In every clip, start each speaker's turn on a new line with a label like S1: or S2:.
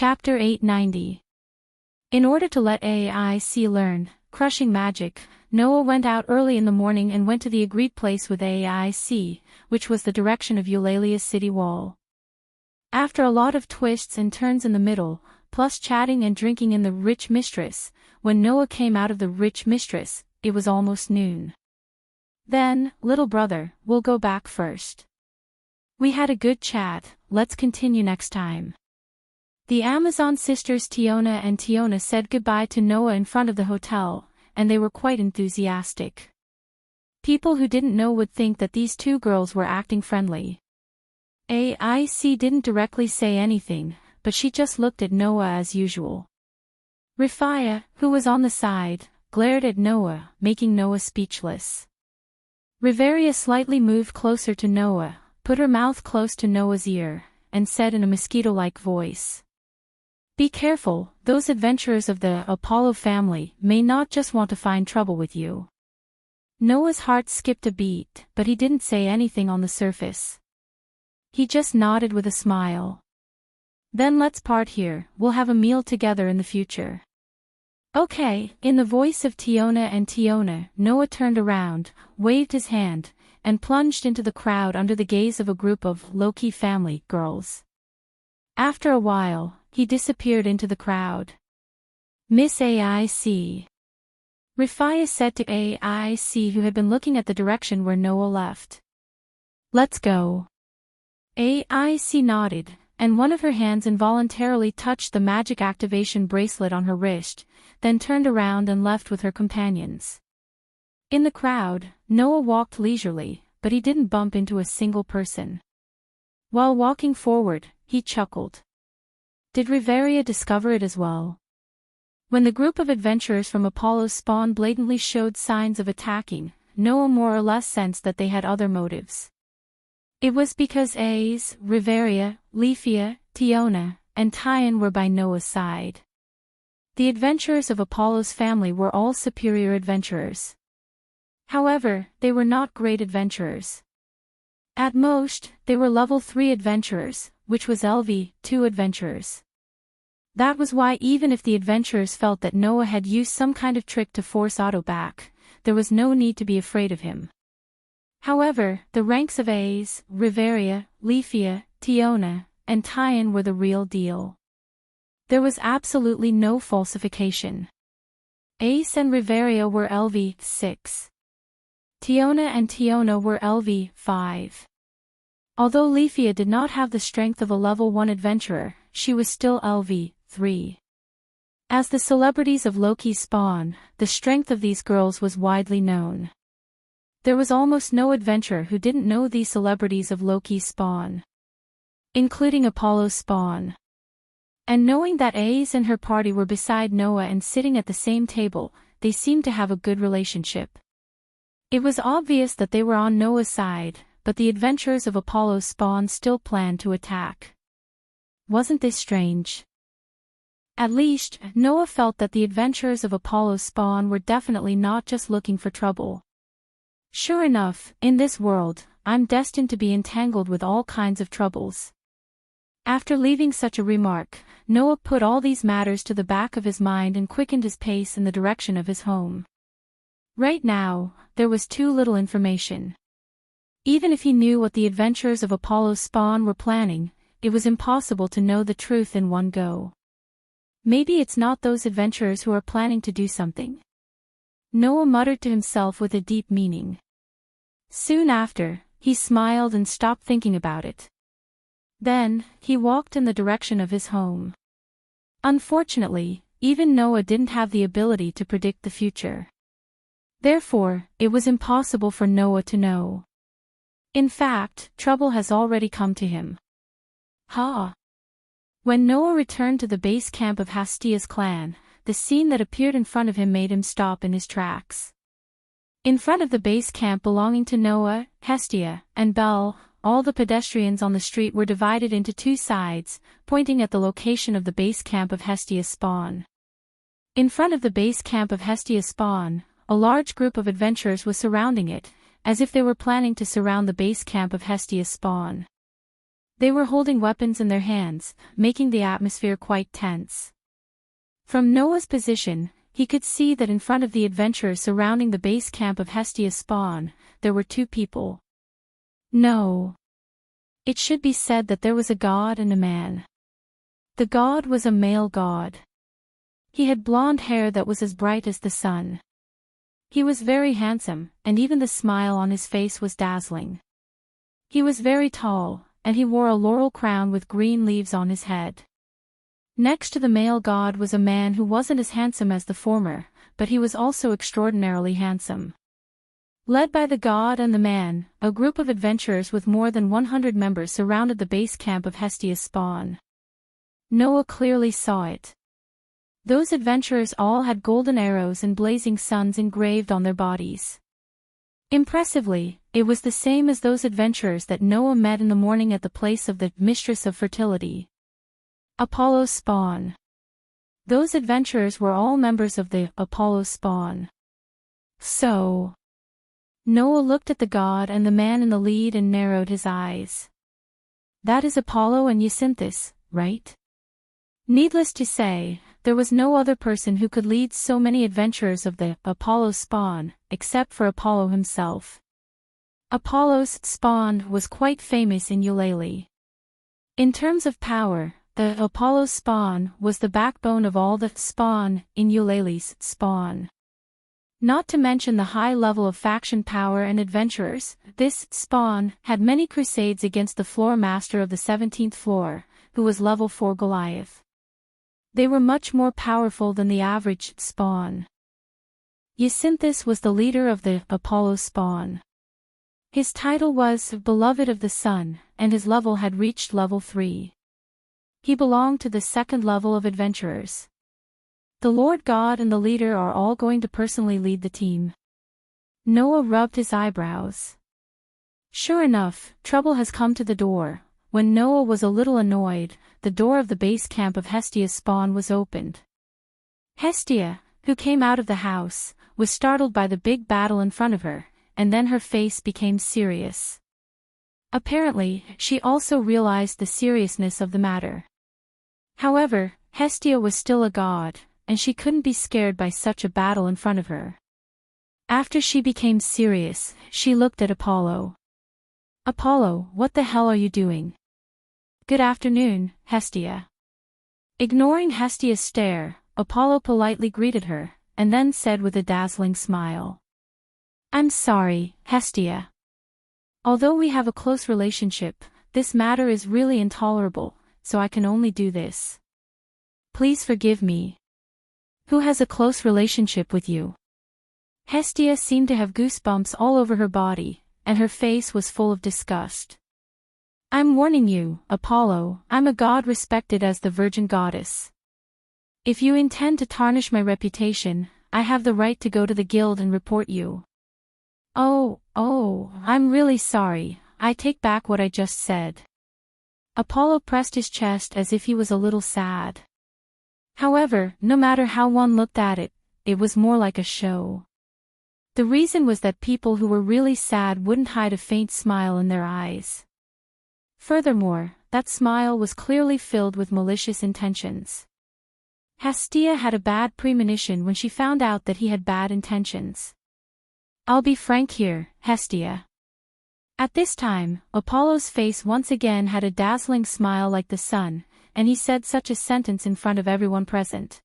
S1: Chapter 890. In order to let AIC learn crushing magic, Noah went out early in the morning and went to the agreed place with AIC, which was the direction of Eulalia's city wall. After a lot of twists and turns in the middle, plus chatting and drinking in the rich mistress, when Noah came out of the rich mistress, it was almost noon. Then, little brother, we'll go back first. We had a good chat, let's continue next time. The Amazon sisters Tiona and Tiona said goodbye to Noah in front of the hotel, and they were quite enthusiastic. People who didn't know would think that these two girls were acting friendly. AIC didn't directly say anything, but she just looked at Noah as usual. Rifaya, who was on the side, glared at Noah, making Noah speechless. Riveria slightly moved closer to Noah, put her mouth close to Noah's ear, and said in a mosquito-like voice, "Be careful, those adventurers of the Apollo family may not just want to find trouble with you." Noah's heart skipped a beat, but he didn't say anything on the surface. He just nodded with a smile. "Then let's part here, we'll have a meal together in the future." "Okay." In the voice of Tiona and Tiona, Noah turned around, waved his hand, and plunged into the crowd under the gaze of a group of low-key family girls. After a while, he disappeared into the crowd. "Miss AIC." Rifaya said to AIC, who had been looking at the direction where Noah left. "Let's go." AIC nodded, and one of her hands involuntarily touched the magic activation bracelet on her wrist, then turned around and left with her companions. In the crowd, Noah walked leisurely, but he didn't bump into a single person. While walking forward, he chuckled. Did Riveria discover it as well? When the group of adventurers from Apollo's spawn blatantly showed signs of attacking, Noah more or less sensed that they had other motives. It was because Riveria, Leafia, Tiona, and Tyan were by Noah's side. The adventurers of Apollo's family were all superior adventurers. However, they were not great adventurers. At most, they were level 3 adventurers, which was LV2 adventurers. That was why even if the adventurers felt that Noah had used some kind of trick to force Otto back, there was no need to be afraid of him. However, the ranks of Riveria, Leafia, Tiona, and Tyan were the real deal. There was absolutely no falsification. Ace and Riveria were LV6. Tiona and Tiona were LV5. Although Leafia did not have the strength of a level 1 adventurer, she was still LV3. As the celebrities of Loki's spawn, the strength of these girls was widely known. There was almost no adventurer who didn't know these celebrities of Loki's spawn, including Apollo's spawn. And knowing that Ace and her party were beside Noah and sitting at the same table, they seemed to have a good relationship. It was obvious that they were on Noah's side, but the adventurers of Apollo's spawn still planned to attack. Wasn't this strange? At least, Noah felt that the adventurers of Apollo's spawn were definitely not just looking for trouble. Sure enough, in this world, I'm destined to be entangled with all kinds of troubles. After leaving such a remark, Noah put all these matters to the back of his mind and quickened his pace in the direction of his home. Right now, there was too little information. Even if he knew what the adventurers of Apollo's spawn were planning, it was impossible to know the truth in one go. Maybe it's not those adventurers who are planning to do something. Noah muttered to himself with a deep meaning. Soon after, he smiled and stopped thinking about it. Then, he walked in the direction of his home. Unfortunately, even Noah didn't have the ability to predict the future. Therefore, it was impossible for Noah to know. In fact, trouble has already come to him. When Noah returned to the base camp of Hastia's clan, the scene that appeared in front of him made him stop in his tracks. In front of the base camp belonging to Noah, Hestia, and Bel, all the pedestrians on the street were divided into 2 sides, pointing at the location of the base camp of Hestia's spawn. In front of the base camp of Hestia's spawn, a large group of adventurers was surrounding it, as if they were planning to surround the base camp of Hestia's spawn. They were holding weapons in their hands, making the atmosphere quite tense. From Noah's position, he could see that in front of the adventurers surrounding the base camp of Hestia's spawn, there were two people. No. It should be said that there was a god and a man. The god was a male god. He had blonde hair that was as bright as the sun. He was very handsome, and even the smile on his face was dazzling. He was very tall, and he wore a laurel crown with green leaves on his head. Next to the male god was a man who wasn't as handsome as the former, but he was also extraordinarily handsome. Led by the god and the man, a group of adventurers with more than 100 members surrounded the base camp of Hestia's spawn. Noah clearly saw it. Those adventurers all had golden arrows and blazing suns engraved on their bodies. Impressively, it was the same as those adventurers that Noah met in the morning at the place of the mistress of fertility. Apollo's spawn. Those adventurers were all members of the Apollo spawn. So, Noah looked at the god and the man in the lead and narrowed his eyes. That is Apollo and Jacinthus, right? Needless to say, there was no other person who could lead so many adventurers of the Apollo spawn, except for Apollo himself. Apollo's spawn was quite famous in Eulalie. In terms of power, the Apollo spawn was the backbone of all the spawn in Eulalie's spawn. Not to mention the high level of faction power and adventurers, this spawn had many crusades against the floor master of the 17th floor, who was level 4 Goliath. They were much more powerful than the average spawn. Jacinthus was the leader of the Apollo spawn. His title was Beloved of the Sun, and his level had reached level 3. He belonged to the second level of adventurers. The Lord God and the leader are all going to personally lead the team. Noah rubbed his eyebrows. Sure enough, trouble has come to the door. When Noah was a little annoyed, the door of the base camp of Hestia's spawn was opened. Hestia, who came out of the house, was startled by the big battle in front of her, and then her face became serious. Apparently, she also realized the seriousness of the matter. However, Hestia was still a god, and she couldn't be scared by such a battle in front of her. After she became serious, she looked at Apollo. Apollo, what the hell are you doing? Good afternoon, Hestia. Ignoring Hestia's stare, Apollo politely greeted her, and then said with a dazzling smile. I'm sorry, Hestia. Although we have a close relationship, this matter is really intolerable, so I can only do this. Please forgive me. Who has a close relationship with you? Hestia seemed to have goosebumps all over her body, and her face was full of disgust. I'm warning you, Apollo, I'm a god respected as the virgin goddess. If you intend to tarnish my reputation, I have the right to go to the guild and report you. Oh, I'm really sorry, I take back what I just said. Apollo pressed his chest as if he was a little sad. However, no matter how one looked at it, it was more like a show. The reason was that people who were really sad wouldn't hide a faint smile in their eyes. Furthermore, that smile was clearly filled with malicious intentions. Hestia had a bad premonition when she found out that he had bad intentions. I'll be frank here, Hestia. At this time, Apollo's face once again had a dazzling smile like the sun, and he said such a sentence in front of everyone present.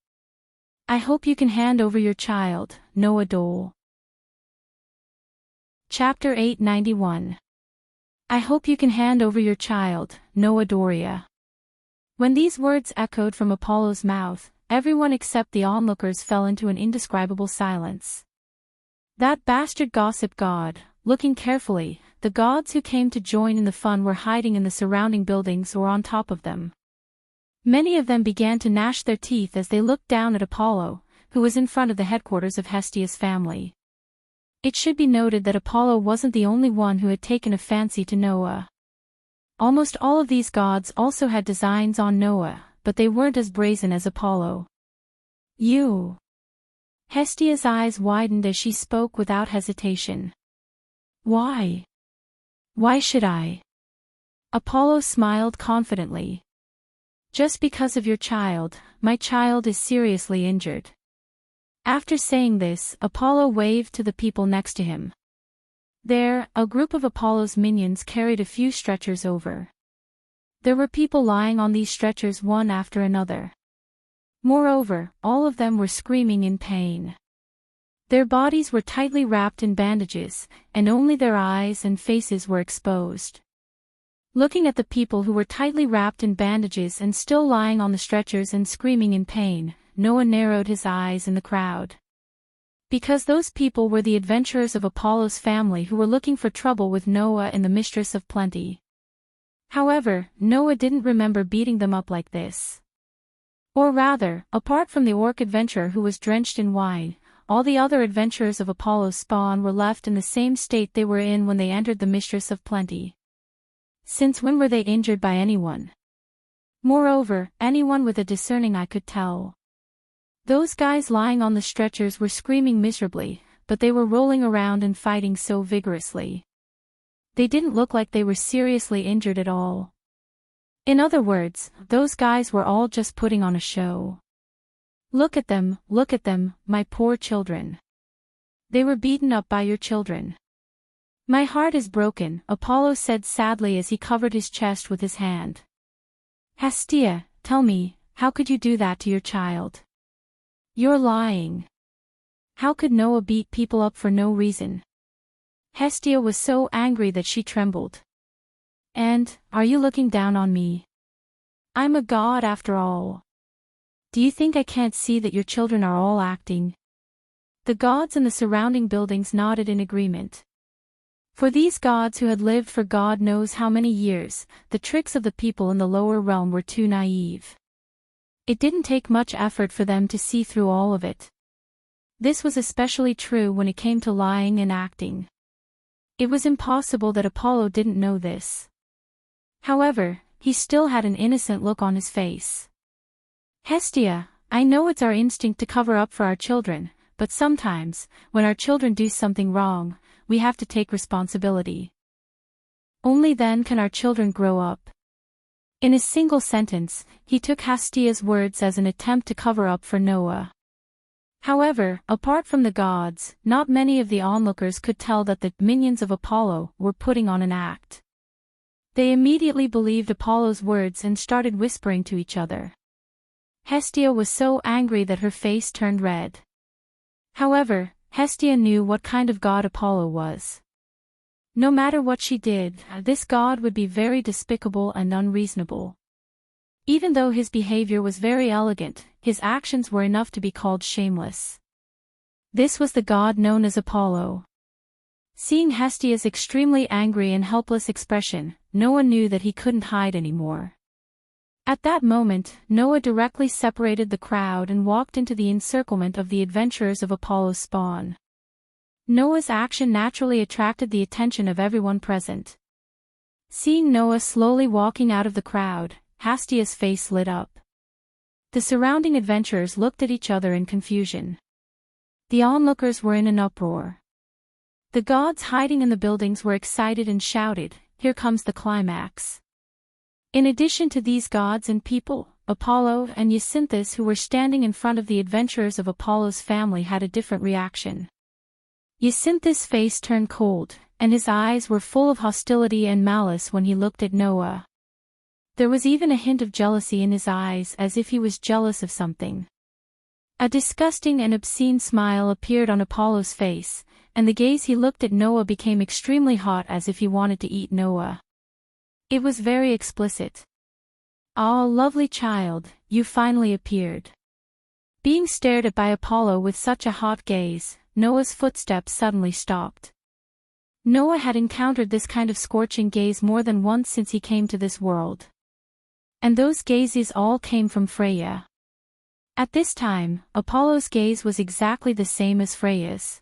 S1: I hope you can hand over your child, Noah Dole. Chapter 891. I hope you can hand over your child, Noah Doria. When these words echoed from Apollo's mouth, everyone except the onlookers fell into an indescribable silence. That bastard gossip god, looking carefully, the gods who came to join in the fun were hiding in the surrounding buildings or on top of them. Many of them began to gnash their teeth as they looked down at Apollo, who was in front of the headquarters of Hestia's family. It should be noted that Apollo wasn't the only one who had taken a fancy to Noah. Almost all of these gods also had designs on Noah, but they weren't as brazen as Apollo. You. Hestia's eyes widened as she spoke without hesitation. Why? Why should I? Apollo smiled confidently. Just because of your child, my child is seriously injured. After saying this, Apollo waved to the people next to him. There, a group of Apollo's minions carried a few stretchers over. There were people lying on these stretchers one after another. Moreover, all of them were screaming in pain. Their bodies were tightly wrapped in bandages, and only their eyes and faces were exposed. Looking at the people who were tightly wrapped in bandages and still lying on the stretchers and screaming in pain, Noah narrowed his eyes in the crowd. Because those people were the adventurers of Apollo's family who were looking for trouble with Noah and the mistress of plenty. However, Noah didn't remember beating them up like this. Or rather, apart from the orc adventurer who was drenched in wine, all the other adventurers of Apollo's spawn were left in the same state they were in when they entered the mistress of plenty. Since when were they injured by anyone? Moreover, anyone with a discerning eye could tell. Those guys lying on the stretchers were screaming miserably, but they were rolling around and fighting so vigorously. They didn't look like they were seriously injured at all. In other words, those guys were all just putting on a show. Look at them, my poor children. They were beaten up by your children. My heart is broken, Apollo said sadly as he covered his chest with his hand. Hestia, tell me, how could you do that to your child? You're lying. How could Noah beat people up for no reason? Hestia was so angry that she trembled. And, are you looking down on me? I'm a god after all. Do you think I can't see that your children are all acting? The gods and the surrounding buildings nodded in agreement. For these gods who had lived for God knows how many years, the tricks of the people in the lower realm were too naive. It didn't take much effort for them to see through all of it. This was especially true when it came to lying and acting. It was impossible that Apollo didn't know this. However, he still had an innocent look on his face. Hestia, I know it's our instinct to cover up for our children, but sometimes, when our children do something wrong, we have to take responsibility. Only then can our children grow up. In a single sentence, he took Hestia's words as an attempt to cover up for Noah. However, apart from the gods, not many of the onlookers could tell that the minions of Apollo were putting on an act. They immediately believed Apollo's words and started whispering to each other. Hestia was so angry that her face turned red. However, Hestia knew what kind of god Apollo was. No matter what she did, this god would be very despicable and unreasonable. Even though his behavior was very elegant, his actions were enough to be called shameless. This was the god known as Apollo. Seeing Hestia's extremely angry and helpless expression, Noah knew that he couldn't hide anymore. At that moment, Noah directly separated the crowd and walked into the encirclement of the adventurers of Apollo's spawn. Noah's action naturally attracted the attention of everyone present. Seeing Noah slowly walking out of the crowd, Hestia's face lit up. The surrounding adventurers looked at each other in confusion. The onlookers were in an uproar. The gods hiding in the buildings were excited and shouted, "Here comes the climax." In addition to these gods and people, Apollo and Jacinthus who were standing in front of the adventurers of Apollo's family had a different reaction. Jacinthus' face turned cold, and his eyes were full of hostility and malice when he looked at Noah. There was even a hint of jealousy in his eyes as if he was jealous of something. A disgusting and obscene smile appeared on Apollo's face, and the gaze he looked at Noah became extremely hot as if he wanted to eat Noah. It was very explicit. "Ah, lovely child, you finally appeared." Being stared at by Apollo with such a hot gaze, Noah's footsteps suddenly stopped. Noah had encountered this kind of scorching gaze more than once since he came to this world. And those gazes all came from Freya. At this time, Apollo's gaze was exactly the same as Freya's.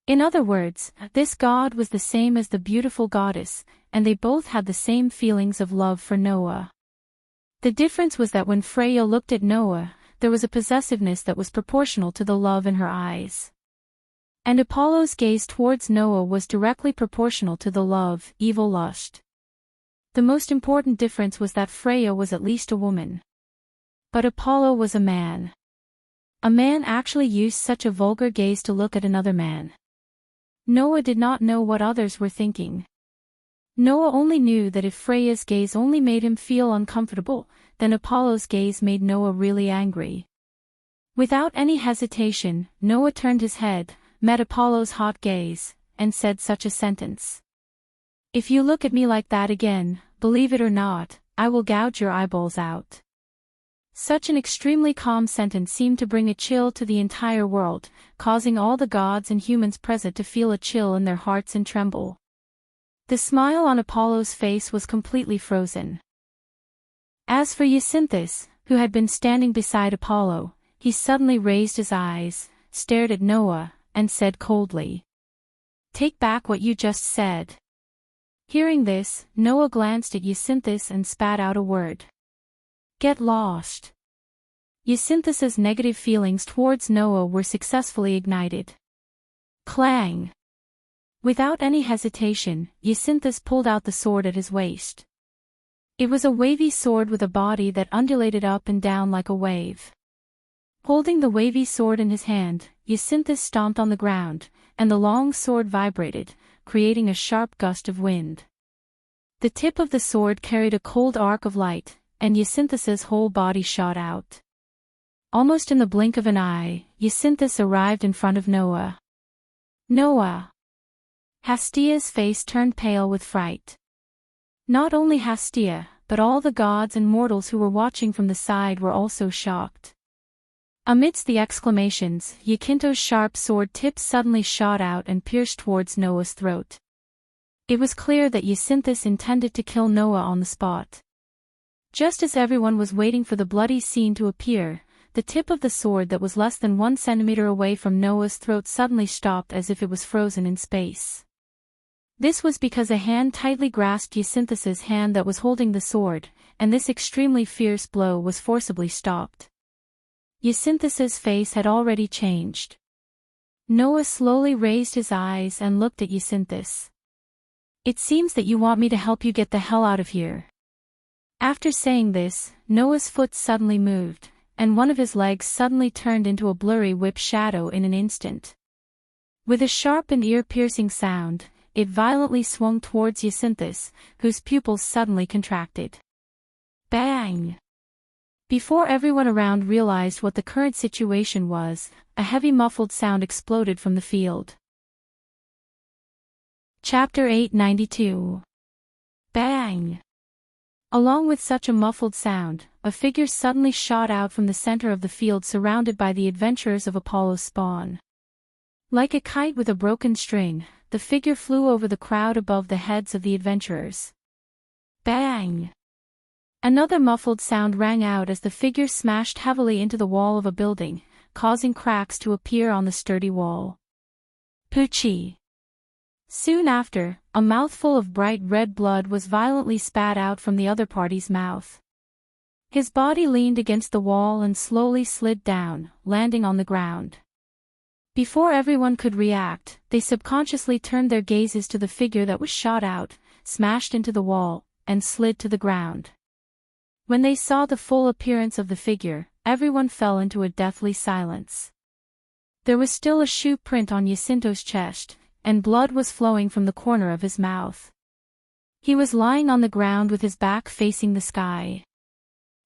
S1: In other words, this god was the same as the beautiful goddess, and they both had the same feelings of love for Noah. The difference was that when Freya looked at Noah, there was a possessiveness that was proportional to the love in her eyes. And Apollo's gaze towards Noah was directly proportional to the love, evil lust. The most important difference was that Freya was at least a woman. But Apollo was a man. A man actually used such a vulgar gaze to look at another man. Noah did not know what others were thinking. Noah only knew that if Freya's gaze only made him feel uncomfortable, then Apollo's gaze made Noah really angry. Without any hesitation, Noah turned his head, met Apollo's hot gaze, and said such a sentence. "If you look at me like that again, believe it or not, I will gouge your eyeballs out." Such an extremely calm sentence seemed to bring a chill to the entire world, causing all the gods and humans present to feel a chill in their hearts and tremble. The smile on Apollo's face was completely frozen. As for Jacinthus, who had been standing beside Apollo, he suddenly raised his eyes, stared at Noah, and said coldly, "Take back what you just said." Hearing this, Noah glanced at Jacinthus and spat out a word. "Get lost." Jacinthus's negative feelings towards Noah were successfully ignited. Clang! Without any hesitation, Jacinthus pulled out the sword at his waist. It was a wavy sword with a body that undulated up and down like a wave. Holding the wavy sword in his hand, Jacinthus stomped on the ground, and the long sword vibrated, creating a sharp gust of wind. The tip of the sword carried a cold arc of light, and Jacinthus's whole body shot out. Almost in the blink of an eye, Jacinthus arrived in front of Noah. "Noah!" Hastia's face turned pale with fright. Not only Hastia, but all the gods and mortals who were watching from the side were also shocked. Amidst the exclamations, Jacinto's sharp sword tip suddenly shot out and pierced towards Noah's throat. It was clear that Jacinthus intended to kill Noah on the spot. Just as everyone was waiting for the bloody scene to appear, the tip of the sword that was less than 1 centimeter away from Noah's throat suddenly stopped as if it was frozen in space. This was because a hand tightly grasped Jacinthus's hand that was holding the sword, and this extremely fierce blow was forcibly stopped. Jacinthus's face had already changed. Noah slowly raised his eyes and looked at Jacinthus. "It seems that you want me to help you get the hell out of here." After saying this, Noah's foot suddenly moved, and one of his legs suddenly turned into a blurry whip shadow in an instant. With a sharp and ear-piercing sound, it violently swung towards Jacinthus, whose pupils suddenly contracted. Bang! Before everyone around realized what the current situation was, a heavy muffled sound exploded from the field. Chapter 892. Bang! Along with such a muffled sound, a figure suddenly shot out from the center of the field surrounded by the adventurers of Apollo's spawn. Like a kite with a broken string, the figure flew over the crowd above the heads of the adventurers. Bang! Another muffled sound rang out as the figure smashed heavily into the wall of a building, causing cracks to appear on the sturdy wall. Poochie! Soon after, a mouthful of bright red blood was violently spat out from the other party's mouth. His body leaned against the wall and slowly slid down, landing on the ground. Before everyone could react, they subconsciously turned their gazes to the figure that was shot out, smashed into the wall, and slid to the ground. When they saw the full appearance of the figure, everyone fell into a deathly silence. There was still a shoe print on Jacinto's chest, and blood was flowing from the corner of his mouth. He was lying on the ground with his back facing the sky.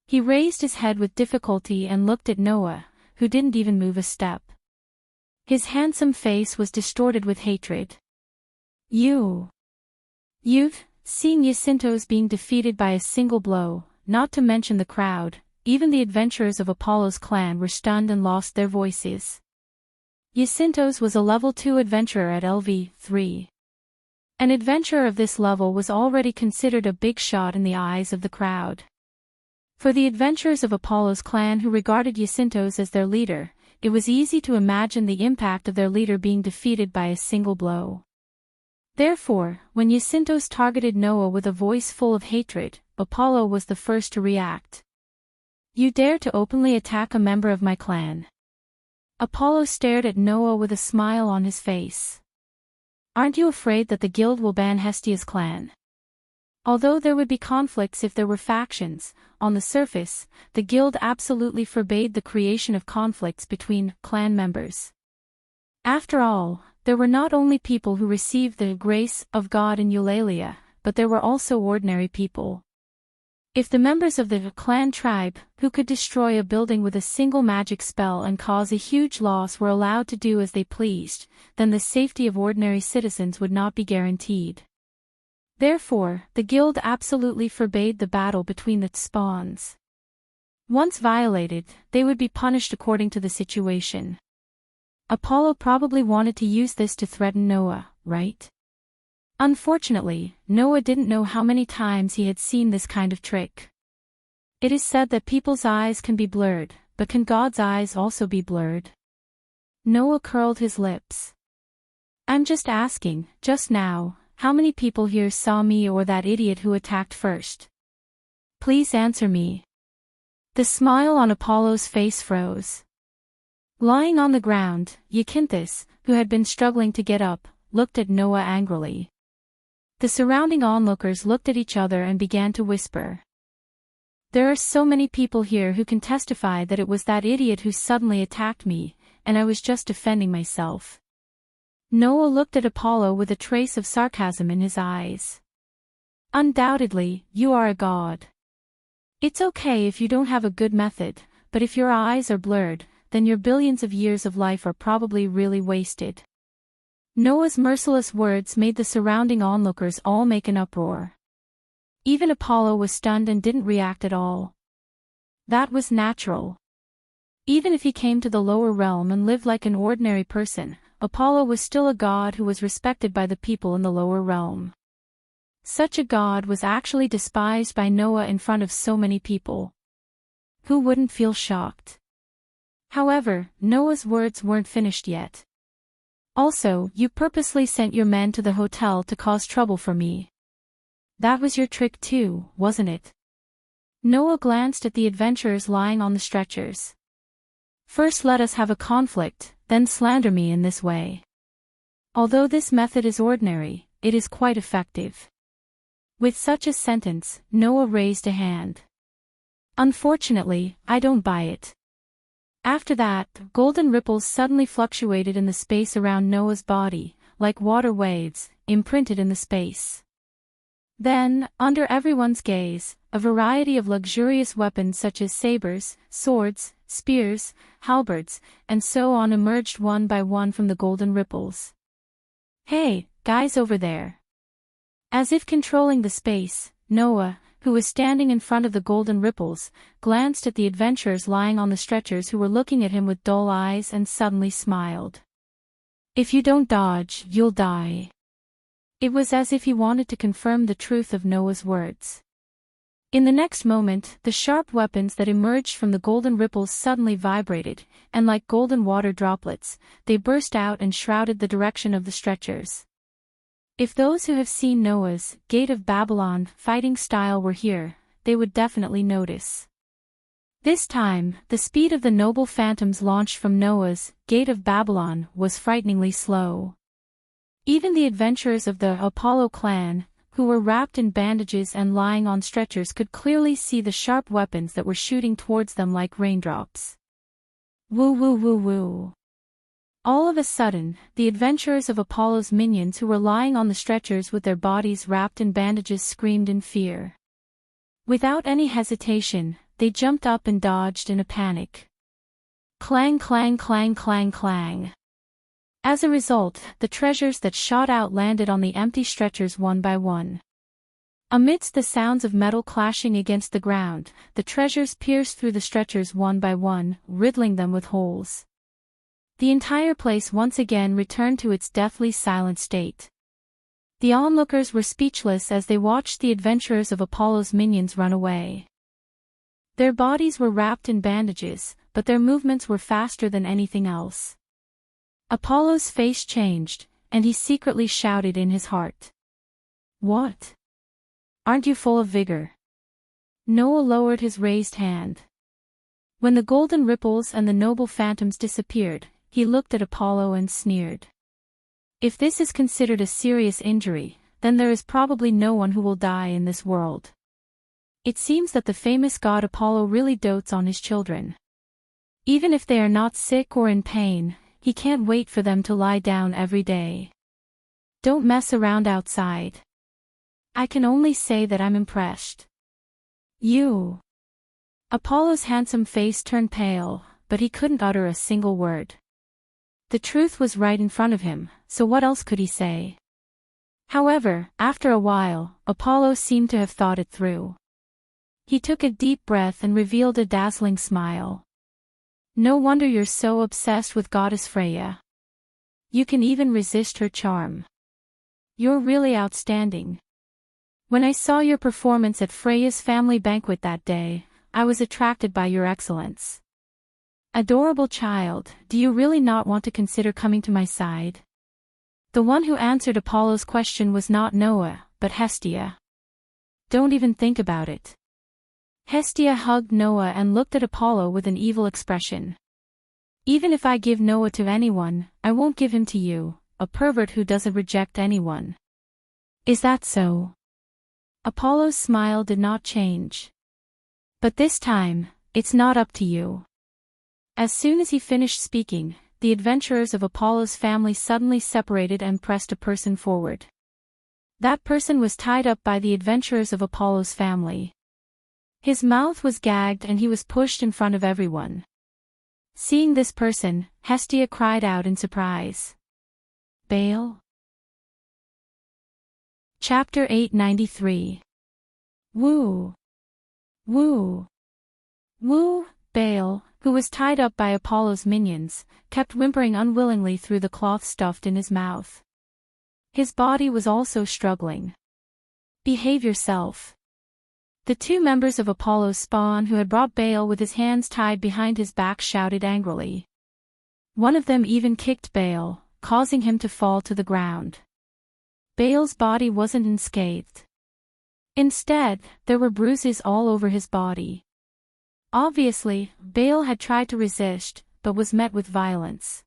S1: He raised his head with difficulty and looked at Noah, who didn't even move a step. His handsome face was distorted with hatred. You've seen Jacinto's being defeated by a single blow, not to mention the crowd, even the adventurers of Apollo's clan were stunned and lost their voices. Jacinto's was a level 2 adventurer at LV3. An adventurer of this level was already considered a big shot in the eyes of the crowd. For the adventurers of Apollo's clan who regarded Jacinto's as their leader, it was easy to imagine the impact of their leader being defeated by a single blow. Therefore, when Jacinto's targeted Noah with a voice full of hatred, Apollo was the first to react. "You dare to openly attack a member of my clan?" Apollo stared at Noah with a smile on his face. "Aren't you afraid that the guild will ban Hestia's clan?" Although there would be conflicts if there were factions, on the surface, the guild absolutely forbade the creation of conflicts between clan members. After all, there were not only people who received the grace of God in Eulalia, but there were also ordinary people. If the members of the clan tribe, who could destroy a building with a single magic spell and cause a huge loss, were allowed to do as they pleased, then the safety of ordinary citizens would not be guaranteed. Therefore, the guild absolutely forbade the battle between the spawns. Once violated, they would be punished according to the situation. Apollo probably wanted to use this to threaten Noah, right? Unfortunately, Noah didn't know how many times he had seen this kind of trick. It is said that people's eyes can be blurred, but can God's eyes also be blurred? Noah curled his lips. I'm just asking, just now, how many people here saw me or that idiot who attacked first? Please answer me. The smile on Apollo's face froze. Lying on the ground, Zacynthus, who had been struggling to get up, looked at Noah angrily. The surrounding onlookers looked at each other and began to whisper. There are so many people here who can testify that it was that idiot who suddenly attacked me, and I was just defending myself. Noah looked at Apollo with a trace of sarcasm in his eyes. Undoubtedly, you are a god. It's okay if you don't have a good method, but if your eyes are blurred, then your billions of years of life are probably really wasted. Noah's merciless words made the surrounding onlookers all make an uproar. Even Apollo was stunned and didn't react at all. That was natural. Even if he came to the lower realm and lived like an ordinary person, Apollo was still a god who was respected by the people in the lower realm. Such a god was actually despised by Noah in front of so many people. Who wouldn't feel shocked? However, Noah's words weren't finished yet. Also, you purposely sent your men to the hotel to cause trouble for me. That was your trick too, wasn't it? Noah glanced at the adventurers lying on the stretchers. First let us have a conflict, then slander me in this way. Although this method is ordinary, it is quite effective. With such a sentence, Noah raised a hand. Unfortunately, I don't buy it. After that, golden ripples suddenly fluctuated in the space around Noah's body, like water waves, imprinted in the space. Then, under everyone's gaze, a variety of luxurious weapons such as sabers, swords, spears, halberds, and so on emerged one by one from the golden ripples. Hey, guys over there! As if controlling the space, Noah, who was standing in front of the golden ripples, glanced at the adventurers lying on the stretchers who were looking at him with dull eyes and suddenly smiled. If you don't dodge, you'll die. It was as if he wanted to confirm the truth of Noah's words. In the next moment, the sharp weapons that emerged from the golden ripples suddenly vibrated, and like golden water droplets, they burst out and shrouded the direction of the stretchers. If those who have seen Noah's Gate of Babylon fighting style were here, they would definitely notice. This time, the speed of the noble phantoms launched from Noah's Gate of Babylon was frighteningly slow. Even the adventurers of the Apollo clan, who were wrapped in bandages and lying on stretchers, could clearly see the sharp weapons that were shooting towards them like raindrops. Woo woo woo woo. All of a sudden, the adventurers of Apollo's minions who were lying on the stretchers with their bodies wrapped in bandages screamed in fear. Without any hesitation, they jumped up and dodged in a panic. Clang clang clang clang clang. As a result, the treasures that shot out landed on the empty stretchers one by one. Amidst the sounds of metal clashing against the ground, the treasures pierced through the stretchers one by one, riddling them with holes. The entire place once again returned to its deathly silent state. The onlookers were speechless as they watched the adventurers of Apollo's minions run away. Their bodies were wrapped in bandages, but their movements were faster than anything else. Apollo's face changed, and he secretly shouted in his heart. What? Aren't you full of vigor? Noah lowered his raised hand. When the golden ripples and the noble phantoms disappeared, he looked at Apollo and sneered. If this is considered a serious injury, then there is probably no one who will die in this world. It seems that the famous god Apollo really dotes on his children. Even if they are not sick or in pain, he can't wait for them to lie down every day. Don't mess around outside. I can only say that I'm impressed. You. Apollo's handsome face turned pale, but he couldn't utter a single word. The truth was right in front of him, so what else could he say? However, after a while, Apollo seemed to have thought it through. He took a deep breath and revealed a dazzling smile. No wonder you're so obsessed with Goddess Freya. You can even resist her charm. You're really outstanding. When I saw your performance at Freya's family banquet that day, I was attracted by your excellence. Adorable child, do you really not want to consider coming to my side? The one who answered Apollo's question was not Noah, but Hestia. Don't even think about it. Hestia hugged Noah and looked at Apollo with an evil expression. Even if I give Noah to anyone, I won't give him to you, a pervert who doesn't reject anyone. Is that so? Apollo's smile did not change. But this time, it's not up to you. As soon as he finished speaking, the adventurers of Apollo's family suddenly separated and pressed a person forward. That person was tied up by the adventurers of Apollo's family. His mouth was gagged and he was pushed in front of everyone. Seeing this person, Hestia cried out in surprise. Baal? Chapter 893. Woo! Woo! Woo! Baal, who was tied up by Apollo's minions, kept whimpering unwillingly through the cloth stuffed in his mouth. His body was also struggling. Behave yourself. The two members of Apollo's spawn who had brought Baal with his hands tied behind his back shouted angrily. One of them even kicked Baal, causing him to fall to the ground. Baal's body wasn't unscathed. Instead, there were bruises all over his body. Obviously, Baal had tried to resist, but was met with violence.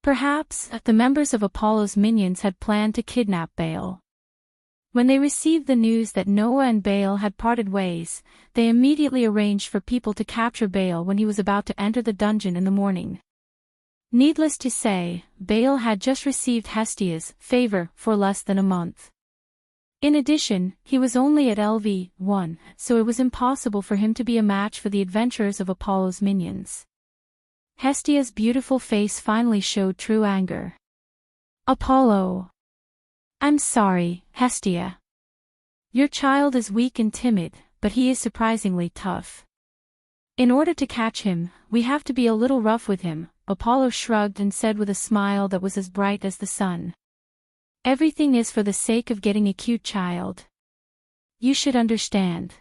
S1: Perhaps, the members of Apollo's minions had planned to kidnap Baal. When they received the news that Noah and Baal had parted ways, they immediately arranged for people to capture Baal when he was about to enter the dungeon in the morning. Needless to say, Baal had just received Hestia's favor for less than a month. In addition, he was only at LV1, so it was impossible for him to be a match for the adventurers of Apollo's minions. Hestia's beautiful face finally showed true anger. Apollo! I'm sorry, Hestia. Your child is weak and timid, but he is surprisingly tough. In order to catch him, we have to be a little rough with him, Apollo shrugged and said with a smile that was as bright as the sun. Everything is for the sake of getting a cute child. You should understand.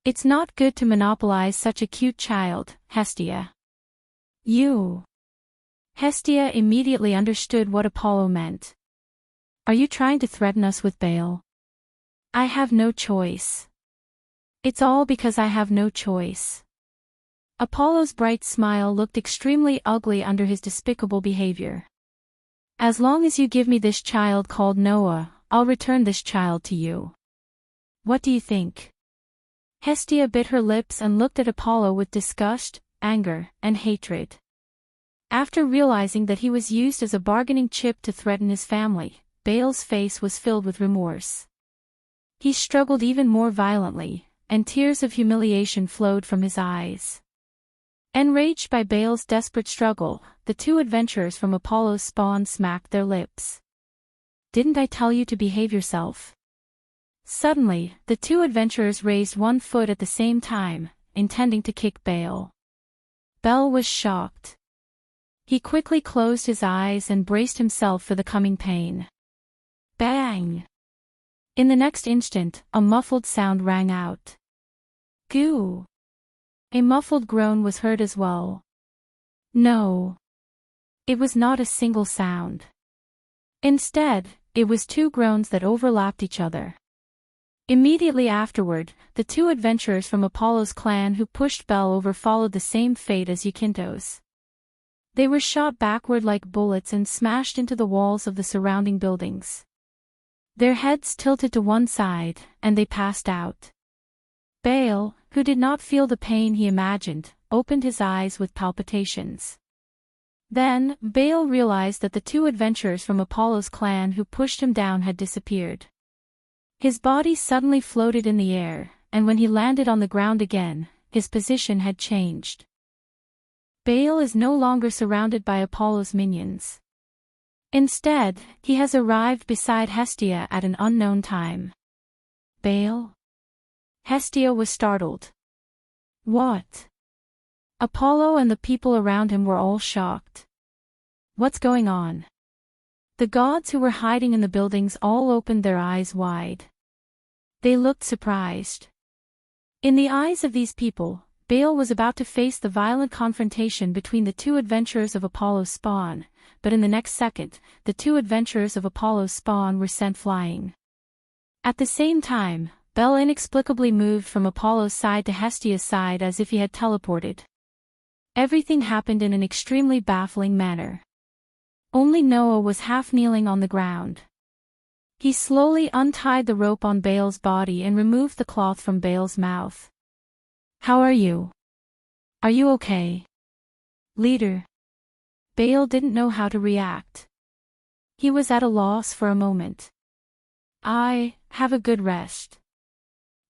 S1: It's not good to monopolize such a cute child, Hestia. You. Hestia immediately understood what Apollo meant. Are you trying to threaten us with Baal? I have no choice. It's all because I have no choice. Apollo's bright smile looked extremely ugly under his despicable behavior. As long as you give me this child called Noah, I'll return this child to you. What do you think? Hestia bit her lips and looked at Apollo with disgust, anger, and hatred. After realizing that he was used as a bargaining chip to threaten his family, Baal's face was filled with remorse. He struggled even more violently, and tears of humiliation flowed from his eyes. Enraged by Baal's desperate struggle, the two adventurers from Apollo's spawn smacked their lips. Didn't I tell you to behave yourself? Suddenly, the two adventurers raised one foot at the same time, intending to kick Baal. Baal was shocked. He quickly closed his eyes and braced himself for the coming pain. Bang! In the next instant, a muffled sound rang out. Goo! A muffled groan was heard as well. No. It was not a single sound. Instead, it was two groans that overlapped each other. Immediately afterward, the two adventurers from Apollo's clan who pushed Baal over followed the same fate as Yakintos. They were shot backward like bullets and smashed into the walls of the surrounding buildings. Their heads tilted to one side, and they passed out. Baal, who did not feel the pain he imagined, opened his eyes with palpitations. Then, Baal realized that the two adventurers from Apollo's clan who pushed him down had disappeared. His body suddenly floated in the air, and when he landed on the ground again, his position had changed. Baal is no longer surrounded by Apollo's minions. Instead, he has arrived beside Hestia at an unknown time. Baal? Hestia was startled. What? Apollo and the people around him were all shocked. What's going on? The gods who were hiding in the buildings all opened their eyes wide. They looked surprised. In the eyes of these people, Baal was about to face the violent confrontation between the two adventurers of Apollo's spawn, but in the next second, the two adventurers of Apollo's spawn were sent flying. At the same time, Baal inexplicably moved from Apollo's side to Hestia's side as if he had teleported. Everything happened in an extremely baffling manner. Only Noah was half kneeling on the ground. He slowly untied the rope on Baal's body and removed the cloth from Baal's mouth. How are you? Are you okay? Leader. Baal didn't know how to react. He was at a loss for a moment. I have a good rest.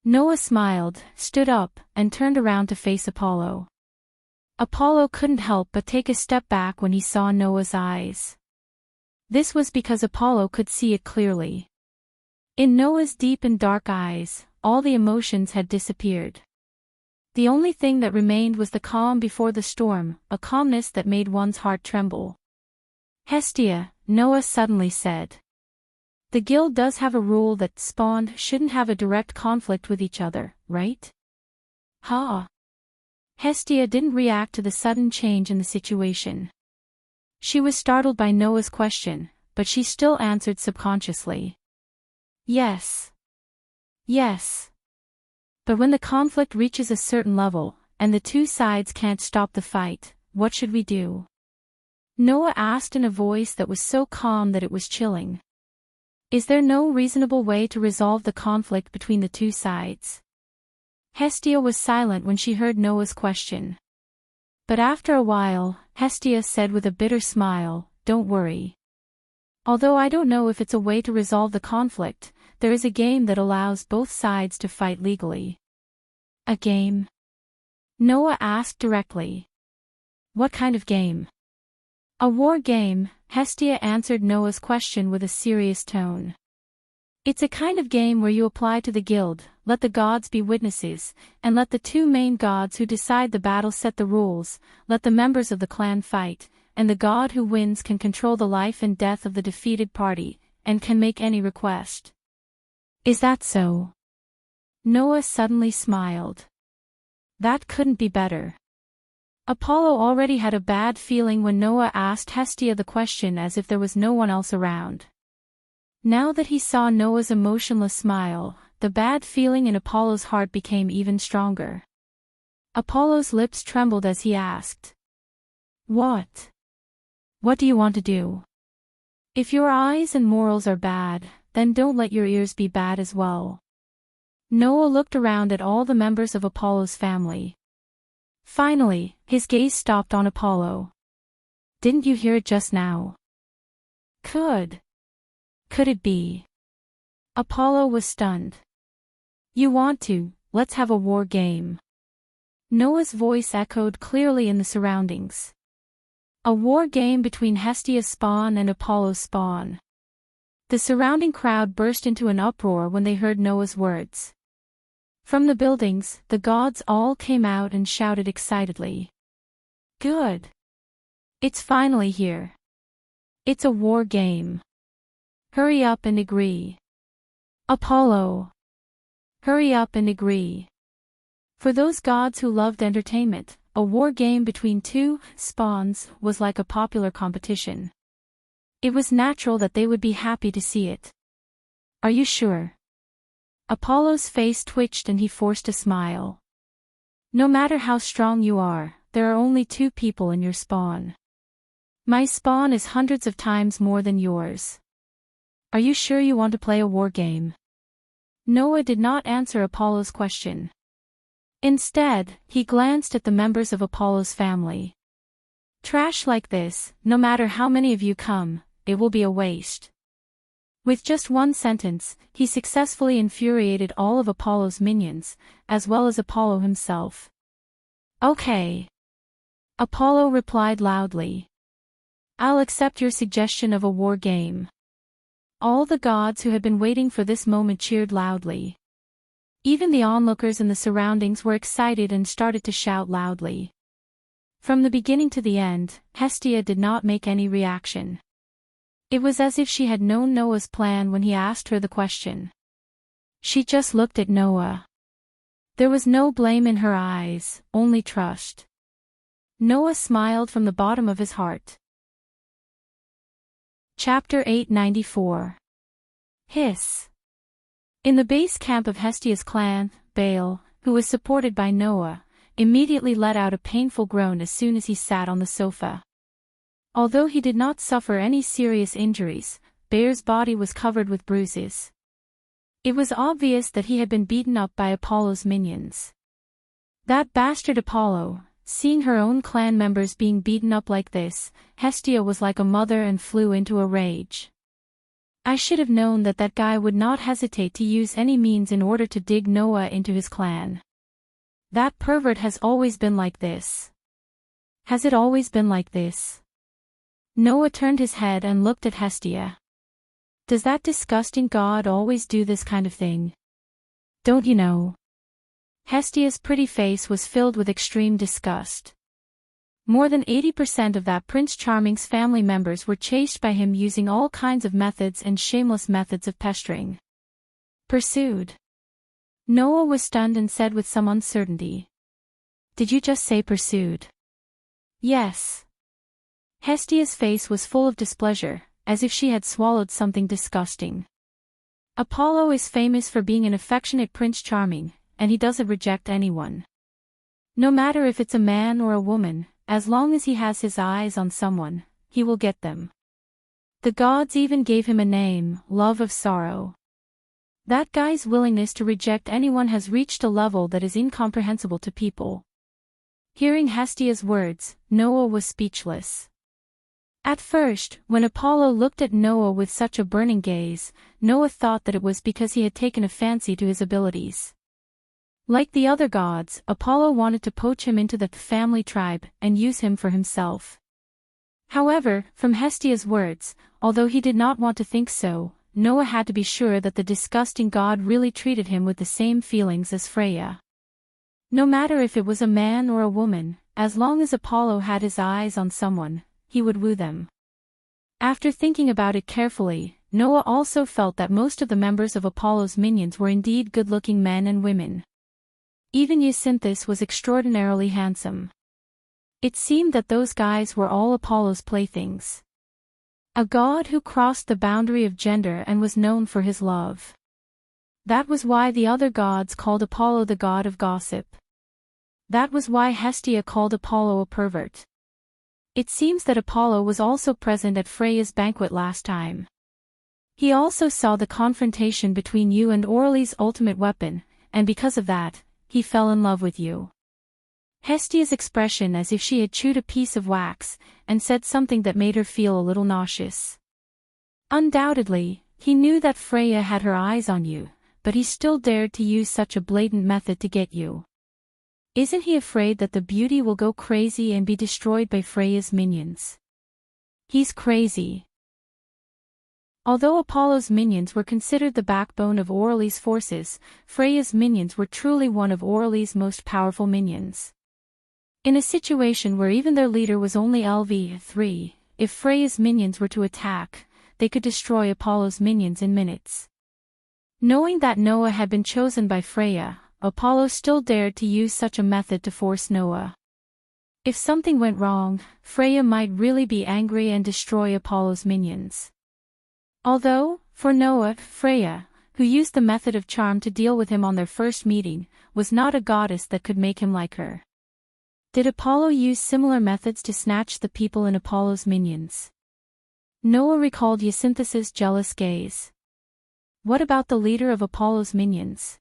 S1: Noah smiled, stood up, and turned around to face Apollo. Apollo couldn't help but take a step back when he saw Noah's eyes. This was because Apollo could see it clearly. In Noah's deep and dark eyes, all the emotions had disappeared. The only thing that remained was the calm before the storm, a calmness that made one's heart tremble. Hestia, Noah suddenly said. The guild does have a rule that spawn shouldn't have a direct conflict with each other, right? Ha! Hestia didn't react to the sudden change in the situation. She was startled by Noah's question, but she still answered subconsciously. Yes. Yes. But when the conflict reaches a certain level, and the two sides can't stop the fight, what should we do? Noah asked in a voice that was so calm that it was chilling. Is there no reasonable way to resolve the conflict between the two sides? Hestia was silent when she heard Noah's question. But after a while, Hestia said with a bitter smile, "Don't worry. Although I don't know if it's a way to resolve the conflict, there is a game that allows both sides to fight legally." A game? Noah asked directly. What kind of game? A war game, Hestia answered Noah's question with a serious tone. It's a kind of game where you apply to the guild, let the gods be witnesses, and let the two main gods who decide the battle set the rules, let the members of the clan fight, and the god who wins can control the life and death of the defeated party, and can make any request. Is that so? Noah suddenly smiled. That couldn't be better. Apollo already had a bad feeling when Noah asked Hestia the question as if there was no one else around. Now that he saw Noah's emotionless smile, the bad feeling in Apollo's heart became even stronger. Apollo's lips trembled as he asked. What? What do you want to do? If your eyes and morals are bad, then don't let your ears be bad as well. Noah looked around at all the members of Apollo's family. Finally, his gaze stopped on Apollo. Didn't you hear it just now? Could it be? Apollo was stunned. You want to, let's have a war game. Noah's voice echoed clearly in the surroundings. A war game between Hestia's spawn and Apollo's spawn. The surrounding crowd burst into an uproar when they heard Noah's words. From the buildings, the gods all came out and shouted excitedly. Good. It's finally here. It's a war game. Hurry up and agree. Apollo. Hurry up and agree. For those gods who loved entertainment, a war game between two spawns was like a popular competition. It was natural that they would be happy to see it. Are you sure? Apollo's face twitched and he forced a smile. No matter how strong you are, there are only two people in your spawn. My spawn is hundreds of times more than yours. Are you sure you want to play a war game? Noah did not answer Apollo's question. Instead, he glanced at the members of Apollo's family. Trash like this, no matter how many of you come, it will be a waste. With just one sentence, he successfully infuriated all of Apollo's minions, as well as Apollo himself. Okay. Apollo replied loudly. I'll accept your suggestion of a war game. All the gods who had been waiting for this moment cheered loudly. Even the onlookers in the surroundings were excited and started to shout loudly. From the beginning to the end, Hestia did not make any reaction. It was as if she had known Noah's plan when he asked her the question. She just looked at Noah. There was no blame in her eyes, only trust. Noah smiled from the bottom of his heart. Chapter 894. Hiss. In the base camp of Hestia's clan, Baal, who was supported by Noah, immediately let out a painful groan as soon as he sat on the sofa. Although he did not suffer any serious injuries, Baal's body was covered with bruises. It was obvious that he had been beaten up by Apollo's minions. That bastard Apollo, seeing her own clan members being beaten up like this, Hestia was like a mother and flew into a rage. I should have known that that guy would not hesitate to use any means in order to dig Noah into his clan. That pervert has always been like this. Has it always been like this? Noah turned his head and looked at Hestia. Does that disgusting god always do this kind of thing? Don't you know? Hestia's pretty face was filled with extreme disgust. More than 80% of that Prince Charming's family members were chased by him using all kinds of methods and shameless methods of pestering. Pursued. Noah was stunned and said with some uncertainty. Did you just say pursued? Yes. Hestia's face was full of displeasure, as if she had swallowed something disgusting. Apollo is famous for being an affectionate Prince Charming, and he doesn't reject anyone. No matter if it's a man or a woman, as long as he has his eyes on someone, he will get them. The gods even gave him a name, Love of Sorrow. That guy's willingness to reject anyone has reached a level that is incomprehensible to people. Hearing Hestia's words, Noah was speechless. At first, when Apollo looked at Noah with such a burning gaze, Noah thought that it was because he had taken a fancy to his abilities. Like the other gods, Apollo wanted to poach him into the family tribe and use him for himself. However, from Hestia's words, although he did not want to think so, Noah had to be sure that the disgusting god really treated him with the same feelings as Freya. No matter if it was a man or a woman, as long as Apollo had his eyes on someone, he would woo them. After thinking about it carefully, Noah also felt that most of the members of Apollo's minions were indeed good-looking men and women. Even Jacinthus was extraordinarily handsome. It seemed that those guys were all Apollo's playthings. A god who crossed the boundary of gender and was known for his love. That was why the other gods called Apollo the god of gossip. That was why Hestia called Apollo a pervert. It seems that Apollo was also present at Freya's banquet last time. He also saw the confrontation between you and Orly's ultimate weapon, and because of that, he fell in love with you. Hestia's expression as if she had chewed a piece of wax, and said something that made her feel a little nauseous. Undoubtedly, he knew that Freya had her eyes on you, but he still dared to use such a blatant method to get you. Isn't he afraid that the beauty will go crazy and be destroyed by Freya's minions? He's crazy. Although Apollo's minions were considered the backbone of Orly's forces, Freya's minions were truly one of Orly's most powerful minions. In a situation where even their leader was only LV3, if Freya's minions were to attack, they could destroy Apollo's minions in minutes. Knowing that Noah had been chosen by Freya, Apollo still dared to use such a method to force Noah. If something went wrong, Freya might really be angry and destroy Apollo's minions. Although, for Noah, Freya, who used the method of charm to deal with him on their first meeting, was not a goddess that could make him like her. Did Apollo use similar methods to snatch the people in Apollo's minions? Noah recalled Jacinthus's jealous gaze. What about the leader of Apollo's minions?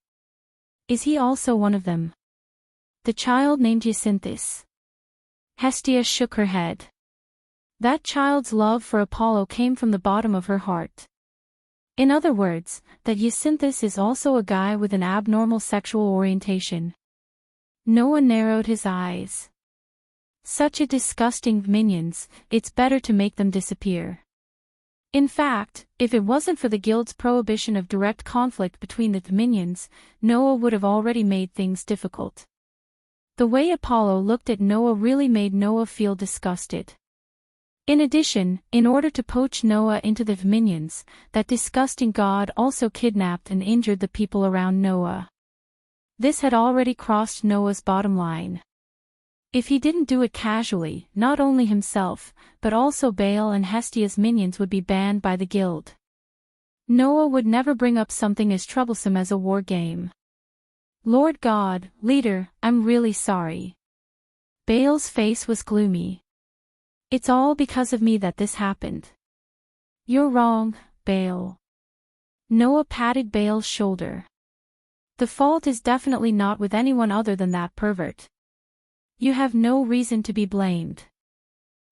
S1: Is he also one of them? The child named Jacinthus. Hestia shook her head. That child's love for Apollo came from the bottom of her heart. In other words, that Jacinthus is also a guy with an abnormal sexual orientation. Noah narrowed his eyes. Such a disgusting minions, it's better to make them disappear. In fact, if it wasn't for the guild's prohibition of direct conflict between the minions, Noah would have already made things difficult. The way Apollo looked at Noah really made Noah feel disgusted. In addition, in order to poach Noah into the minions, that disgusting god also kidnapped and injured the people around Noah. This had already crossed Noah's bottom line. If he didn't do it casually, not only himself, but also Baal and Hestia's minions would be banned by the guild. Noah would never bring up something as troublesome as a war game. Lord God, leader, I'm really sorry. Baal's face was gloomy. It's all because of me that this happened. You're wrong, Baal. Noah patted Baal's shoulder. The fault is definitely not with anyone other than that pervert. You have no reason to be blamed.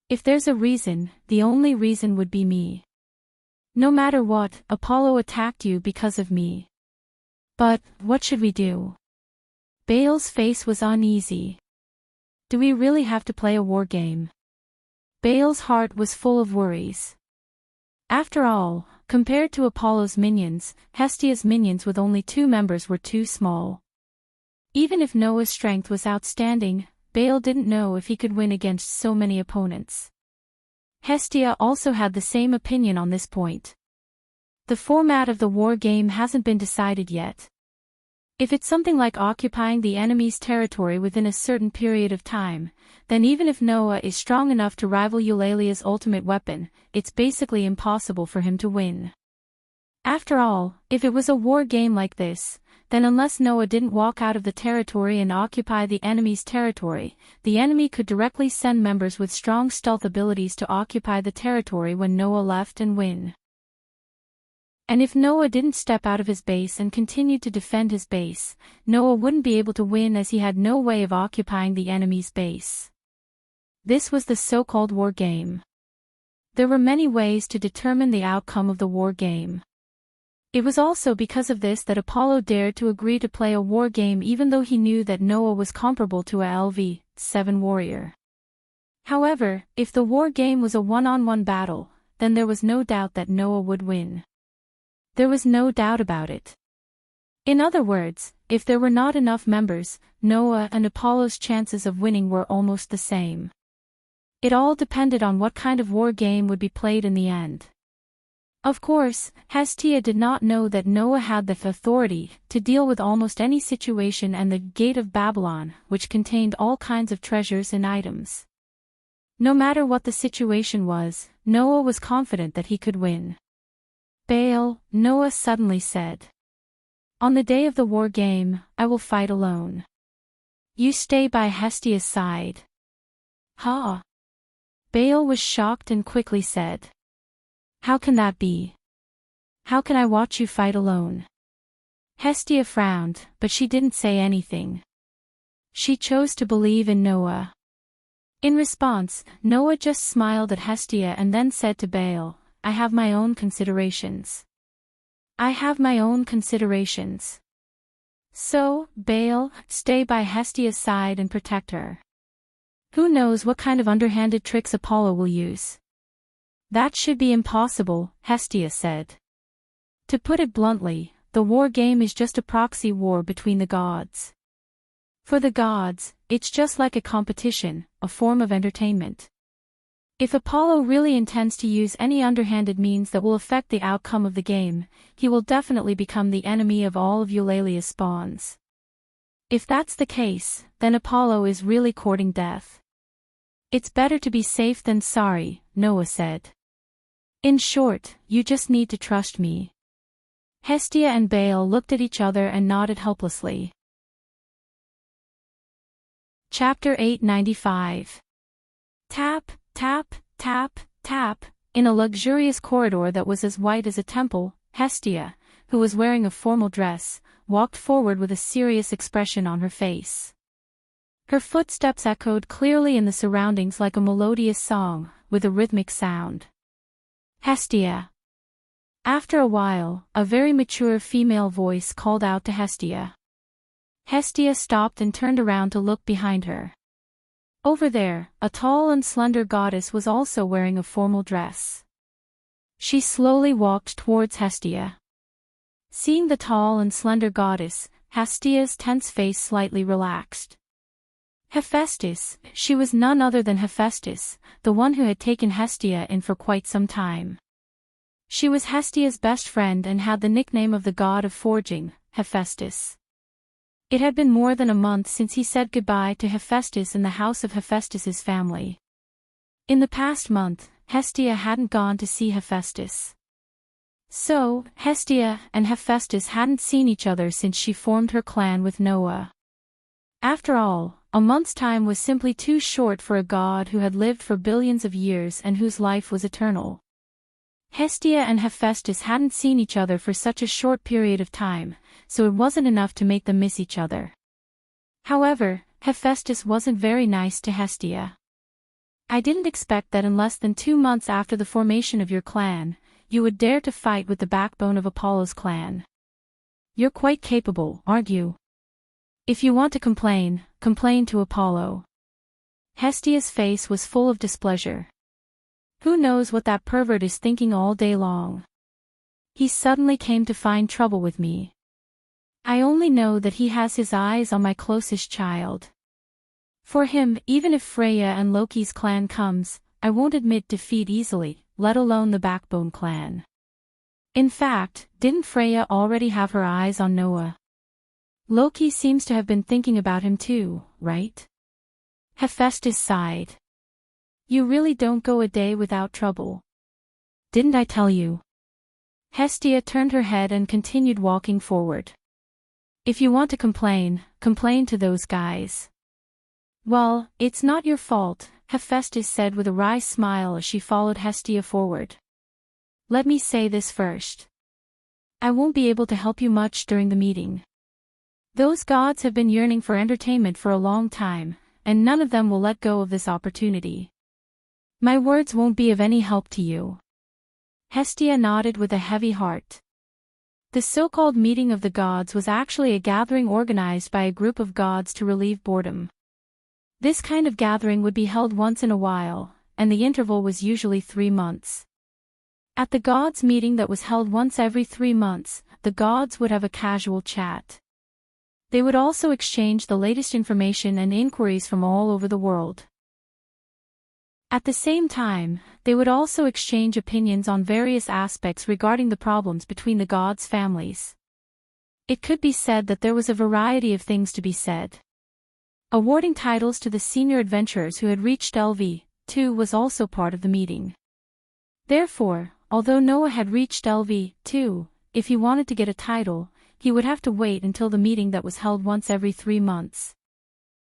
S1: If there's a reason, the only reason would be me. No matter what, Apollo attacked you because of me. But, what should we do? Baal's face was uneasy. Do we really have to play a war game? Baal's heart was full of worries. After all, compared to Apollo's minions, Hestia's minions with only 2 members were too small. Even if Noah's strength was outstanding, Baal didn't know if he could win against so many opponents. Hestia also had the same opinion on this point. The format of the war game hasn't been decided yet. If it's something like occupying the enemy's territory within a certain period of time, then even if Noah is strong enough to rival Eulalia's ultimate weapon, it's basically impossible for him to win. After all, if it was a war game like this, then unless Noah didn't walk out of the territory and occupy the enemy's territory, the enemy could directly send members with strong stealth abilities to occupy the territory when Noah left and win. And if Noah didn't step out of his base and continued to defend his base, Noah wouldn't be able to win as he had no way of occupying the enemy's base. This was the so-called war game. There were many ways to determine the outcome of the war game. It was also because of this that Apollo dared to agree to play a war game even though he knew that Noah was comparable to a LV-7 warrior. However, if the war game was a one-on-one battle, then there was no doubt that Noah would win. There was no doubt about it. In other words, if there were not enough members, Noah and Apollo's chances of winning were almost the same. It all depended on what kind of war game would be played in the end. Of course, Hestia did not know that Noah had the authority to deal with almost any situation and the Gate of Babylon, which contained all kinds of treasures and items. No matter what the situation was, Noah was confident that he could win. Baal, Noah suddenly said. On the day of the war game, I will fight alone. You stay by Hestia's side. Ha! Baal was shocked and quickly said. How can that be? How can I watch you fight alone? Hestia frowned, but she didn't say anything. She chose to believe in Noah. In response, Noah just smiled at Hestia and then said to Baal, I have my own considerations. I have my own considerations. So, Baal, stay by Hestia's side and protect her. Who knows what kind of underhanded tricks Apollo will use? That should be impossible, Hestia said. To put it bluntly, the war game is just a proxy war between the gods. For the gods, it's just like a competition, a form of entertainment. If Apollo really intends to use any underhanded means that will affect the outcome of the game, he will definitely become the enemy of all of Eulalia's spawns. If that's the case, then Apollo is really courting death. It's better to be safe than sorry, Noah said. In short, you just need to trust me. Hestia and Baal looked at each other and nodded helplessly. Chapter 895. Tap, tap, tap, tap. In a luxurious corridor that was as white as a temple, Hestia, who was wearing a formal dress, walked forward with a serious expression on her face. Her footsteps echoed clearly in the surroundings like a melodious song, with a rhythmic sound. Hestia. After a while, a very mature female voice called out to Hestia. Hestia stopped and turned around to look behind her. Over there, a tall and slender goddess was also wearing a formal dress. She slowly walked towards Hestia. Seeing the tall and slender goddess, Hestia's tense face slightly relaxed. Hephaestus, she was none other than Hephaestus, the one who had taken Hestia in for quite some time. She was Hestia's best friend and had the nickname of the god of forging, Hephaestus. It had been more than a month since he said goodbye to Hephaestus in the house of Hephaestus's family. In the past month, Hestia hadn't gone to see Hephaestus. So, Hestia and Hephaestus hadn't seen each other since she formed her clan with Noah. After all, a month's time was simply too short for a god who had lived for billions of years and whose life was eternal. Hestia and Hephaestus hadn't seen each other for such a short period of time, so it wasn't enough to make them miss each other. However, Hephaestus wasn't very nice to Hestia. I didn't expect that in less than 2 months after the formation of your clan, you would dare to fight with the backbone of Apollo's clan. You're quite capable, aren't you? If you want to complain, complain to Apollo. Hestia's face was full of displeasure. Who knows what that pervert is thinking all day long? He suddenly came to find trouble with me. I only know that he has his eyes on my closest child. For him, even if Freya and Loki's clan comes, I won't admit defeat easily, let alone the backbone clan. In fact, didn't Freya already have her eyes on Noah? Loki seems to have been thinking about him too, right? Hephaestus sighed. You really don't go a day without trouble. Didn't I tell you? Hestia turned her head and continued walking forward. If you want to complain, complain to those guys. Well, it's not your fault, Hephaestus said with a wry smile as she followed Hestia forward. Let me say this first. I won't be able to help you much during the meeting. Those gods have been yearning for entertainment for a long time, and none of them will let go of this opportunity. My words won't be of any help to you. Hestia nodded with a heavy heart. The so-called meeting of the gods was actually a gathering organized by a group of gods to relieve boredom. This kind of gathering would be held once in a while, and the interval was usually 3 months. At the gods' meeting that was held once every 3 months, the gods would have a casual chat. They would also exchange the latest information and inquiries from all over the world. At the same time, they would also exchange opinions on various aspects regarding the problems between the gods' families. It could be said that there was a variety of things to be said. Awarding titles to the senior adventurers who had reached LV2 was also part of the meeting. Therefore, although Noah had reached LV2, if he wanted to get a title, he would have to wait until the meeting that was held once every 3 months.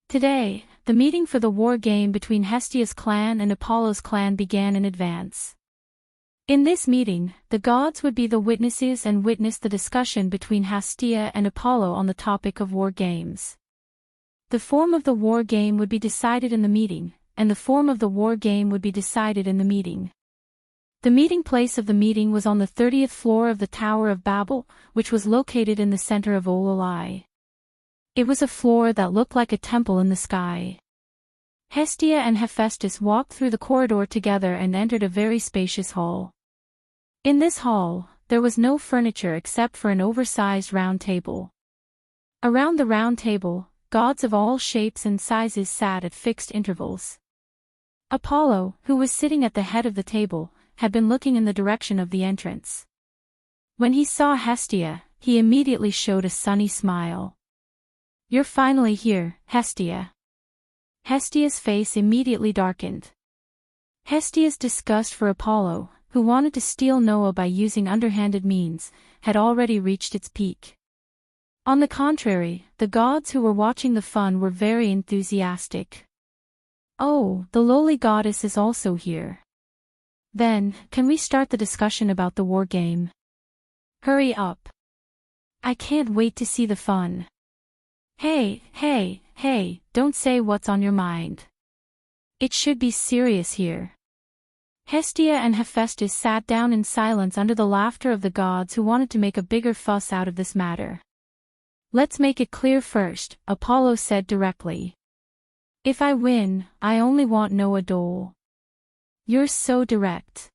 S1: Today, the meeting for the war game between Hestia's clan and Apollo's clan began in advance. In this meeting, the gods would be the witnesses and witness the discussion between Hestia and Apollo on the topic of war games. The form of the war game would be decided in the meeting, and the form of the war game would be decided in the meeting. The meeting place of the meeting was on the 30th floor of the Tower of Babel, which was located in the center of Ololai. It was a floor that looked like a temple in the sky. Hestia and Hephaestus walked through the corridor together and entered a very spacious hall. In this hall, there was no furniture except for an oversized round table. Around the round table, gods of all shapes and sizes sat at fixed intervals. Apollo, who was sitting at the head of the table, had been looking in the direction of the entrance. When he saw Hestia, he immediately showed a sunny smile. You're finally here, Hestia. Hestia's face immediately darkened. Hestia's disgust for Apollo, who wanted to steal Noah by using underhanded means, had already reached its peak. On the contrary, the gods who were watching the fun were very enthusiastic. Oh, the lowly goddess is also here. Then, can we start the discussion about the war game? Hurry up. I can't wait to see the fun. Hey, don't say what's on your mind. It should be serious here. Hestia and Hephaestus sat down in silence under the laughter of the gods who wanted to make a bigger fuss out of this matter. Let's make it clear first, Apollo said directly. If I win, I only want Noah Dole. You're so direct.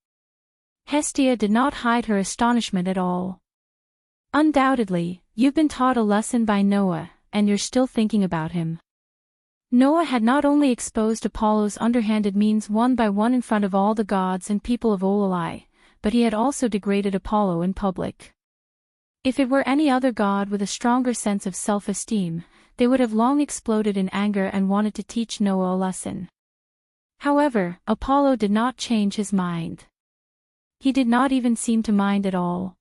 S1: Hestia did not hide her astonishment at all. Undoubtedly, you've been taught a lesson by Noah, and you're still thinking about him. Noah had not only exposed Apollo's underhanded means one by one in front of all the gods and people of Ololai, but he had also degraded Apollo in public. If it were any other god with a stronger sense of self-esteem, they would have long exploded in anger and wanted to teach Noah a lesson. However, Apollo did not change his mind. He did not even seem to mind at all.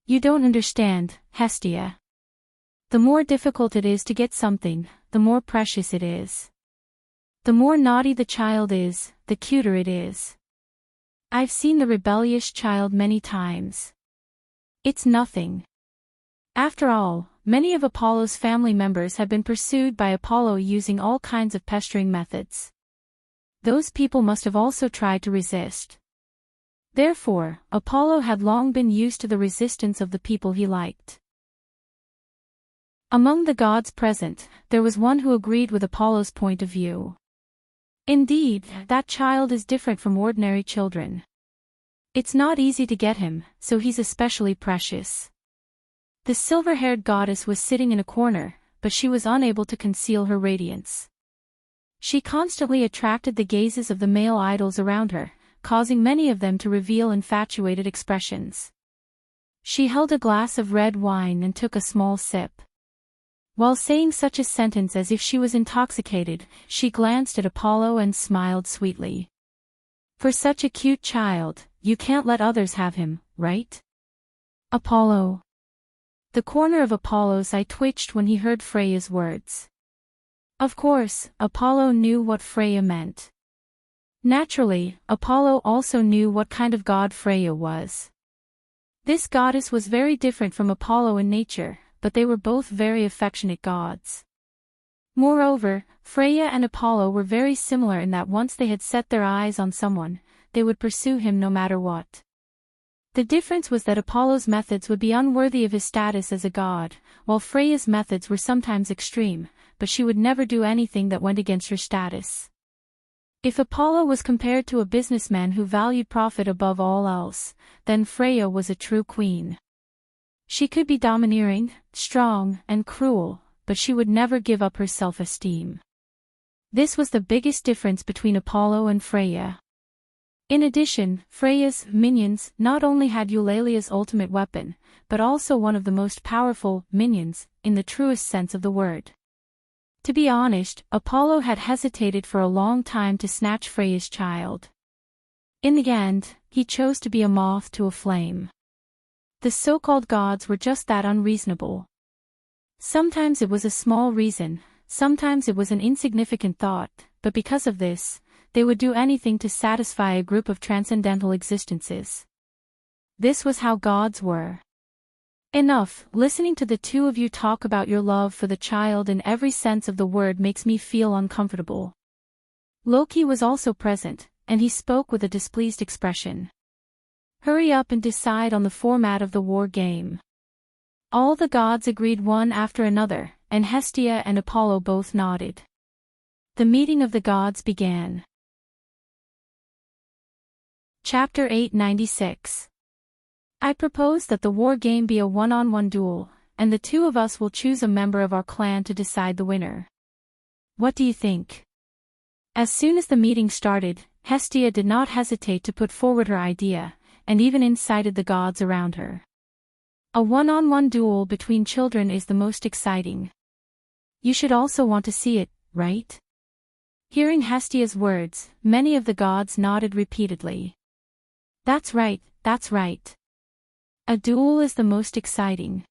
S1: You don't understand, Hestia. The more difficult it is to get something, the more precious it is. The more naughty the child is, the cuter it is. I've seen the rebellious child many times. It's nothing. After all, many of Apollo's family members have been pursued by Apollo using all kinds of pestering methods. Those people must have also tried to resist. Therefore, Apollo had long been used to the resistance of the people he liked. Among the gods present, there was one who agreed with Apollo's point of view. Indeed, that child is different from ordinary children. It's not easy to get him, so he's especially precious. The silver-haired goddess was sitting in a corner, but she was unable to conceal her radiance. She constantly attracted the gazes of the male idols around her, causing many of them to reveal infatuated expressions. She held a glass of red wine and took a small sip. While saying such a sentence as if she was intoxicated, she glanced at Apollo and smiled sweetly. For such a cute child, you can't let others have him, right? Apollo. The corner of Apollo's eye twitched when he heard Freya's words. Of course, Apollo knew what Freya meant. Naturally, Apollo also knew what kind of god Freya was. This goddess was very different from Apollo in nature, but they were both very affectionate gods. Moreover, Freya and Apollo were very similar in that once they had set their eyes on someone, they would pursue him no matter what. The difference was that Apollo's methods would be unworthy of his status as a god, while Freya's methods were sometimes extreme, but she would never do anything that went against her status. If Apollo was compared to a businessman who valued profit above all else, then Freya was a true queen. She could be domineering, strong, and cruel, but she would never give up her self-esteem. This was the biggest difference between Apollo and Freya. In addition, Freya's minions not only had Eulalia's ultimate weapon, but also one of the most powerful minions, in the truest sense of the word. To be honest, Apollo had hesitated for a long time to snatch Freya's child. In the end, he chose to be a moth to a flame. The so-called gods were just that unreasonable. Sometimes it was a small reason, sometimes it was an insignificant thought, but because of this, they would do anything to satisfy a group of transcendental existences. This was how gods were. Enough, listening to the two of you talk about your love for the child in every sense of the word makes me feel uncomfortable. Loki was also present, and he spoke with a displeased expression. Hurry up and decide on the format of the war game. All the gods agreed one after another, and Hestia and Apollo both nodded. The meeting of the gods began. Chapter 896. I propose that the war game be a one-on-one duel, and the two of us will choose a member of our clan to decide the winner. What do you think? As soon as the meeting started, Hestia did not hesitate to put forward her idea, and even incited the gods around her. A one-on-one duel between children is the most exciting. You should also want to see it, right? Hearing Hestia's words, many of the gods nodded repeatedly. That's right, that's right. A duel is the most exciting.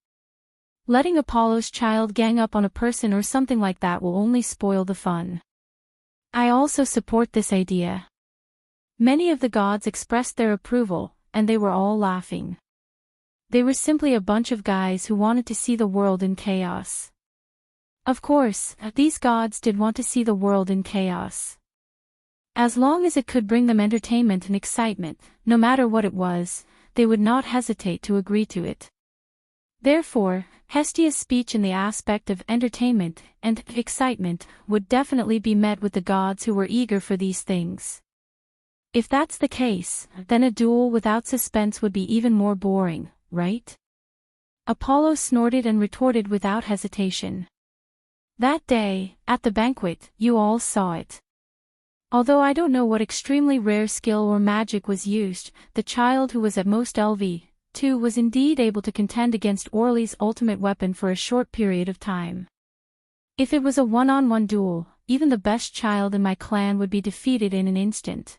S1: Letting Apollo's child gang up on a person or something like that will only spoil the fun. I also support this idea. Many of the gods expressed their approval, and they were all laughing. They were simply a bunch of guys who wanted to see the world in chaos. Of course, these gods did want to see the world in chaos. As long as it could bring them entertainment and excitement, no matter what it was, they would not hesitate to agree to it. Therefore, Hestia's speech in the aspect of entertainment and excitement would definitely be met with the gods who were eager for these things. If that's the case, then a duel without suspense would be even more boring, right? Apollo snorted and retorted without hesitation. That day, at the banquet, you all saw it. Although I don't know what extremely rare skill or magic was used, the child who was at most LV2 was indeed able to contend against Orly's ultimate weapon for a short period of time. If it was a one-on-one duel, even the best child in my clan would be defeated in an instant.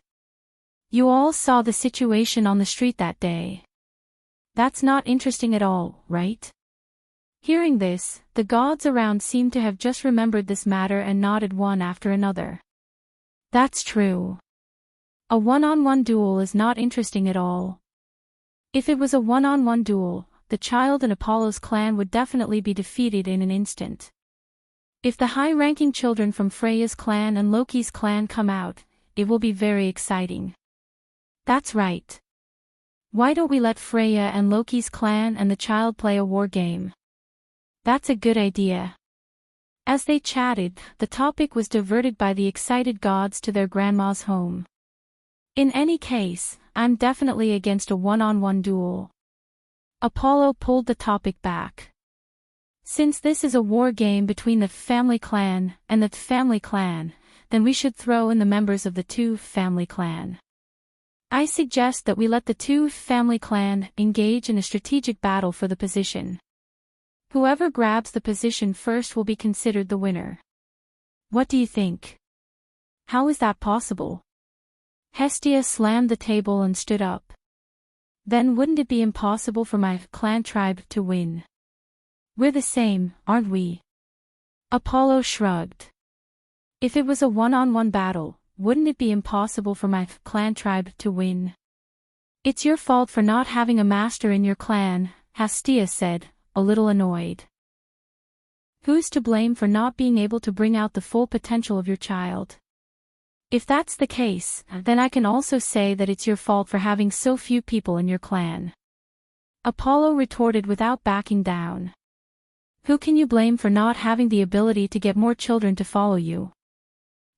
S1: You all saw the situation on the street that day. That's not interesting at all, right? Hearing this, the gods around seemed to have just remembered this matter and nodded one after another. That's true. A one-on-one duel is not interesting at all. If it was a one-on-one duel, the child in Apollo's clan would definitely be defeated in an instant. If the high-ranking children from Freya's clan and Loki's clan come out, it will be very exciting. That's right. Why don't we let Freya and Loki's clan and the child play a war game? That's a good idea. As they chatted, the topic was diverted by the excited gods to their grandma's home. In any case, I'm definitely against a one-on-one duel. Apollo pulled the topic back. Since this is a war game between the family clan and the family clan, then we should throw in the members of the two family clan. I suggest that we let the two family clan engage in a strategic battle for the position. Whoever grabs the position first will be considered the winner. What do you think? How is that possible? Hestia slammed the table and stood up. Then wouldn't it be impossible for my clan tribe to win? We're the same, aren't we? Apollo shrugged. If it was a one-on-one battle, wouldn't it be impossible for my clan tribe to win? It's your fault for not having a master in your clan, Hestia said, a little annoyed. Who's to blame for not being able to bring out the full potential of your child? If that's the case, then I can also say that it's your fault for having so few people in your clan. Apollo retorted without backing down. Who can you blame for not having the ability to get more children to follow you?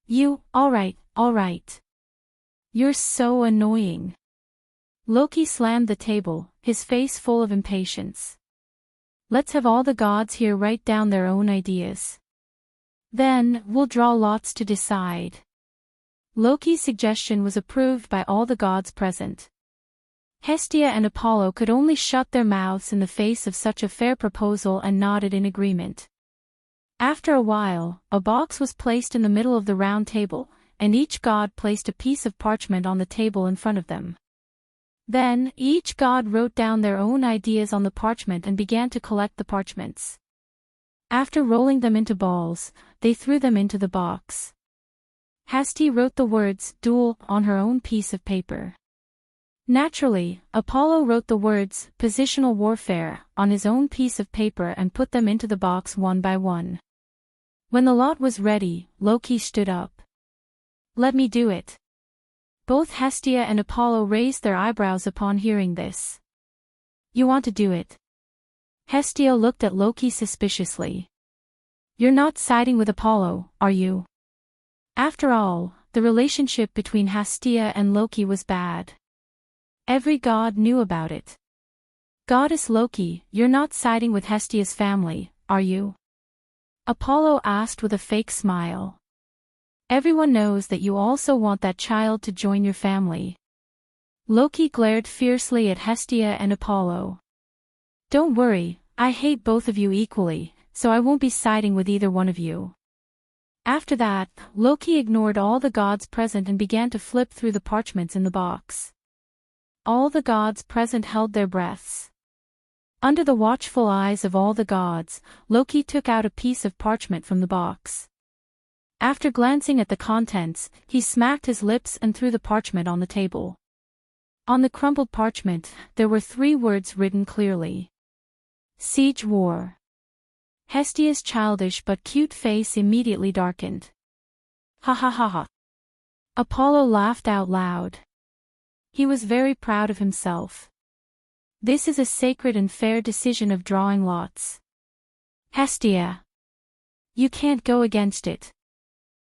S1: You, all right. You're so annoying. Loki slammed the table, his face full of impatience. Let's have all the gods here write down their own ideas. Then, we'll draw lots to decide. Loki's suggestion was approved by all the gods present. Hestia and Apollo could only shut their mouths in the face of such a fair proposal and nodded in agreement. After a while, a box was placed in the middle of the round table, and each god placed a piece of parchment on the table in front of them. Then, each god wrote down their own ideas on the parchment and began to collect the parchments. After rolling them into balls, they threw them into the box. Hestia wrote the words, duel, on her own piece of paper. Naturally, Apollo wrote the words, positional warfare, on his own piece of paper and put them into the box one by one. When the lot was ready, Loki stood up. Let me do it. Both Hestia and Apollo raised their eyebrows upon hearing this. You want to do it? Hestia looked at Loki suspiciously. You're not siding with Apollo, are you? After all, the relationship between Hestia and Loki was bad. Every god knew about it. Goddess Loki, you're not siding with Hestia's family, are you? Apollo asked with a fake smile. Everyone knows that you also want that child to join your family. Loki glared fiercely at Hestia and Apollo. Don't worry, I hate both of you equally, so I won't be siding with either one of you. After that, Loki ignored all the gods present and began to flip through the parchments in the box. All the gods present held their breaths. Under the watchful eyes of all the gods, Loki took out a piece of parchment from the box. After glancing at the contents, he smacked his lips and threw the parchment on the table. On the crumpled parchment, there were 3 words written clearly. Siege War. Hestia's childish but cute face immediately darkened. Ha ha ha ha. Apollo laughed out loud. He was very proud of himself. This is a sacred and fair decision of drawing lots. Hestia. You can't go against it.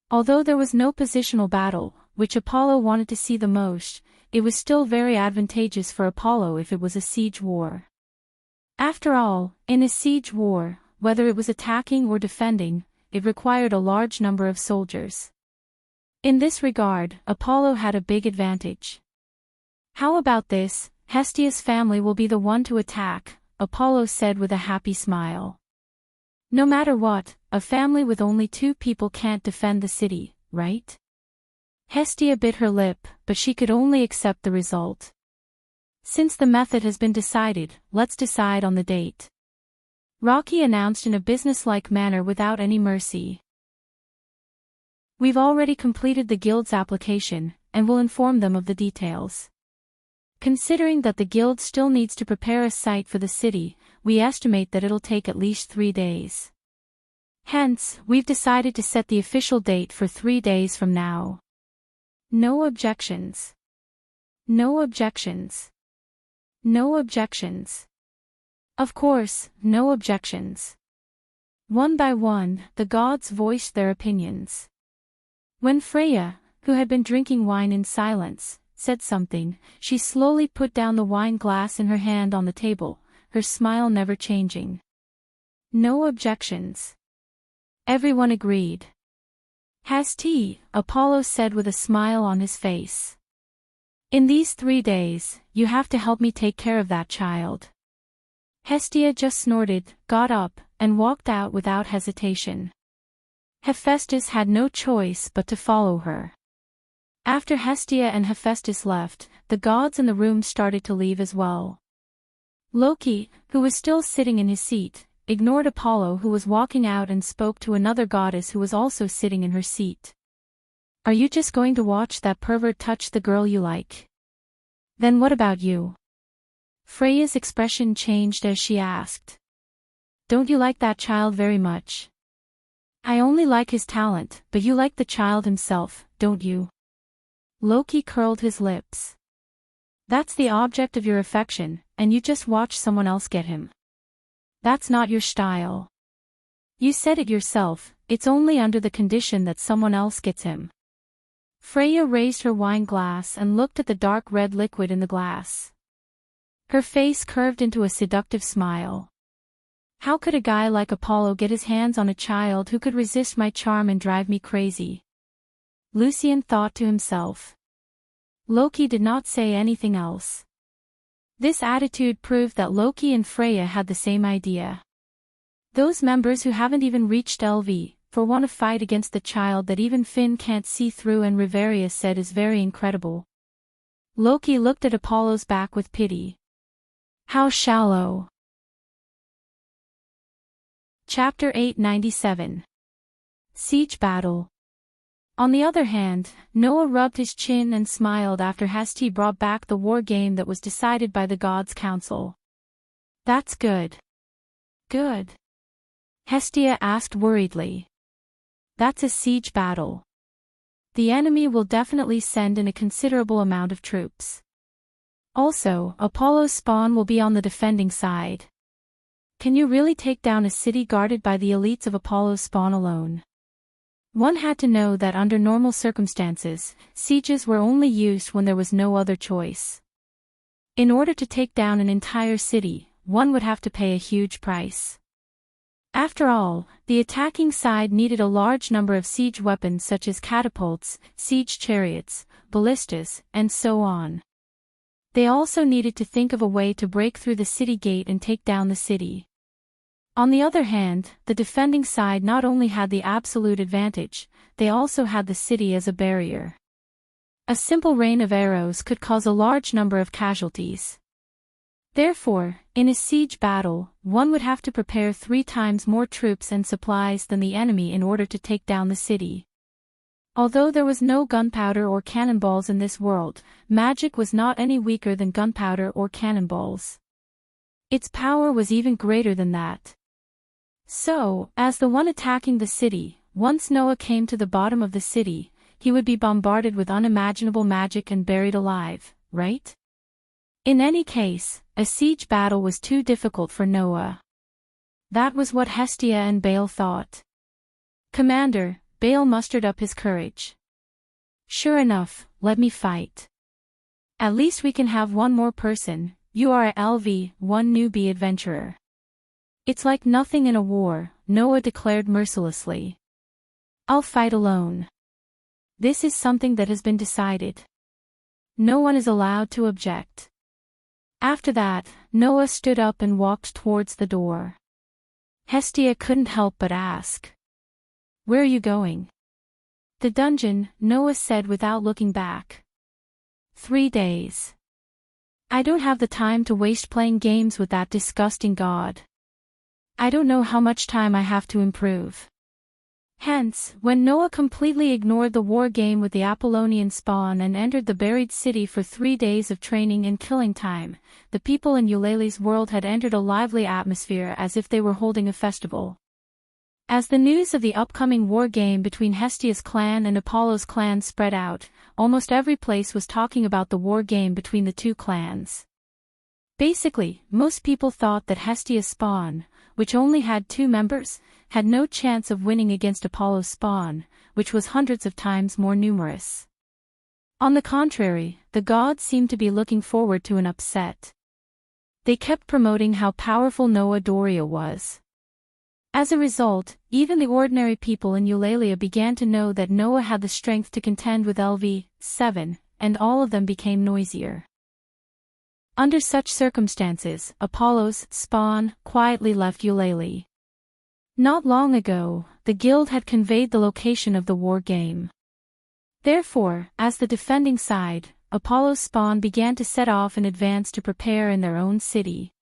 S1: Although there was no positional battle, which Apollo wanted to see the most, it was still very advantageous for Apollo if it was a siege war. After all, in a siege war, whether it was attacking or defending, it required a large number of soldiers. In this regard, Apollo had a big advantage. How about this? Hestia's family will be the one to attack, Apollo said with a happy smile. No matter what, a family with only 2 people can't defend the city, right? Hestia bit her lip, but she could only accept the result. Since the method has been decided, let's decide on the date. Rocky announced in a businesslike manner without any mercy. We've already completed the guild's application, and will inform them of the details. Considering that the guild still needs to prepare a site for the city, we estimate that it'll take at least 3 days. Hence, we've decided to set the official date for 3 days from now. No objections. No objections. No objections. Of course, no objections. One by one, the gods voiced their opinions. When Freya, who had been drinking wine in silence, said something, she slowly put down the wine glass in her hand on the table, her smile never changing. No objections. Everyone agreed. Has tea, Apollo said with a smile on his face. In these 3 days, you have to help me take care of that child. Hestia just snorted, got up, and walked out without hesitation. Hephaestus had no choice but to follow her. After Hestia and Hephaestus left, the gods in the room started to leave as well. Loki, who was still sitting in his seat, ignored Apollo who was walking out and spoke to another goddess who was also sitting in her seat. Are you just going to watch that pervert touch the girl you like? Then what about you? Freya's expression changed as she asked. Don't you like that child very much? I only like his talent, but you like the child himself, don't you? Loki curled his lips. That's the object of your affection, and you just watch someone else get him. That's not your style. You said it yourself, it's only under the condition that someone else gets him. Freya raised her wine glass and looked at the dark red liquid in the glass. Her face curved into a seductive smile. How could a guy like Apollo get his hands on a child who could resist my charm and drive me crazy? Lucian thought to himself. Loki did not say anything else. This attitude proved that Loki and Freya had the same idea. Those members who haven't even reached LV, want to fight against the child that even Finn can't see through, and Riverius said is very incredible. Loki looked at Apollo's back with pity. How shallow. Chapter 897. Siege Battle. On the other hand, Noah rubbed his chin and smiled after Hesti brought back the war game that was decided by the Gods' Council. That's good. Good. Hestia asked worriedly. That's a siege battle. The enemy will definitely send in a considerable amount of troops. Also, Apollo's spawn will be on the defending side. Can you really take down a city guarded by the elites of Apollo's spawn alone? One had to know that under normal circumstances, sieges were only used when there was no other choice. In order to take down an entire city, one would have to pay a huge price. After all, the attacking side needed a large number of siege weapons such as catapults, siege chariots, ballistas, and so on. They also needed to think of a way to break through the city gate and take down the city. On the other hand, the defending side not only had the absolute advantage, they also had the city as a barrier. A simple rain of arrows could cause a large number of casualties. Therefore, in a siege battle, one would have to prepare 3 times more troops and supplies than the enemy in order to take down the city. Although there was no gunpowder or cannonballs in this world, magic was not any weaker than gunpowder or cannonballs. Its power was even greater than that. So, as the one attacking the city, once Noah came to the bottom of the city, he would be bombarded with unimaginable magic and buried alive, right? In any case, a siege battle was too difficult for Noah. That was what Hestia and Baal thought. "Commander," Baal mustered up his courage. "Sure enough, let me fight. At least we can have one more person. You are a one newbie adventurer." "It's like nothing in a war," Noah declared mercilessly. "I'll fight alone. This is something that has been decided. No one is allowed to object." After that, Noah stood up and walked towards the door. Hestia couldn't help but ask, "Where are you going?" "The dungeon," Noah said without looking back. 3 days. I don't have the time to waste playing games with that disgusting god. I don't know how much time I have to improve. Hence, when Noah completely ignored the war game with the Apollonian spawn and entered the buried city for 3 days of training and killing time, the people in Eulalie's world had entered a lively atmosphere as if they were holding a festival. As the news of the upcoming war game between Hestia's clan and Apollo's clan spread out, almost every place was talking about the war game between the two clans. Basically, most people thought that Hestia's spawn, which only had 2 members, had no chance of winning against Apollo's spawn, which was hundreds of times more numerous. On the contrary, the gods seemed to be looking forward to an upset. They kept promoting how powerful Noah Doria was. As a result, even the ordinary people in Eulalia began to know that Noah had the strength to contend with LV7, and all of them became noisier. Under such circumstances, Apollo's spawn quietly left Eulalie. Not long ago, the guild had conveyed the location of the war game. Therefore, as the defending side, Apollo's spawn began to set off in advance to prepare in their own city.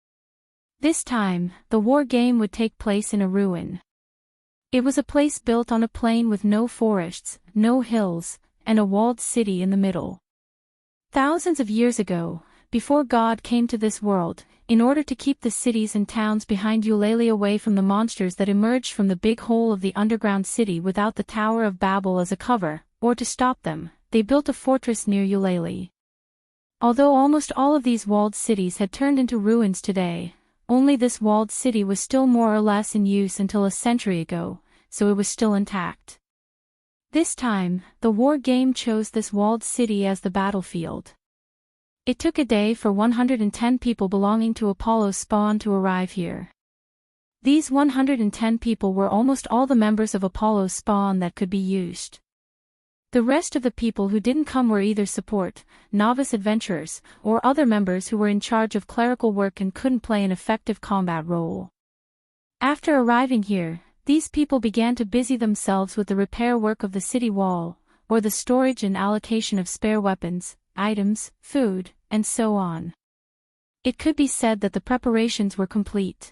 S1: This time, the war game would take place in a ruin. It was a place built on a plain with no forests, no hills, and a walled city in the middle. Thousands of years ago, before God came to this world, in order to keep the cities and towns behind Eulalie away from the monsters that emerged from the big hole of the underground city without the Tower of Babel as a cover, or to stop them, they built a fortress near Eulalie. Although almost all of these walled cities had turned into ruins today, only this walled city was still more or less in use until a century ago, so it was still intact. This time, the war game chose this walled city as the battlefield. It took a day for 110 people belonging to Apollo's spawn to arrive here. These 110 people were almost all the members of Apollo's spawn that could be used. The rest of the people who didn't come were either support, novice adventurers, or other members who were in charge of clerical work and couldn't play an effective combat role. After arriving here, these people began to busy themselves with the repair work of the city wall, or the storage and allocation of spare weapons, items, food, and so on. It could be said that the preparations were complete.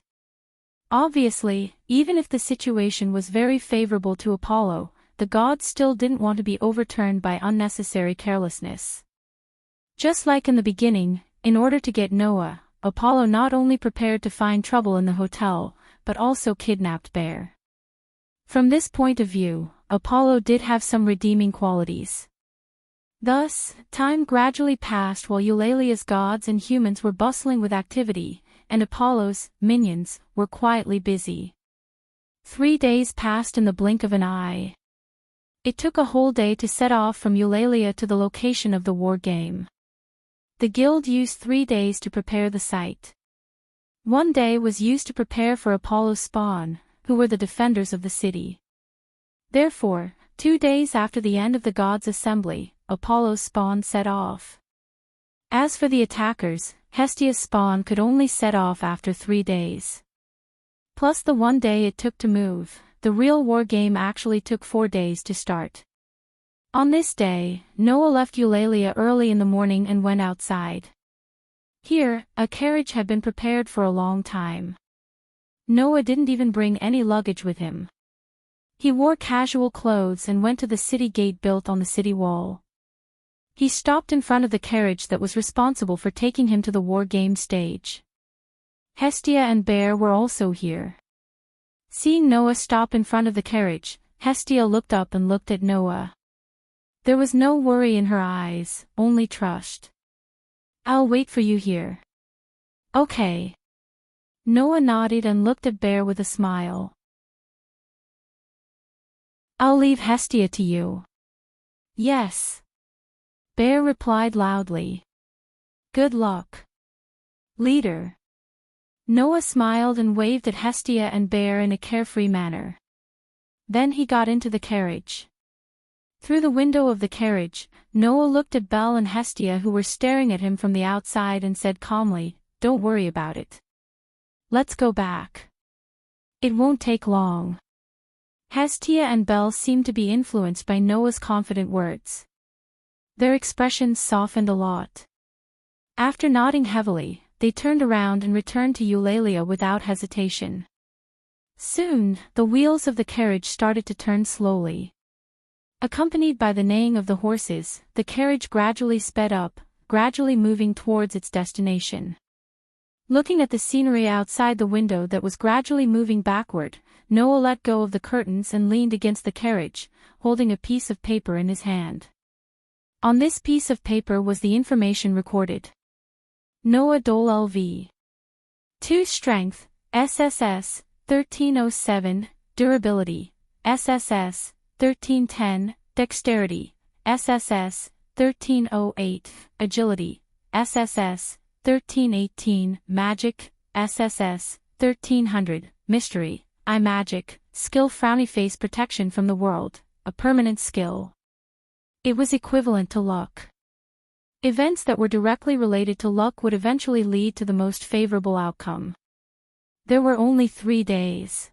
S1: Obviously, even if the situation was very favorable to Apollo, the gods still didn't want to be overturned by unnecessary carelessness. Just like in the beginning, in order to get Noah, Apollo not only prepared to find trouble in the hotel, but also kidnapped Bear. From this point of view, Apollo did have some redeeming qualities. Thus, time gradually passed while Eulalia's gods and humans were bustling with activity, and Apollo's minions were quietly busy. 3 days passed in the blink of an eye. It took a whole day to set off from Eulalia to the location of the war game. The guild used 3 days to prepare the site. 1 day was used to prepare for Apollo's spawn, who were the defenders of the city. Therefore, 2 days after the end of the gods' assembly, Apollo's spawn set off. As for the attackers, Hestia's spawn could only set off after 3 days. Plus the 1 day it took to move, the real war game actually took 4 days to start. On this day, Noah left Eulalia early in the morning and went outside. Here, a carriage had been prepared for a long time. Noah didn't even bring any luggage with him. He wore casual clothes and went to the city gate built on the city wall. He stopped in front of the carriage that was responsible for taking him to the war game stage. Hestia and Bear were also here. Seeing Noah stop in front of the carriage, Hestia looked up and looked at Noah. There was no worry in her eyes, only trust. "I'll wait for you here." "Okay." Noah nodded and looked at Bear with a smile. "I'll leave Hestia to you." "Yes." Bear replied loudly. "Good luck, leader." Noah smiled and waved at Hestia and Bear in a carefree manner. Then he got into the carriage. Through the window of the carriage, Noah looked at Belle and Hestia, who were staring at him from the outside, and said calmly, "Don't worry about it. Let's go back. It won't take long." Hestia and Belle seemed to be influenced by Noah's confident words. Their expressions softened a lot. After nodding heavily, they turned around and returned to Eulalia without hesitation. Soon, the wheels of the carriage started to turn slowly. Accompanied by the neighing of the horses, the carriage gradually sped up, gradually moving towards its destination. Looking at the scenery outside the window that was gradually moving backward, Noah let go of the curtains and leaned against the carriage, holding a piece of paper in his hand. On this piece of paper was the information recorded. Noah Dole LV. 2 Strength, SSS, 1307, Durability, SSS, 1310, Dexterity, SSS, 1308, Agility, SSS, 1318, Magic, SSS, 1300, Mystery, iMagic, Skill Frowny Face Protection from the World, a permanent skill. It was equivalent to luck. Events that were directly related to luck would eventually lead to the most favorable outcome. There were only 3 days.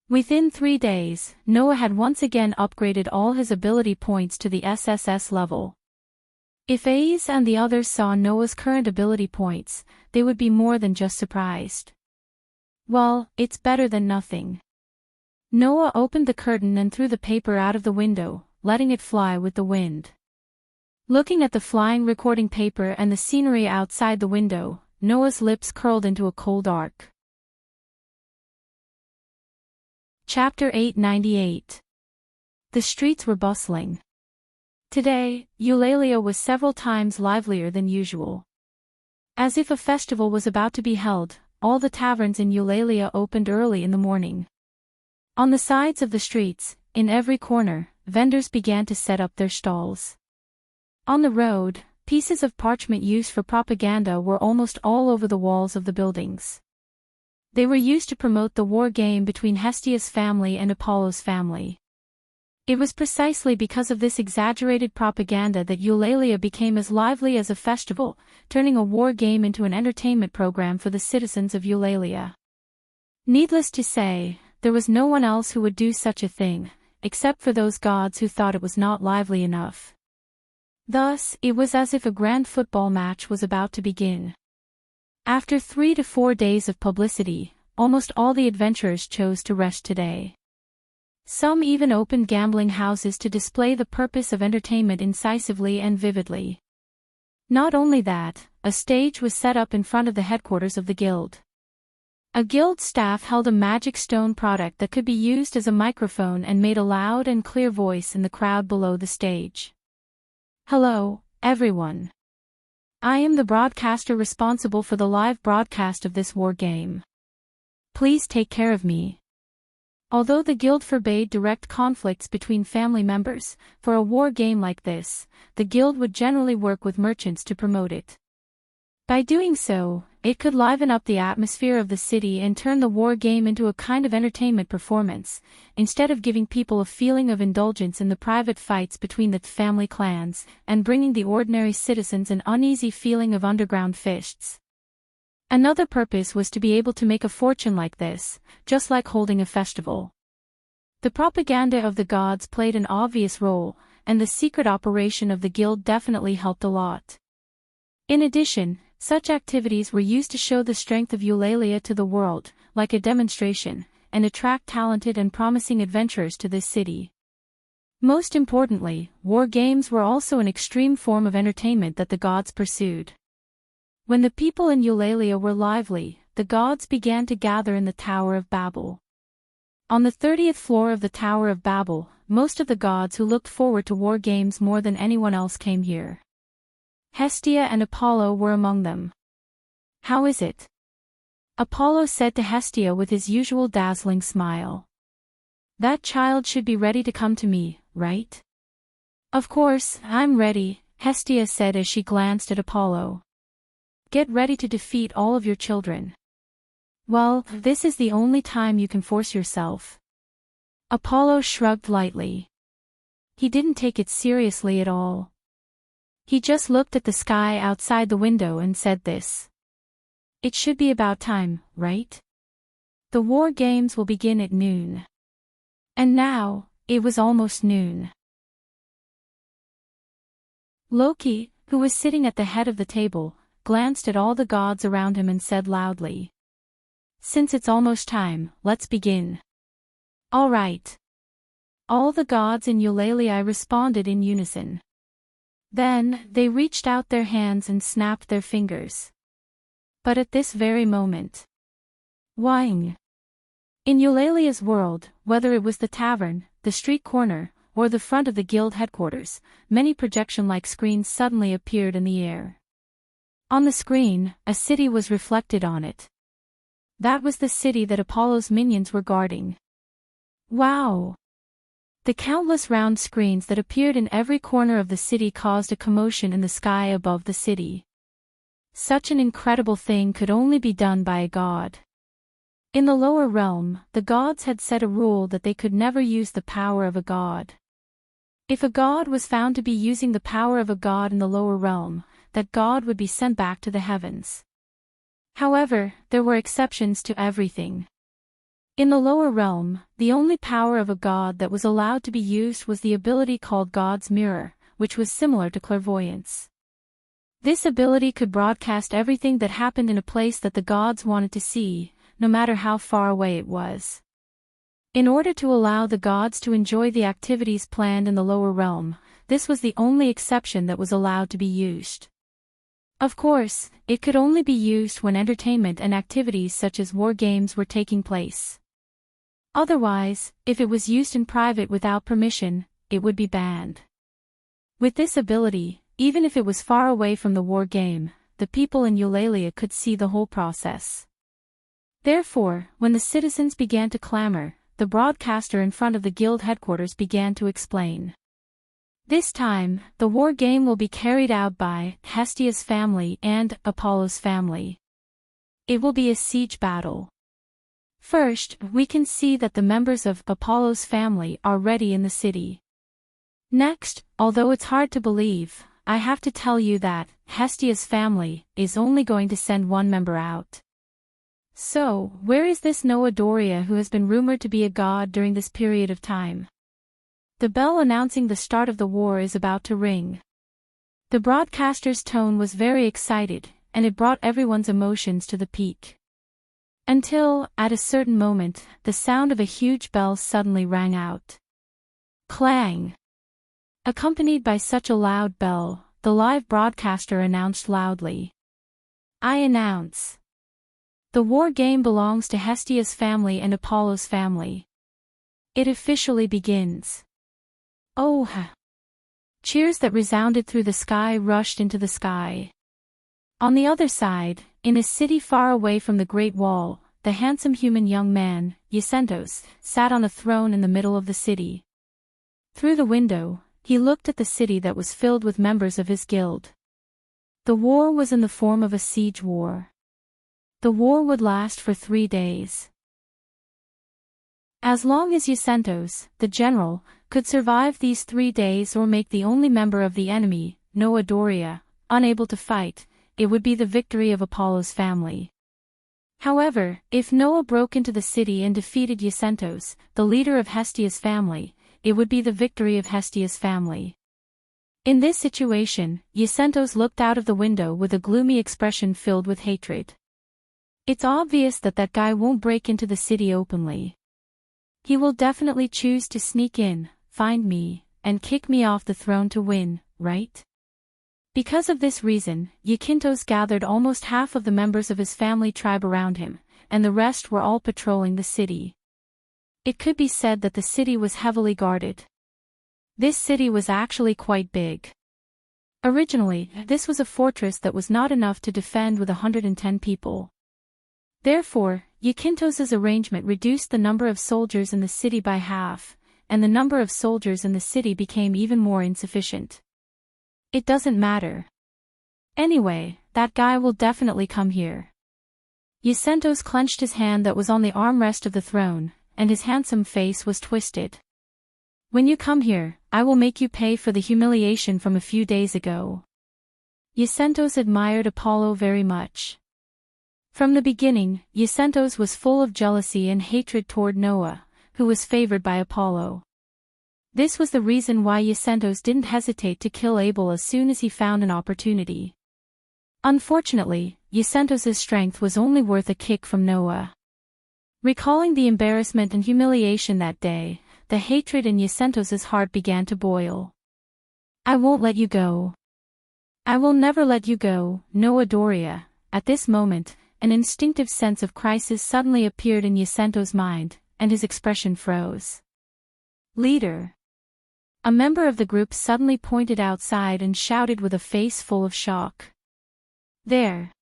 S1: Within 3 days, Noah had once again upgraded all his ability points to the SSS level. If Ace and the others saw Noah's current ability points, they would be more than just surprised. Well, it's better than nothing. Noah opened the curtain and threw the paper out of the window, letting it fly with the wind. Looking at the flying recording paper and the scenery outside the window, Noah's lips curled into a cold arc. Chapter 898. The streets were bustling. Today, Eulalia was several times livelier than usual. As if a festival was about to be held, all the taverns in Eulalia opened early in the morning. On the sides of the streets, in every corner, vendors began to set up their stalls. On the road, pieces of parchment used for propaganda were almost all over the walls of the buildings. They were used to promote the war game between Hestia's family and Apollo's family. It was precisely because of this exaggerated propaganda that Eulalia became as lively as a festival, turning a war game into an entertainment program for the citizens of Eulalia. Needless to say, there was no one else who would do such a thing, except for those gods who thought it was not lively enough. Thus, it was as if a grand football match was about to begin. After 3 to 4 days of publicity, almost all the adventurers chose to rest today. Some even opened gambling houses to display the purpose of entertainment incisively and vividly. Not only that, a stage was set up in front of the headquarters of the guild. A guild staff held a magic stone product that could be used as a microphone and made a loud and clear voice in the crowd below the stage. "Hello, everyone. I am the broadcaster responsible for the live broadcast of this war game. Please take care of me." Although the guild forbade direct conflicts between family members, for a war game like this, the guild would generally work with merchants to promote it. By doing so, it could liven up the atmosphere of the city and turn the war game into a kind of entertainment performance, instead of giving people a feeling of indulgence in the private fights between the family clans, and bringing the ordinary citizens an uneasy feeling of underground fists. Another purpose was to be able to make a fortune like this, just like holding a festival. The propaganda of the gods played an obvious role, and the secret operation of the guild definitely helped a lot. In addition, such activities were used to show the strength of Eulalia to the world, like a demonstration, and attract talented and promising adventurers to this city. Most importantly, war games were also an extreme form of entertainment that the gods pursued. When the people in Eulalia were lively, the gods began to gather in the Tower of Babel. On the 30th floor of the Tower of Babel, most of the gods who looked forward to war games more than anyone else came here. Hestia and Apollo were among them. "How is it?" Apollo said to Hestia with his usual dazzling smile. "That child should be ready to come to me, right?" "Of course, I'm ready," Hestia said as she glanced at Apollo. "Get ready to defeat all of your children." "Well, this is the only time you can force yourself." Apollo shrugged lightly. He didn't take it seriously at all. He just looked at the sky outside the window and said this. "It should be about time, right? The war games will begin at noon." And now, it was almost noon. Loki, who was sitting at the head of the table, glanced at all the gods around him and said loudly, "Since it's almost time, let's begin." "All right." All the gods in Eulalia responded in unison. Then, they reached out their hands and snapped their fingers. But at this very moment, whang! In Eulalia's world, whether it was the tavern, the street corner, or the front of the guild headquarters, many projection-like screens suddenly appeared in the air. On the screen, a city was reflected on it. That was the city that Apollo's minions were guarding. Wow! The countless round screens that appeared in every corner of the city caused a commotion in the sky above the city. Such an incredible thing could only be done by a god. In the lower realm, the gods had set a rule that they could never use the power of a god. If a god was found to be using the power of a god in the lower realm, that god would be sent back to the heavens. However, there were exceptions to everything. In the lower realm, the only power of a god that was allowed to be used was the ability called God's Mirror, which was similar to clairvoyance. This ability could broadcast everything that happened in a place that the gods wanted to see, no matter how far away it was. In order to allow the gods to enjoy the activities planned in the lower realm, this was the only exception that was allowed to be used. Of course, it could only be used when entertainment and activities such as war games were taking place. Otherwise, if it was used in private without permission, it would be banned. With this ability, even if it was far away from the war game, the people in Eulalia could see the whole process. Therefore, when the citizens began to clamor, the broadcaster in front of the guild headquarters began to explain. This time, the war game will be carried out by Hestia's family and Apollo's family. It will be a siege battle. First, we can see that the members of Apollo's family are ready in the city. Next, although it's hard to believe, I have to tell you that Hestia's family is only going to send one member out. So, where is this Noah Doria who has been rumored to be a god during this period of time? The bell announcing the start of the war is about to ring. The broadcaster's tone was very excited, and it brought everyone's emotions to the peak. Until, at a certain moment, the sound of a huge bell suddenly rang out. Clang! Accompanied by such a loud bell, the live broadcaster announced loudly. I announce. The war game belongs to Hestia's family and Apollo's family. It officially begins. Oh! Cheers that resounded through the sky rushed into the sky. On the other side, in a city far away from the Great Wall, the handsome human young man, Yacentos, sat on a throne in the middle of the city. Through the window, he looked at the city that was filled with members of his guild. The war was in the form of a siege war. The war would last for 3 days. As long as Yacentos, the general, could survive these 3 days or make the only member of the enemy, Noah Doria, unable to fight, it would be the victory of Apollo's family. However, if Noah broke into the city and defeated Yacentos, the leader of Hestia's family, it would be the victory of Hestia's family. In this situation, Yacentos looked out of the window with a gloomy expression filled with hatred. It's obvious that guy won't break into the city openly. He will definitely choose to sneak in, find me, and kick me off the throne to win, right? Because of this reason, Yakintos gathered almost half of the members of his family tribe around him, and the rest were all patrolling the city. It could be said that the city was heavily guarded. This city was actually quite big. Originally, this was a fortress that was not enough to defend with 110 people. Therefore, Yakintos's arrangement reduced the number of soldiers in the city by half, and the number of soldiers in the city became even more insufficient. It doesn't matter. Anyway, that guy will definitely come here. Yakintos clenched his hand that was on the armrest of the throne, and his handsome face was twisted. When you come here, I will make you pay for the humiliation from a few days ago. Yakintos admired Apollo very much. From the beginning, Yakintos was full of jealousy and hatred toward Noah, who was favored by Apollo. This was the reason why Yakintos didn't hesitate to kill Abel as soon as he found an opportunity. Unfortunately, Yakintos's strength was only worth a kick from Noah. Recalling the embarrassment and humiliation that day, the hatred in Yakintos's heart began to boil. I won't let you go. I will never let you go, Noah Doria. At this moment, an instinctive sense of crisis suddenly appeared in Yakintos's mind, and his expression froze. Leader. A member of the group suddenly pointed outside and shouted with a face full of shock. There.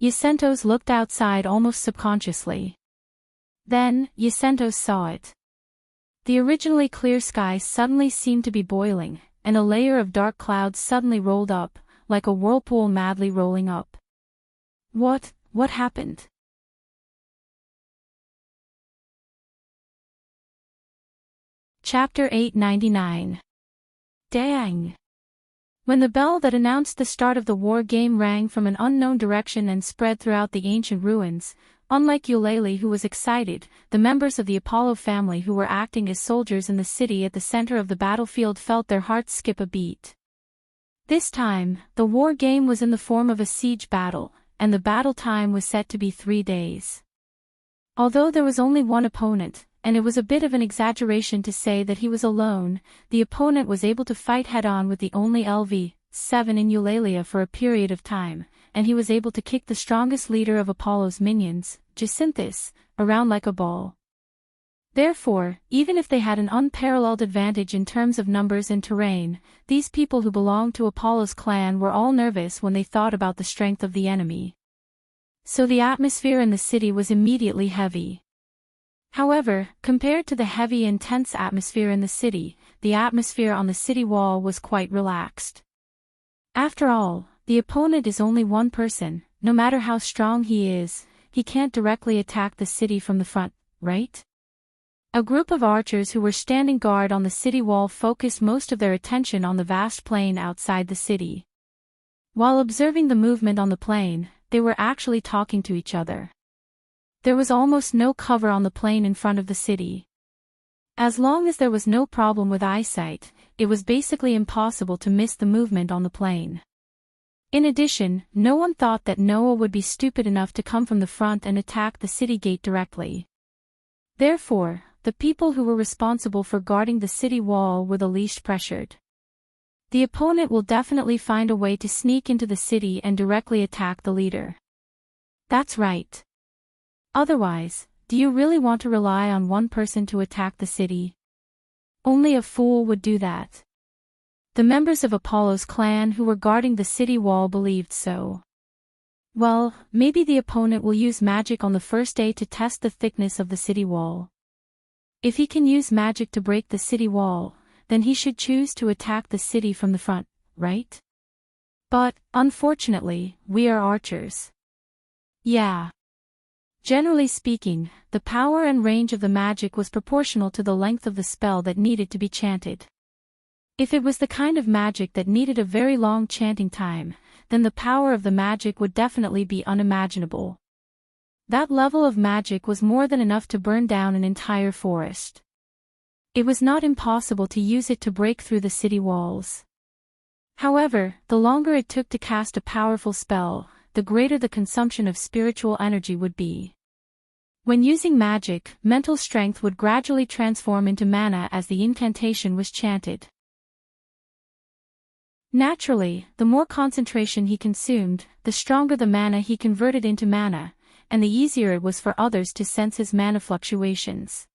S1: Yakintos looked outside almost subconsciously. Then, Yakintos saw it. The originally clear sky suddenly seemed to be boiling, and a layer of dark clouds suddenly rolled up, like a whirlpool madly rolling up. What happened? Chapter 899. Dang! When the bell that announced the start of the war game rang from an unknown direction and spread throughout the ancient ruins, unlike Eulalie who was excited, the members of the Apollo family who were acting as soldiers in the city at the center of the battlefield felt their hearts skip a beat. This time, the war game was in the form of a siege battle, and the battle time was set to be 3 days. Although there was only one opponent, and it was a bit of an exaggeration to say that he was alone, the opponent was able to fight head-on with the only LV-7 in Eulalia for a period of time, and he was able to kick the strongest leader of Apollo's minions, Jacinthus, around like a ball. Therefore, even if they had an unparalleled advantage in terms of numbers and terrain, these people who belonged to Apollo's clan were all nervous when they thought about the strength of the enemy. So the atmosphere in the city was immediately heavy. However, compared to the heavy and tense atmosphere in the city, the atmosphere on the city wall was quite relaxed. After all, the opponent is only one person. No matter how strong he is, he can't directly attack the city from the front, right? A group of archers who were standing guard on the city wall focused most of their attention on the vast plain outside the city. While observing the movement on the plain, they were actually talking to each other. There was almost no cover on the plain in front of the city. As long as there was no problem with eyesight, it was basically impossible to miss the movement on the plain. In addition, no one thought that Noah would be stupid enough to come from the front and attack the city gate directly. Therefore, the people who were responsible for guarding the city wall were the least pressured. The opponent will definitely find a way to sneak into the city and directly attack the leader. That's right. Otherwise, do you really want to rely on one person to attack the city? Only a fool would do that. The members of Apollo's clan who were guarding the city wall believed so. Well, maybe the opponent will use magic on the first day to test the thickness of the city wall. If he can use magic to break the city wall, then he should choose to attack the city from the front, right? But, unfortunately, we are archers. Yeah. Generally speaking, the power and range of the magic was proportional to the length of the spell that needed to be chanted. If it was the kind of magic that needed a very long chanting time, then the power of the magic would definitely be unimaginable. That level of magic was more than enough to burn down an entire forest. It was not impossible to use it to break through the city walls. However, the longer it took to cast a powerful spell, the greater the consumption of spiritual energy would be. When using magic, mental strength would gradually transform into mana as the incantation was chanted. Naturally, the more concentration he consumed, the stronger the mana he converted into mana, and the easier it was for others to sense his mana fluctuations.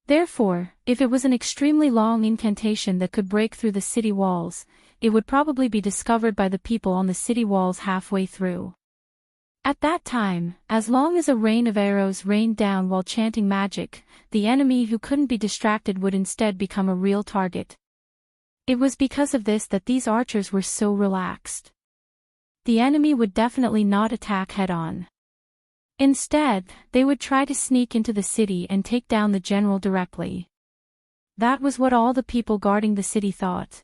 S1: Therefore, if it was an extremely long incantation that could break through the city walls, it would probably be discovered by the people on the city walls halfway through. At that time, as long as a rain of arrows rained down while chanting magic, the enemy who couldn't be distracted would instead become a real target. It was because of this that these archers were so relaxed. The enemy would definitely not attack head-on. Instead, they would try to sneak into the city and take down the general directly. That was what all the people guarding the city thought.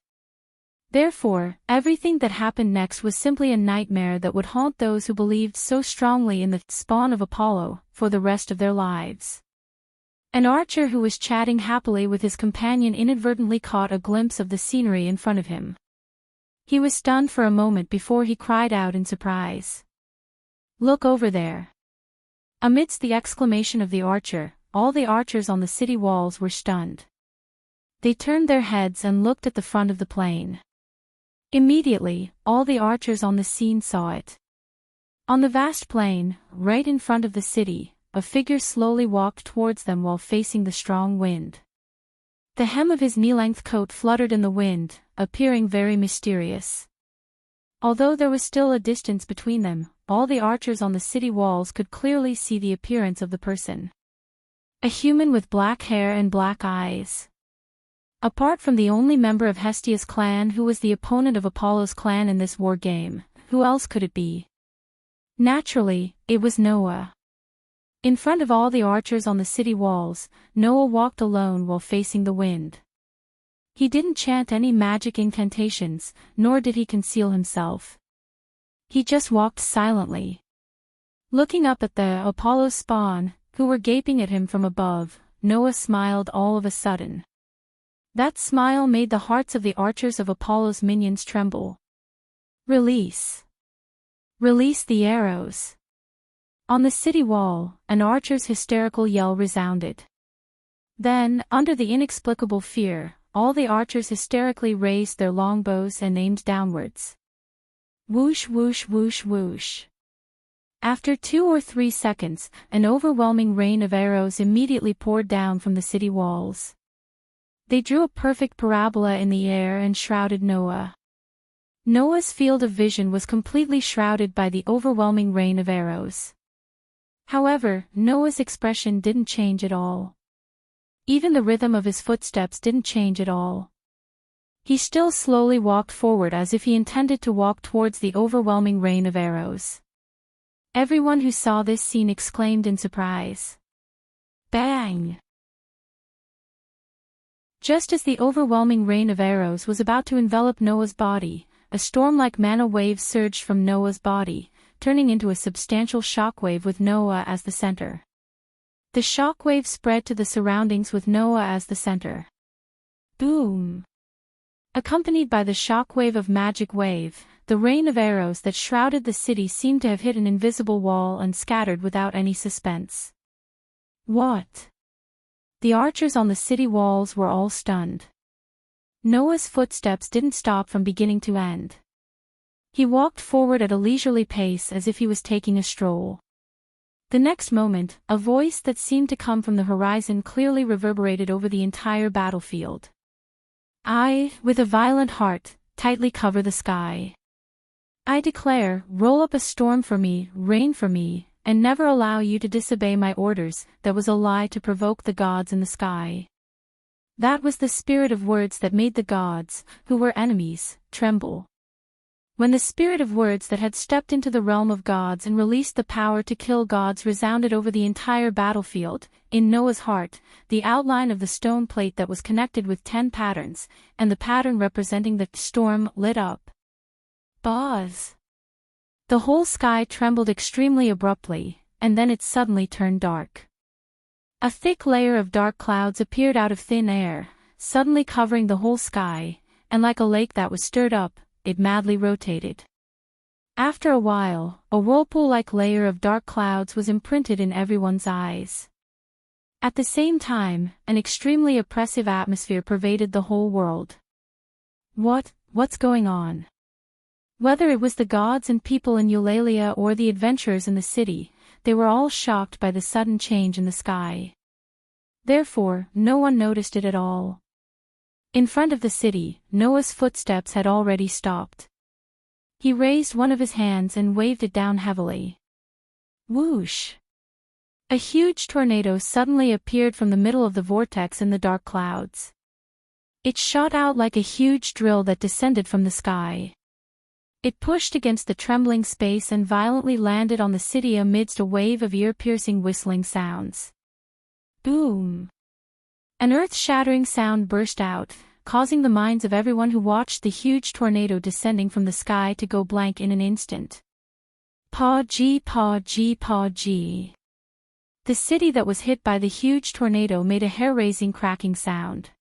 S1: Therefore, everything that happened next was simply a nightmare that would haunt those who believed so strongly in the spawn of Apollo for the rest of their lives. An archer who was chatting happily with his companion inadvertently caught a glimpse of the scenery in front of him. He was stunned for a moment before he cried out in surprise. "Look over there!" Amidst the exclamation of the archer, all the archers on the city walls were stunned. They turned their heads and looked at the front of the plane. Immediately, all the archers on the scene saw it. On the vast plain, right in front of the city, a figure slowly walked towards them while facing the strong wind. The hem of his knee-length coat fluttered in the wind, appearing very mysterious. Although there was still a distance between them, all the archers on the city walls could clearly see the appearance of the person. A human with black hair and black eyes. Apart from the only member of Hestia's clan who was the opponent of Apollo's clan in this war game, who else could it be? Naturally, it was Noah. In front of all the archers on the city walls, Noah walked alone while facing the wind. He didn't chant any magic incantations, nor did he conceal himself. He just walked silently. Looking up at the Apollo's spawn, who were gaping at him from above, Noah smiled all of a sudden. That smile made the hearts of the archers of Apollo's minions tremble. "Release! Release the arrows!" On the city wall, an archer's hysterical yell resounded. Then, under the inexplicable fear, all the archers hysterically raised their longbows and aimed downwards. Whoosh whoosh whoosh whoosh. After 2 or 3 seconds, an overwhelming rain of arrows immediately poured down from the city walls. They drew a perfect parabola in the air and shrouded Noah. Noah's field of vision was completely shrouded by the overwhelming rain of arrows. However, Noah's expression didn't change at all. Even the rhythm of his footsteps didn't change at all. He still slowly walked forward as if he intended to walk towards the overwhelming rain of arrows. Everyone who saw this scene exclaimed in surprise. Bang! Just as the overwhelming rain of arrows was about to envelop Noah's body, a storm-like mana wave surged from Noah's body, turning into a substantial shockwave with Noah as the center. The shockwave spread to the surroundings with Noah as the center. Boom! Accompanied by the shockwave of magic wave, the rain of arrows that shrouded the city seemed to have hit an invisible wall and scattered without any suspense. What? The archers on the city walls were all stunned. Noah's footsteps didn't stop from beginning to end. He walked forward at a leisurely pace as if he was taking a stroll. The next moment, a voice that seemed to come from the horizon clearly reverberated over the entire battlefield. I, with a violent heart, tightly cover the sky. I declare, roll up a storm for me, rain for me, and never allow you to disobey my orders. That was a lie to provoke the gods in the sky. That was the spirit of words that made the gods, who were enemies, tremble. When the spirit of words that had stepped into the realm of gods and released the power to kill gods resounded over the entire battlefield, in Noah's heart, the outline of the stone plate that was connected with 10 patterns, and the pattern representing the storm, lit up. Buzz! The whole sky trembled extremely abruptly, and then it suddenly turned dark. A thick layer of dark clouds appeared out of thin air, suddenly covering the whole sky, and like a lake that was stirred up, it madly rotated. After a while, a whirlpool-like layer of dark clouds was imprinted in everyone's eyes. At the same time, an extremely oppressive atmosphere pervaded the whole world. What's going on? Whether it was the gods and people in Eulalia or the adventurers in the city, they were all shocked by the sudden change in the sky. Therefore, no one noticed it at all. In front of the city, Noah's footsteps had already stopped. He raised one of his hands and waved it down heavily. Whoosh! A huge tornado suddenly appeared from the middle of the vortex in the dark clouds. It shot out like a huge drill that descended from the sky. It pushed against the trembling space and violently landed on the city amidst a wave of ear-piercing whistling sounds. Boom! An earth-shattering sound burst out, causing the minds of everyone who watched the huge tornado descending from the sky to go blank in an instant. Paw-gee, paw-gee, paw-gee. The city that was hit by the huge tornado made a hair-raising cracking sound.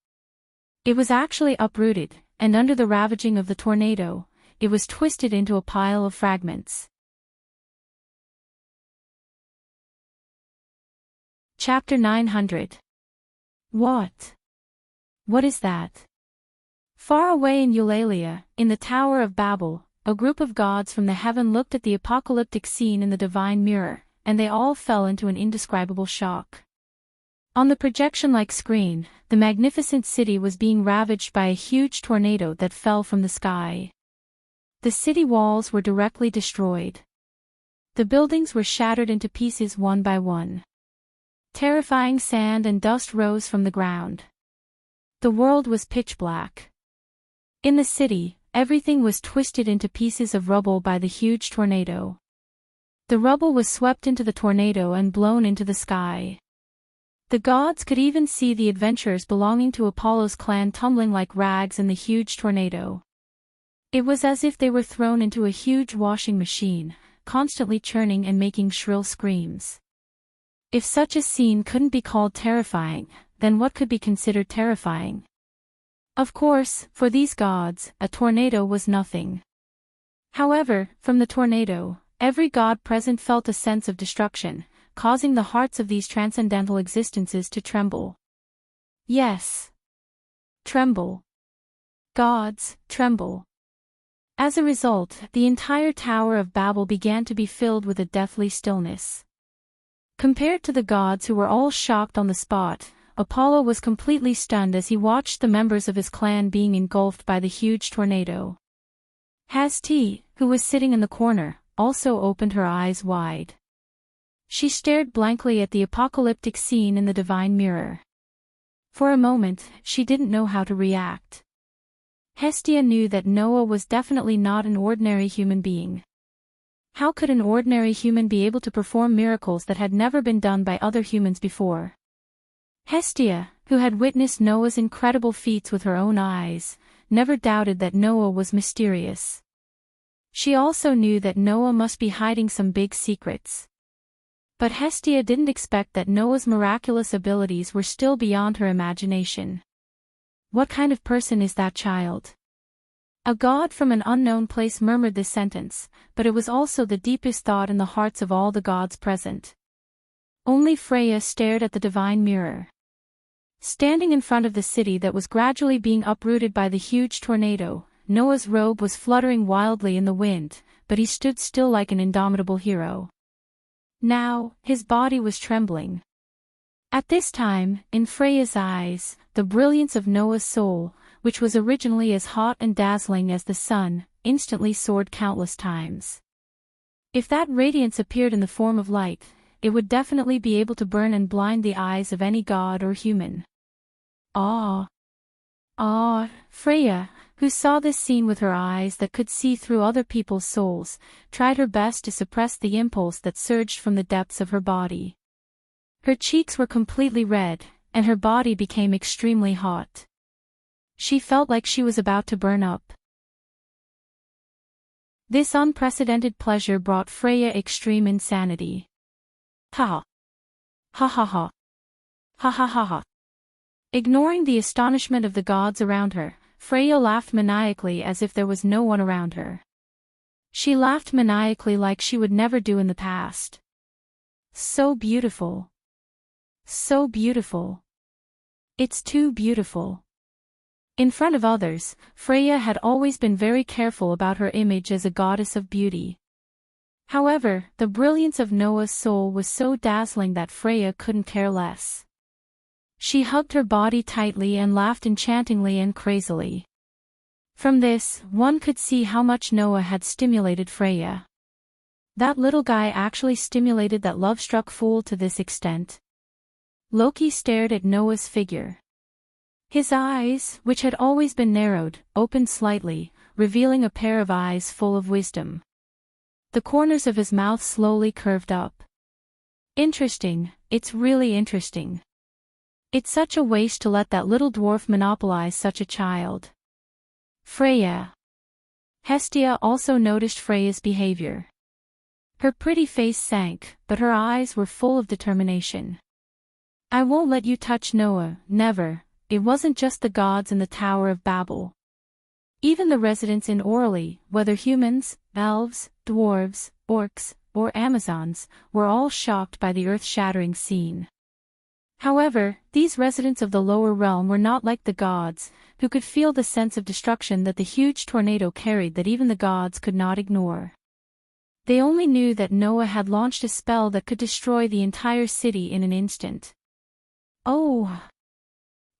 S1: It was actually uprooted, and under the ravaging of the tornado, it was twisted into a pile of fragments. Chapter 900. What is that? Far away in Eulalia, in the Tower of Babel, a group of gods from the heaven looked at the apocalyptic scene in the divine mirror, and they all fell into an indescribable shock. On the projection-like screen, the magnificent city was being ravaged by a huge tornado that fell from the sky. The city walls were directly destroyed. The buildings were shattered into pieces one by one. Terrifying sand and dust rose from the ground. The world was pitch black. In the city, everything was twisted into pieces of rubble by the huge tornado. The rubble was swept into the tornado and blown into the sky. The gods could even see the adventurers belonging to Apollo's clan tumbling like rags in the huge tornado. It was as if they were thrown into a huge washing machine, constantly churning and making shrill screams. If such a scene couldn't be called terrifying, then what could be considered terrifying? Of course, for these gods, a tornado was nothing. However, from the tornado, every god present felt a sense of destruction, causing the hearts of these transcendental existences to tremble. Yes. Tremble. Gods, tremble. As a result, the entire Tower of Babel began to be filled with a deathly stillness. Compared to the gods who were all shocked on the spot, Apollo was completely stunned as he watched the members of his clan being engulfed by the huge tornado. Hasti, who was sitting in the corner, also opened her eyes wide. She stared blankly at the apocalyptic scene in the divine mirror. For a moment, she didn't know how to react. Hestia knew that Noah was definitely not an ordinary human being. How could an ordinary human be able to perform miracles that had never been done by other humans before? Hestia, who had witnessed Noah's incredible feats with her own eyes, never doubted that Noah was mysterious. She also knew that Noah must be hiding some big secrets. But Hestia didn't expect that Noah's miraculous abilities were still beyond her imagination. What kind of person is that child? A god from an unknown place murmured this sentence, but it was also the deepest thought in the hearts of all the gods present. Only Freya stared at the divine mirror. Standing in front of the city that was gradually being uprooted by the huge tornado, Noah's robe was fluttering wildly in the wind, but he stood still like an indomitable hero. Now, his body was trembling. At this time, in Freya's eyes, the brilliance of Noah's soul, which was originally as hot and dazzling as the sun, instantly soared countless times. If that radiance appeared in the form of light, it would definitely be able to burn and blind the eyes of any god or human. Freya, who saw this scene with her eyes that could see through other people's souls, tried her best to suppress the impulse that surged from the depths of her body. Her cheeks were completely red, and her body became extremely hot. She felt like she was about to burn up. This unprecedented pleasure brought Freya extreme insanity. Ha! Ha ha ha! Ha ha ha ha! Ignoring the astonishment of the gods around her, Freya laughed maniacally as if there was no one around her. She laughed maniacally like she would never do in the past. So beautiful. So beautiful. It's too beautiful. In front of others, Freya had always been very careful about her image as a goddess of beauty. However, the brilliance of Noah's soul was so dazzling that Freya couldn't care less. She hugged her body tightly and laughed enchantingly and crazily. From this, one could see how much Noah had stimulated Freya. That little guy actually stimulated that love-struck fool to this extent. Loki stared at Noah's figure. His eyes, which had always been narrowed, opened slightly, revealing a pair of eyes full of wisdom. The corners of his mouth slowly curved up. Interesting, it's really interesting. It's such a waste to let that little dwarf monopolize such a child. Freya. Hestia also noticed Freya's behavior. Her pretty face sank, but her eyes were full of determination. I won't let you touch Noah, never. It wasn't just the gods in the Tower of Babel. Even the residents in Orly, whether humans, elves, dwarves, orcs, or Amazons, were all shocked by the earth-shattering scene. However, these residents of the lower realm were not like the gods, who could feel the sense of destruction that the huge tornado carried that even the gods could not ignore. They only knew that Noah had launched a spell that could destroy the entire city in an instant. Oh!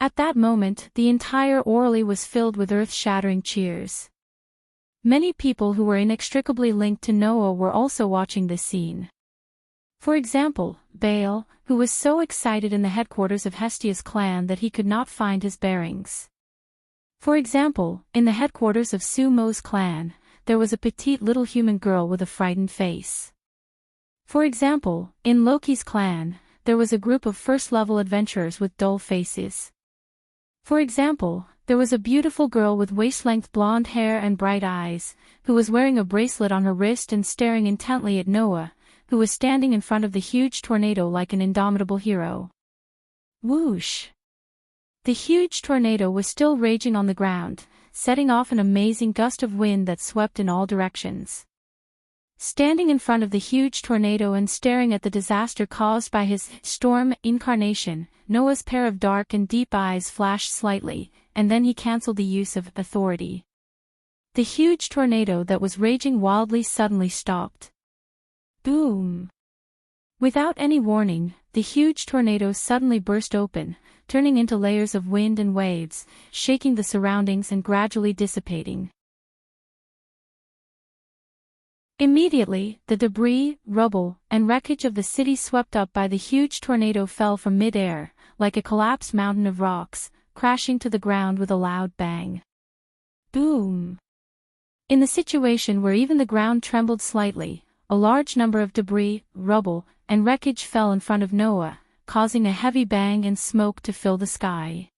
S1: At that moment, the entire Orly was filled with earth-shattering cheers. Many people who were inextricably linked to Noah were also watching this scene. For example, Baal, who was so excited in the headquarters of Hestia's clan that he could not find his bearings. For example, in the headquarters of Sumo's clan, there was a petite little human girl with a frightened face. For example, in Loki's clan, there was a group of first-level adventurers with dull faces. For example, there was a beautiful girl with waist-length blonde hair and bright eyes, who was wearing a bracelet on her wrist and staring intently at Noah, who was standing in front of the huge tornado like an indomitable hero. Whoosh! The huge tornado was still raging on the ground, setting off an amazing gust of wind that swept in all directions. Standing in front of the huge tornado and staring at the disaster caused by his storm incarnation, Noah's pair of dark and deep eyes flashed slightly, and then he cancelled the use of authority. The huge tornado that was raging wildly suddenly stopped. Boom! Without any warning, the huge tornado suddenly burst open, turning into layers of wind and waves, shaking the surroundings and gradually dissipating. Immediately, the debris, rubble, and wreckage of the city swept up by the huge tornado fell from mid-air, like a collapsed mountain of rocks, crashing to the ground with a loud bang. Boom! In the situation where even the ground trembled slightly, a large number of debris, rubble, and wreckage fell in front of Noah, causing a heavy bang and smoke to fill the sky.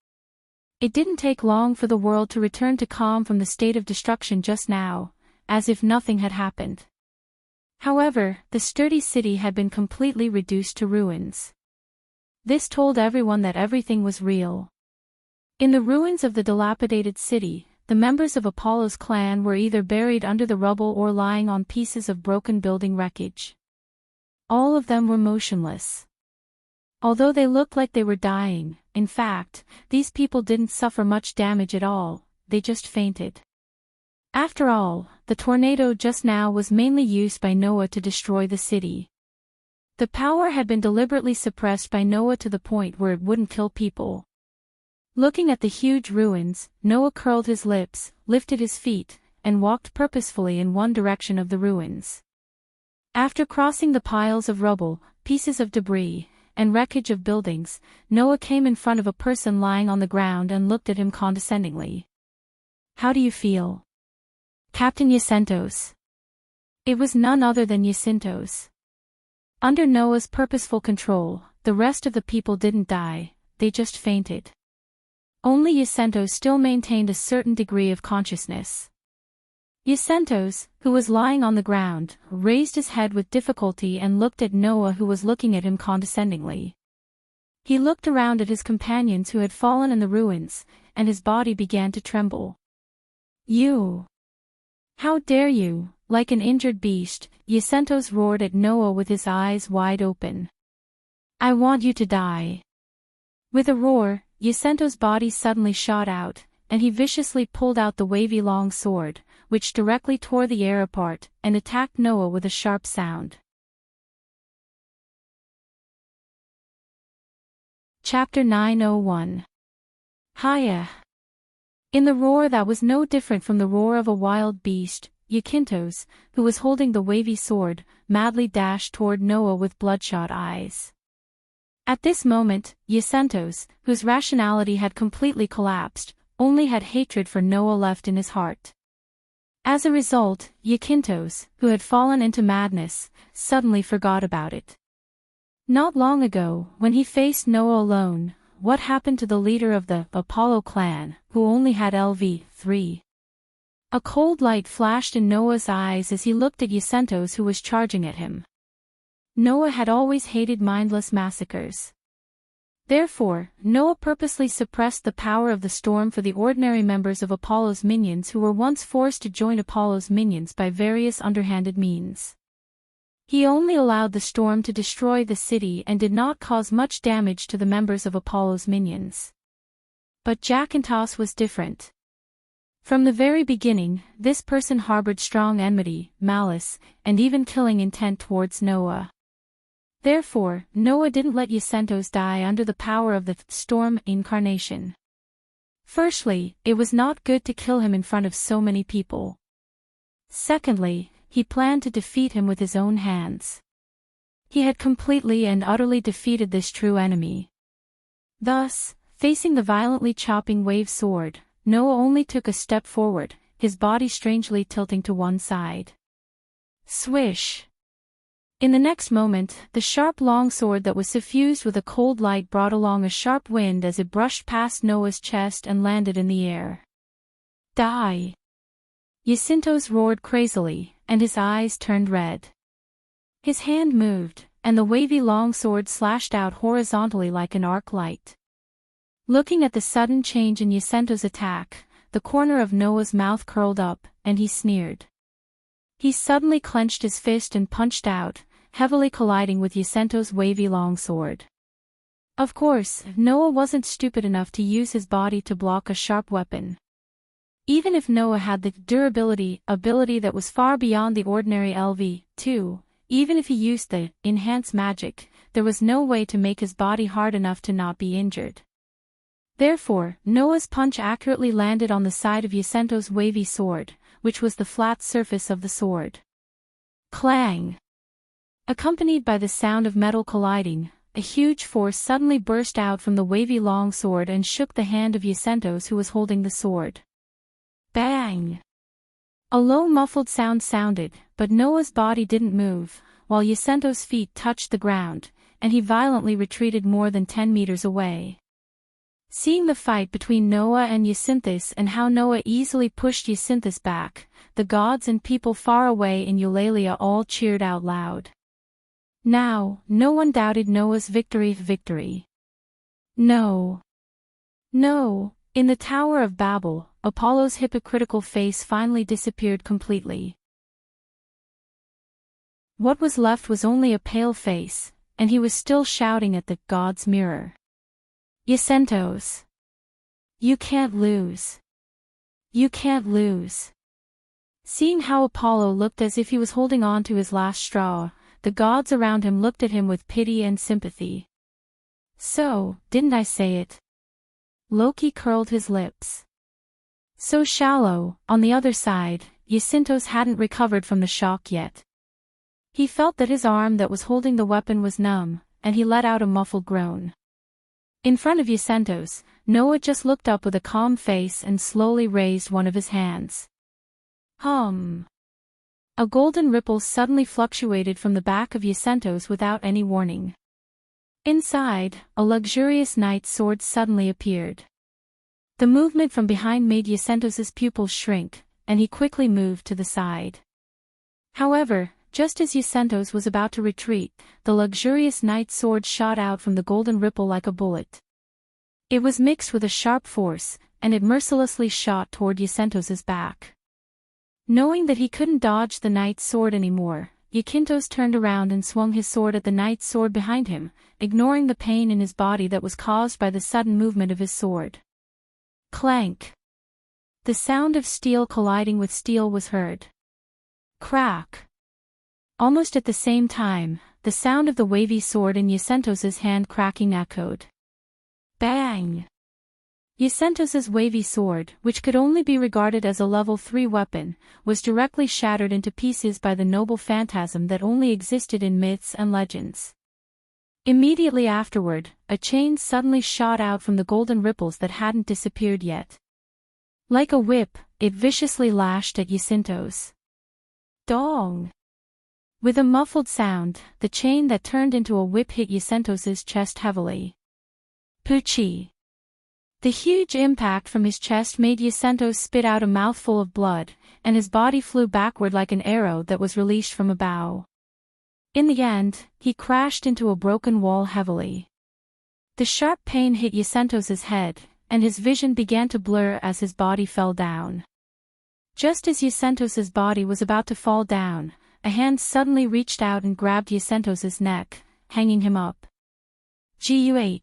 S1: It didn't take long for the world to return to calm from the state of destruction just now, as if nothing had happened. However, the sturdy city had been completely reduced to ruins. This told everyone that everything was real. In the ruins of the dilapidated city, the members of Apollo's clan were either buried under the rubble or lying on pieces of broken building wreckage. All of them were motionless. Although they looked like they were dying, in fact, these people didn't suffer much damage at all, they just fainted. After all, the tornado just now was mainly used by Noah to destroy the city. The power had been deliberately suppressed by Noah to the point where it wouldn't kill people. Looking at the huge ruins, Noah curled his lips, lifted his feet, and walked purposefully in one direction of the ruins. After crossing the piles of rubble, pieces of debris, and wreckage of buildings, Noah came in front of a person lying on the ground and looked at him condescendingly. "How do you feel?" "Captain Jacintos." It was none other than Jacintos. Under Noah's purposeful control, the rest of the people didn't die, they just fainted. Only Jacintos still maintained a certain degree of consciousness. Jacintos, who was lying on the ground, raised his head with difficulty and looked at Noah, who was looking at him condescendingly. He looked around at his companions who had fallen in the ruins, and his body began to tremble. "You! How dare you, like an injured beast, Yacentos roared at Noah with his eyes wide open. "I want you to die." With a roar, Yacentos' body suddenly shot out, and he viciously pulled out the wavy long sword, which directly tore the air apart, and attacked Noah with a sharp sound. Chapter 901. Haya. In the roar that was no different from the roar of a wild beast, Yacintos, who was holding the wavy sword, madly dashed toward Noah with bloodshot eyes. At this moment, Yacentos, whose rationality had completely collapsed, only had hatred for Noah left in his heart. As a result, Yacintos, who had fallen into madness, suddenly forgot about it. Not long ago, when he faced Noah alone, what happened to the leader of the Apollo clan, who only had LV3? A cold light flashed in Noah's eyes as he looked at Yacentos, who was charging at him. Noah had always hated mindless massacres. Therefore, Noah purposely suppressed the power of the storm for the ordinary members of Apollo's minions who were once forced to join Apollo's minions by various underhanded means. He only allowed the storm to destroy the city and did not cause much damage to the members of Apollo's minions. But Yacintos was different. From the very beginning, this person harbored strong enmity, malice, and even killing intent towards Noah. Therefore, Noah didn't let Yacentos die under the power of the storm incarnation. Firstly, it was not good to kill him in front of so many people. Secondly, he planned to defeat him with his own hands. He had completely and utterly defeated this true enemy. Thus, facing the violently chopping wave sword, Noah only took a step forward, his body strangely tilting to one side. Swish! In the next moment, the sharp long sword that was suffused with a cold light brought along a sharp wind as it brushed past Noah's chest and landed in the air. Die! Yacintos roared crazily, and his eyes turned red. His hand moved, and the wavy long sword slashed out horizontally like an arc light. Looking at the sudden change in Yacentos' attack, the corner of Noah's mouth curled up, and he sneered. He suddenly clenched his fist and punched out, heavily colliding with Yacentos' wavy long sword. Of course, Noah wasn't stupid enough to use his body to block a sharp weapon. Even if Noah had the durability ability that was far beyond the ordinary LV2, even if he used the enhanced magic, there was no way to make his body hard enough to not be injured. Therefore, Noah's punch accurately landed on the side of Yacentos' wavy sword, which was the flat surface of the sword. Clang! Accompanied by the sound of metal colliding, a huge force suddenly burst out from the wavy long sword and shook the hand of Yacentos, who was holding the sword. Bang! A low muffled sound sounded, but Noah's body didn't move, while Yacentos' feet touched the ground, and he violently retreated more than 10 meters away. Seeing the fight between Noah and Yacinthos and how Noah easily pushed Yacinthos back, the gods and people far away in Eulalia all cheered out loud. Now, no one doubted Noah's victory. No. No, in the Tower of Babel, Apollo's hypocritical face finally disappeared completely. What was left was only a pale face, and he was still shouting at the god's mirror. Yacentos! You can't lose. You can't lose. Seeing how Apollo looked as if he was holding on to his last straw, the gods around him looked at him with pity and sympathy. So, didn't I say it? Loki curled his lips. So shallow. On the other side, Yacintos hadn't recovered from the shock yet. He felt that his arm that was holding the weapon was numb, and he let out a muffled groan. In front of Yacentos, Noah just looked up with a calm face and slowly raised one of his hands. Hum. A golden ripple suddenly fluctuated from the back of Yacentos without any warning. Inside, a luxurious knight's sword suddenly appeared. The movement from behind made Yacentos' pupils shrink, and he quickly moved to the side. However, just as Yacentos was about to retreat, the luxurious knight's sword shot out from the golden ripple like a bullet. It was mixed with a sharp force, and it mercilessly shot toward Yacentos' back. Knowing that he couldn't dodge the knight's sword anymore, Yacintos turned around and swung his sword at the knight's sword behind him, ignoring the pain in his body that was caused by the sudden movement of his sword. Clank! The sound of steel colliding with steel was heard. Crack! Almost at the same time, the sound of the wavy sword in Yacintos's hand cracking echoed. Bang! Yacintos's wavy sword, which could only be regarded as a level 3 weapon, was directly shattered into pieces by the noble phantasm that only existed in myths and legends. Immediately afterward, a chain suddenly shot out from the golden ripples that hadn't disappeared yet. Like a whip, it viciously lashed at Yacintos. Dong! With a muffled sound, the chain that turned into a whip hit Yacintos's chest heavily. Poochie! The huge impact from his chest made Yacintos spit out a mouthful of blood, and his body flew backward like an arrow that was released from a bow. In the end, he crashed into a broken wall heavily. The sharp pain hit Yacintos's head, and his vision began to blur as his body fell down. Just as Yacintos's body was about to fall down, a hand suddenly reached out and grabbed Yacintos's neck, hanging him up. Guh!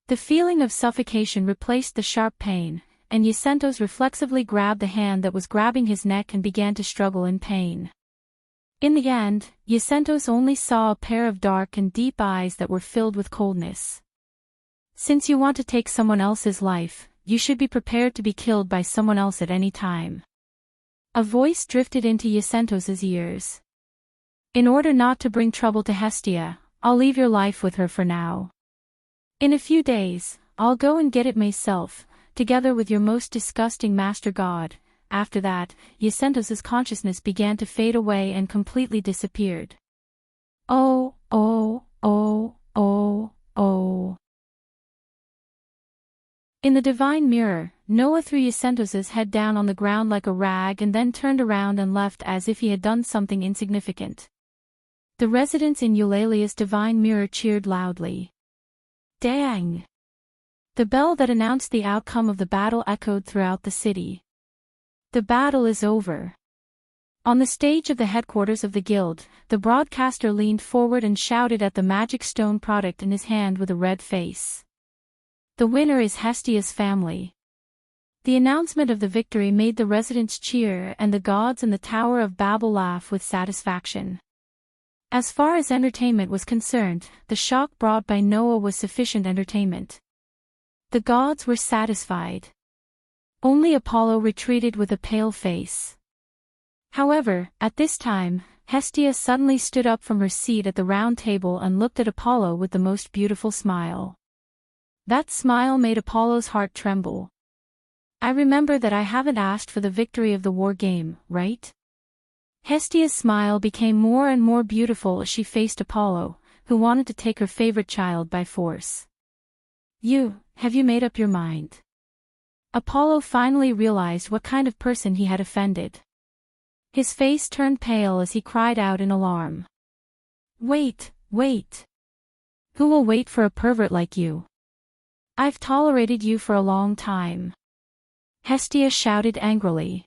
S1: The feeling of suffocation replaced the sharp pain, and Yacintos reflexively grabbed the hand that was grabbing his neck and began to struggle in pain. In the end, Yacintos only saw a pair of dark and deep eyes that were filled with coldness. Since you want to take someone else's life, you should be prepared to be killed by someone else at any time. A voice drifted into Yacintos's ears. In order not to bring trouble to Hestia, I'll leave your life with her for now. In a few days, I'll go and get it myself, together with your most disgusting master god. After that, Yacintos's consciousness began to fade away and completely disappeared. Oh, oh, oh, oh, oh. In the divine mirror, Noah threw Yacintos's head down on the ground like a rag and then turned around and left as if he had done something insignificant. The residents in Eulalia's divine mirror cheered loudly. Dang! The bell that announced the outcome of the battle echoed throughout the city. The battle is over. On the stage of the headquarters of the guild, the broadcaster leaned forward and shouted at the magic stone product in his hand with a red face. The winner is Hestia's family. The announcement of the victory made the residents cheer and the gods in the Tower of Babel laugh with satisfaction. As far as entertainment was concerned, the shock brought by Noah was sufficient entertainment. The gods were satisfied. Only Apollo retreated with a pale face. However, at this time, Hestia suddenly stood up from her seat at the round table and looked at Apollo with the most beautiful smile. That smile made Apollo's heart tremble. I remember that I haven't asked for the victory of the war game, right? Hestia's smile became more and more beautiful as she faced Apollo, who wanted to take her favorite child by force. Have you made up your mind? Apollo finally realized what kind of person he had offended. His face turned pale as he cried out in alarm. Wait! Who will wait for a pervert like you? I've tolerated you for a long time. Hestia shouted angrily.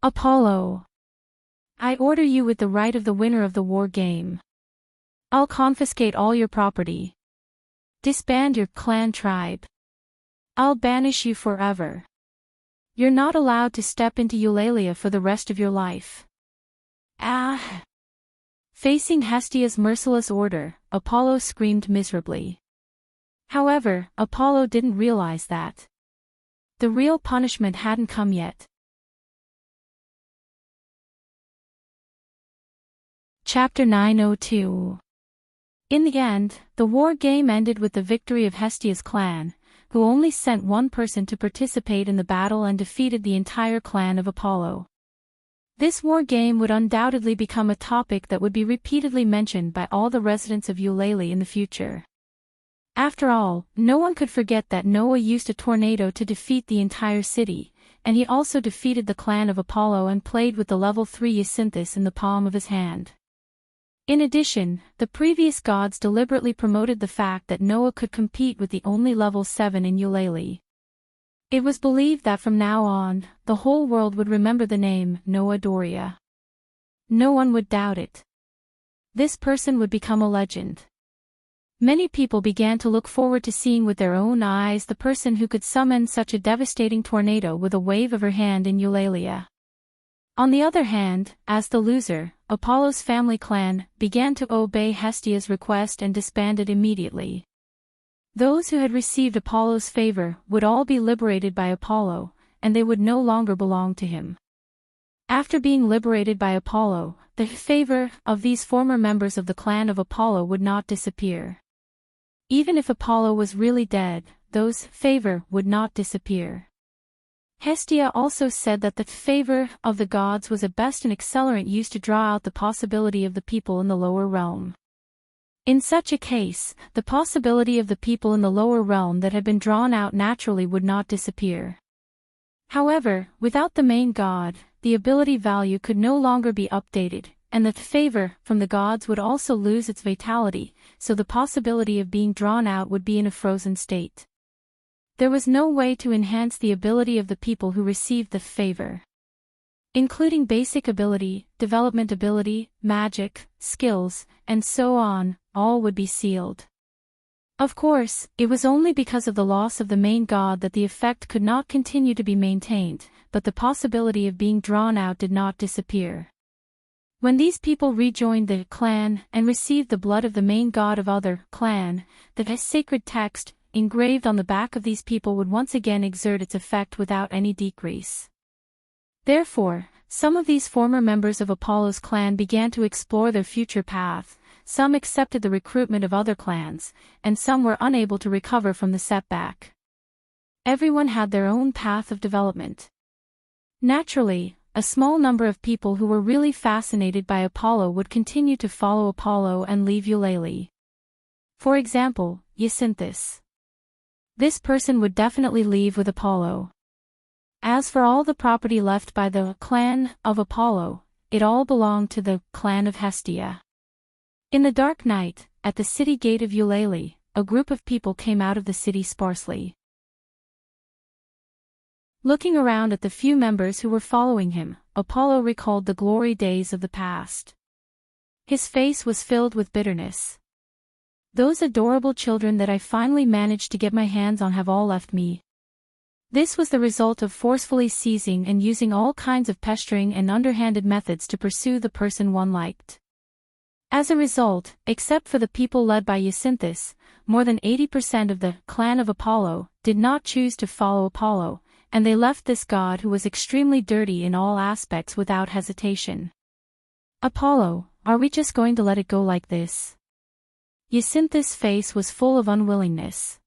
S1: Apollo! I order you with the right of the winner of the war game. I'll confiscate all your property. Disband your clan tribe. I'll banish you forever. You're not allowed to step into Eulalia for the rest of your life. Ah! Facing Hestia's merciless order, Apollo screamed miserably. However, Apollo didn't realize that the real punishment hadn't come yet. Chapter 902. In the end, the war game ended with the victory of Hestia's clan, who only sent one person to participate in the battle and defeated the entire clan of Apollo. This war game would undoubtedly become a topic that would be repeatedly mentioned by all the residents of Eulalia in the future. After all, no one could forget that Noah used a tornado to defeat the entire city, and he also defeated the clan of Apollo and played with the level 3 Zacynthus in the palm of his hand. In addition, the previous gods deliberately promoted the fact that Noah could compete with the only level 7 in Eulalia. It was believed that from now on, the whole world would remember the name Noah Doria. No one would doubt it. This person would become a legend. Many people began to look forward to seeing with their own eyes the person who could summon such a devastating tornado with a wave of her hand in Eulalia. On the other hand, as the loser, Apollo's family clan began to obey Hestia's request and disbanded immediately. Those who had received Apollo's favor would all be liberated by Apollo, and they would no longer belong to him. After being liberated by Apollo, the favor of these former members of the clan of Apollo would not disappear. Even if Apollo was really dead, those favor would not disappear. Hestia also said that the favor of the gods was at best an accelerant used to draw out the possibility of the people in the lower realm. In such a case, the possibility of the people in the lower realm that had been drawn out naturally would not disappear. However, without the main god, the ability value could no longer be updated, and the favor from the gods would also lose its vitality, so the possibility of being drawn out would be in a frozen state. There was no way to enhance the ability of the people who received the favor. Including basic ability, development ability, magic, skills, and so on, all would be sealed. Of course, it was only because of the loss of the main god that the effect could not continue to be maintained, but the possibility of being drawn out did not disappear. When these people rejoined the clan and received the blood of the main god of other clan, the sacred text engraved on the back of these people would once again exert its effect without any decrease. Therefore, some of these former members of Apollo's clan began to explore their future path, some accepted the recruitment of other clans, and some were unable to recover from the setback. Everyone had their own path of development. Naturally, a small number of people who were really fascinated by Apollo would continue to follow Apollo and leave Eulalie. For example, Jacinthus. This person would definitely leave with Apollo. As for all the property left by the clan of Apollo, it all belonged to the clan of Hestia. In the dark night, at the city gate of Eulalie, a group of people came out of the city sparsely. Looking around at the few members who were following him, Apollo recalled the glory days of the past. His face was filled with bitterness. Those adorable children that I finally managed to get my hands on have all left me. This was the result of forcefully seizing and using all kinds of pestering and underhanded methods to pursue the person one liked. As a result, except for the people led by Jacinthus, more than 80% of the clan of Apollo did not choose to follow Apollo, and they left this god who was extremely dirty in all aspects without hesitation. Apollo, are we just going to let it go like this? Jacinthus' face was full of unwillingness.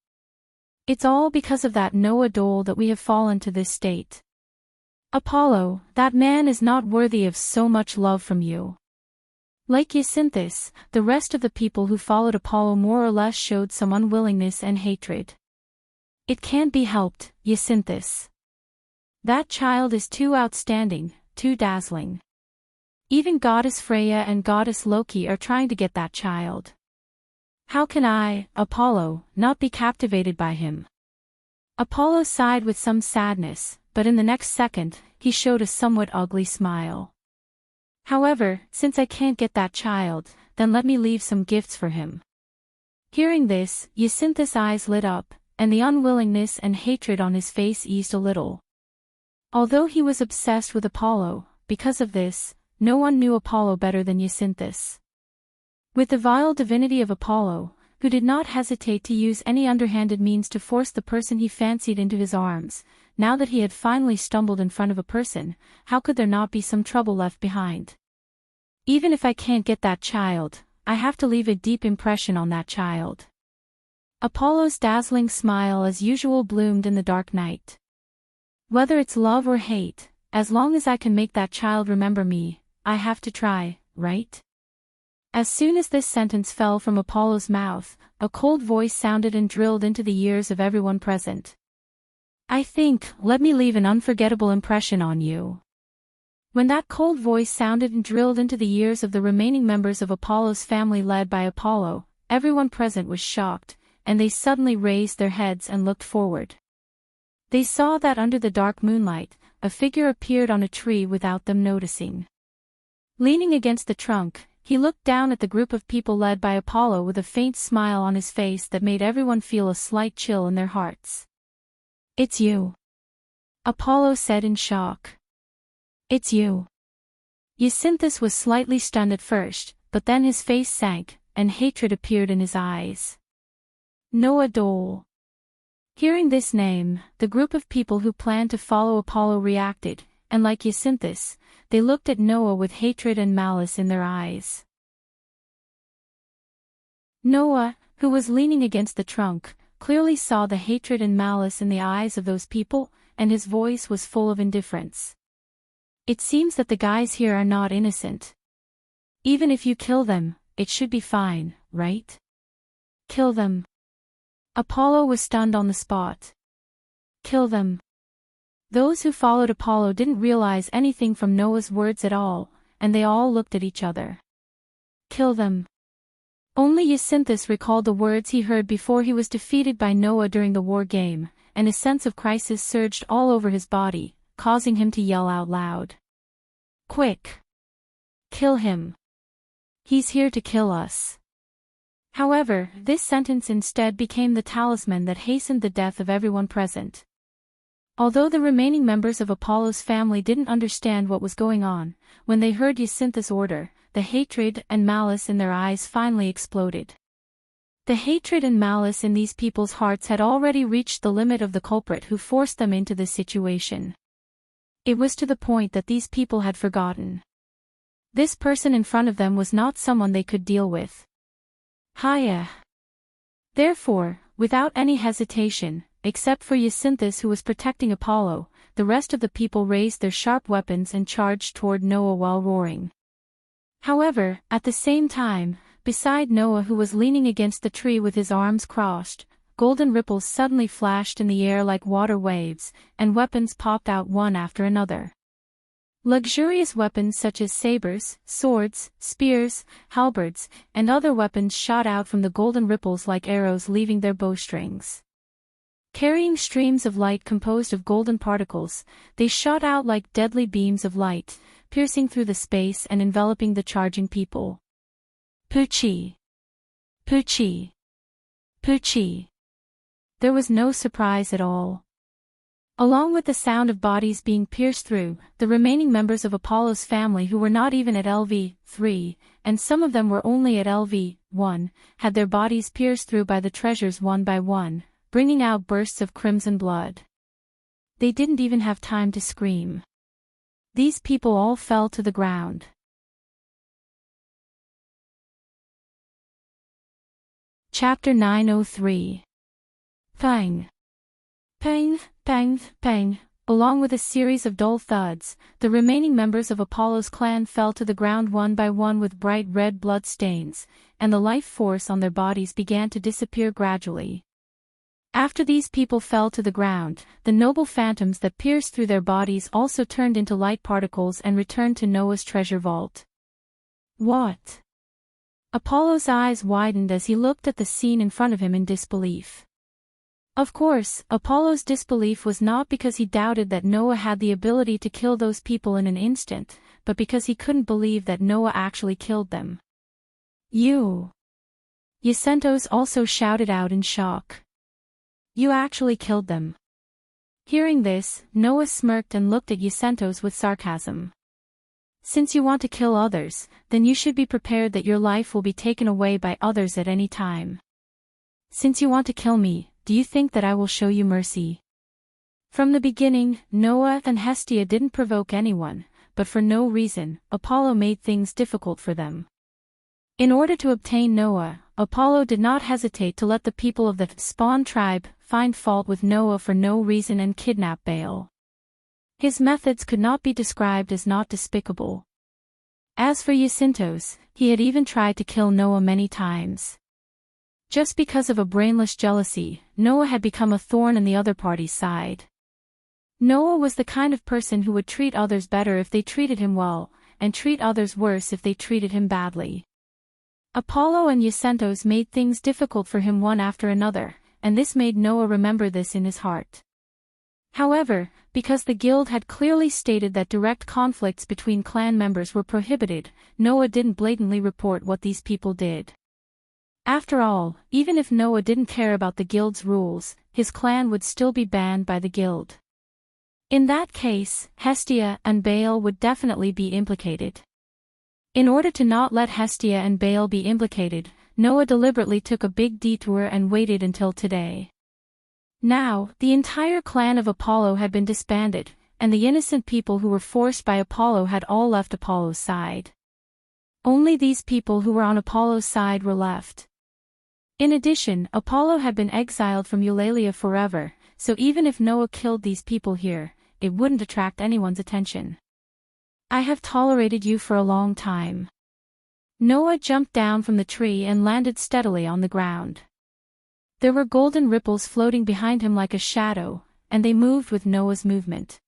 S1: It's all because of that Noah Dole that we have fallen to this state. Apollo, that man is not worthy of so much love from you. Like Jacinthus, the rest of the people who followed Apollo more or less showed some unwillingness and hatred. It can't be helped, Jacinthus. That child is too outstanding, too dazzling. Even Goddess Freya and Goddess Loki are trying to get that child. How can I, Apollo, not be captivated by him? Apollo sighed with some sadness, but in the next second, he showed a somewhat ugly smile. However, since I can't get that child, then let me leave some gifts for him. Hearing this, Jacinthus' eyes lit up, and the unwillingness and hatred on his face eased a little. Although he was obsessed with Apollo, because of this, no one knew Apollo better than Jacinthus. With the vile divinity of Apollo, who did not hesitate to use any underhanded means to force the person he fancied into his arms, now that he had finally stumbled in front of a person, how could there not be some trouble left behind? Even if I can't get that child, I have to leave a deep impression on that child. Apollo's dazzling smile as usual bloomed in the dark night. Whether it's love or hate, as long as I can make that child remember me, I have to try, right? As soon as this sentence fell from Apollo's mouth, a cold voice sounded and drilled into the ears of everyone present. Let me leave an unforgettable impression on you. When that cold voice sounded and drilled into the ears of the remaining members of Apollo's family led by Apollo, everyone present was shocked, and they suddenly raised their heads and looked forward. They saw that under the dark moonlight, a figure appeared on a tree without them noticing. Leaning against the trunk, he looked down at the group of people led by Apollo with a faint smile on his face that made everyone feel a slight chill in their hearts. "It's you," Apollo said in shock. "It's you." Jacinthus was slightly stunned at first, but then his face sank, and hatred appeared in his eyes. Noah Dole. Hearing this name, the group of people who planned to follow Apollo reacted, and like Jacinthus, they looked at Noah with hatred and malice in their eyes. Noah, who was leaning against the trunk, clearly saw the hatred and malice in the eyes of those people, and his voice was full of indifference. "It seems that the guys here are not innocent. Even if you kill them, it should be fine, right? Kill them." Apollo was stunned on the spot. Kill them. Those who followed Apollo didn't realize anything from Noah's words at all, and they all looked at each other. Kill them. Only Jacinthus recalled the words he heard before he was defeated by Noah during the war game, and a sense of crisis surged all over his body, causing him to yell out loud. "Quick! Kill him! He's here to kill us." However, this sentence instead became the talisman that hastened the death of everyone present. Although the remaining members of Apollo's family didn't understand what was going on, when they heard Jacinthus' order, the hatred and malice in their eyes finally exploded. The hatred and malice in these people's hearts had already reached the limit of the culprit who forced them into this situation. It was to the point that these people had forgotten. This person in front of them was not someone they could deal with. Hiya. Therefore, without any hesitation, except for Jacinthus who was protecting Apollo, the rest of the people raised their sharp weapons and charged toward Noah while roaring. However, at the same time, beside Noah who was leaning against the tree with his arms crossed, golden ripples suddenly flashed in the air like water waves, and weapons popped out one after another. Luxurious weapons such as sabers, swords, spears, halberds, and other weapons shot out from the golden ripples like arrows leaving their bowstrings. Carrying streams of light composed of golden particles, they shot out like deadly beams of light, piercing through the space and enveloping the charging people. Poochie! Poochie! Poochie! There was no surprise at all. Along with the sound of bodies being pierced through, the remaining members of Apollo's family who were not even at LV-3, and some of them were only at LV-1, had their bodies pierced through by the treasures one by one, bringing out bursts of crimson blood. They didn't even have time to scream. These people all fell to the ground. Chapter 903. Pang. Pang, pang, pang. Along with a series of dull thuds, the remaining members of Apollo's clan fell to the ground one by one with bright red blood stains, and the life force on their bodies began to disappear gradually. After these people fell to the ground, the noble phantoms that pierced through their bodies also turned into light particles and returned to Noah's treasure vault. What? Apollo's eyes widened as he looked at the scene in front of him in disbelief. Of course, Apollo's disbelief was not because he doubted that Noah had the ability to kill those people in an instant, but because he couldn't believe that Noah actually killed them. You! Jacinthus also shouted out in shock. You actually killed them. Hearing this, Noah smirked and looked at Jacinthus with sarcasm. Since you want to kill others, then you should be prepared that your life will be taken away by others at any time. Since you want to kill me, do you think that I will show you mercy? From the beginning, Noah and Hestia didn't provoke anyone, but for no reason, Apollo made things difficult for them. In order to obtain Noah, Apollo did not hesitate to let the people of the Spawn tribe find fault with Noah for no reason and kidnap Baal. His methods could not be described as not despicable. As for Jacinthus, he had even tried to kill Noah many times. Just because of a brainless jealousy, Noah had become a thorn in the other party's side. Noah was the kind of person who would treat others better if they treated him well, and treat others worse if they treated him badly. Apollo and Jacinthus made things difficult for him one after another, and this made Noah remember this in his heart. However, because the guild had clearly stated that direct conflicts between clan members were prohibited, Noah didn't blatantly report what these people did. After all, even if Noah didn't care about the guild's rules, his clan would still be banned by the guild. In that case, Hestia and Baal would definitely be implicated. In order to not let Hestia and Baal be implicated, Noah deliberately took a big detour and waited until today. Now, the entire clan of Apollo had been disbanded, and the innocent people who were forced by Apollo had all left Apollo's side. Only these people who were on Apollo's side were left. In addition, Apollo had been exiled from Eulalia forever, so even if Noah killed these people here, it wouldn't attract anyone's attention. I have tolerated you for a long time. Noah jumped down from the tree and landed steadily on the ground. There were golden ripples floating behind him like a shadow, and they moved with Noah's movement.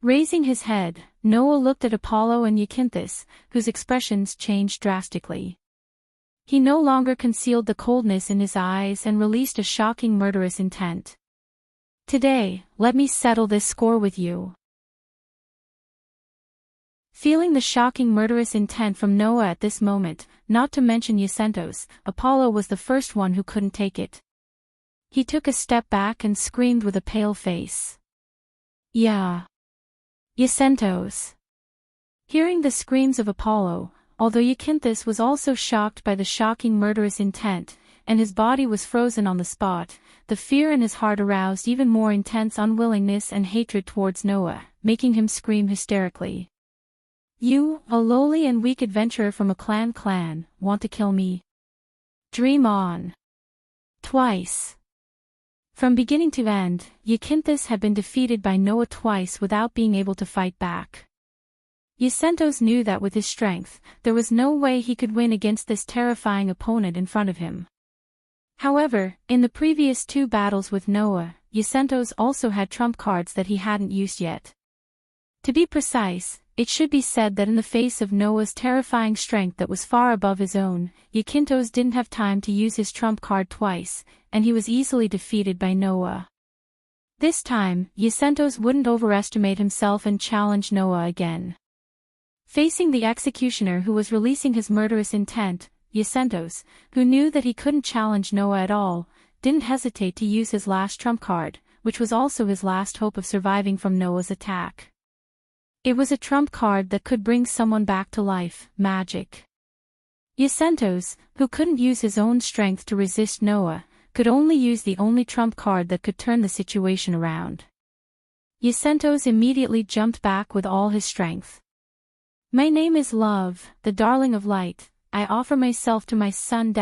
S1: Raising his head, Noah looked at Apollo and Zacynthus, whose expressions changed drastically. He no longer concealed the coldness in his eyes and released a shocking murderous intent. Today, let me settle this score with you. Feeling the shocking murderous intent from Noah at this moment, not to mention Zacynthus, Apollo was the first one who couldn't take it. He took a step back and screamed with a pale face. Yeah. Zacynthus. Hearing the screams of Apollo, although Zacynthus was also shocked by the shocking murderous intent, and his body was frozen on the spot, the fear in his heart aroused even more intense unwillingness and hatred towards Noah, making him scream hysterically. You, a lowly and weak adventurer from a clan, want to kill me? Dream on. Twice. From beginning to end, Zacynthus had been defeated by Noah twice without being able to fight back. Zacynthus knew that with his strength, there was no way he could win against this terrifying opponent in front of him. However, in the previous two battles with Noah, Zacynthus also had trump cards that he hadn't used yet. To be precise, it should be said that in the face of Noah's terrifying strength that was far above his own, Zacynthus didn't have time to use his trump card twice, and he was easily defeated by Noah. This time, Zacynthus wouldn't overestimate himself and challenge Noah again. Facing the executioner who was releasing his murderous intent, Zacynthus, who knew that he couldn't challenge Noah at all, didn't hesitate to use his last trump card, which was also his last hope of surviving from Noah's attack. It was a trump card that could bring someone back to life, magic. Zacynthus, who couldn't use his own strength to resist Noah, could only use the only trump card that could turn the situation around. Zacynthus immediately jumped back with all his strength. My name is Love, the darling of light. I offer myself to my son.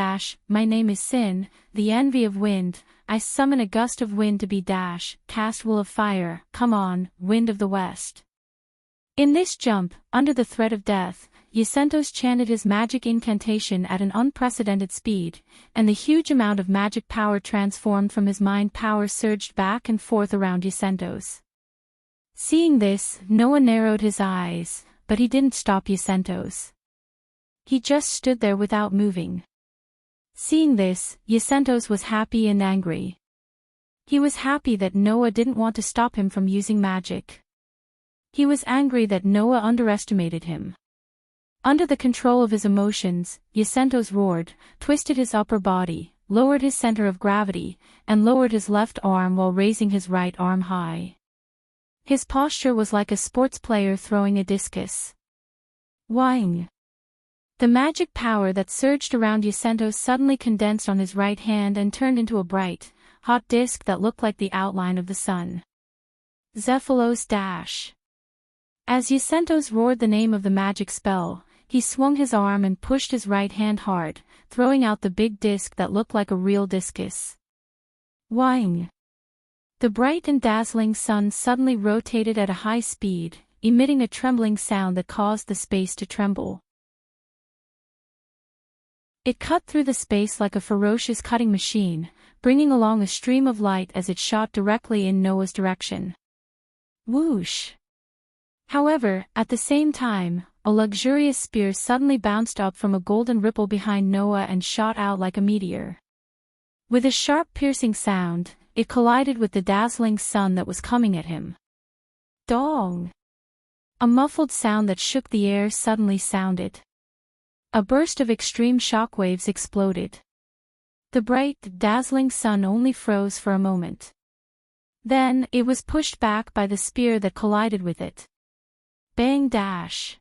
S1: My name is Sin, the envy of wind. I summon a gust of wind to be cast will of fire. Come on, wind of the west. In this jump, under the threat of death, Zacynthus chanted his magic incantation at an unprecedented speed, and the huge amount of magic power transformed from his mind power surged back and forth around Zacynthus. Seeing this, Noah narrowed his eyes, but he didn't stop Zacynthus. He just stood there without moving. Seeing this, Zacynthus was happy and angry. He was happy that Noah didn't want to stop him from using magic. He was angry that Noah underestimated him. Under the control of his emotions, Zacynthus roared, twisted his upper body, lowered his center of gravity, and lowered his left arm while raising his right arm high. His posture was like a sports player throwing a discus. Whang! The magic power that surged around Zacynthus suddenly condensed on his right hand and turned into a bright, hot disc that looked like the outline of the sun. Zephylos. As Zacynthus roared the name of the magic spell, he swung his arm and pushed his right hand hard, throwing out the big disc that looked like a real discus. Whang! The bright and dazzling sun suddenly rotated at a high speed, emitting a trembling sound that caused the space to tremble. It cut through the space like a ferocious cutting machine, bringing along a stream of light as it shot directly in Noah's direction. Whoosh! However, at the same time, a luxurious spear suddenly bounced up from a golden ripple behind Noah and shot out like a meteor. With a sharp piercing sound, it collided with the dazzling sun that was coming at him. Dong! A muffled sound that shook the air suddenly sounded. A burst of extreme shockwaves exploded. The bright, dazzling sun only froze for a moment. Then, it was pushed back by the spear that collided with it. Bang dash!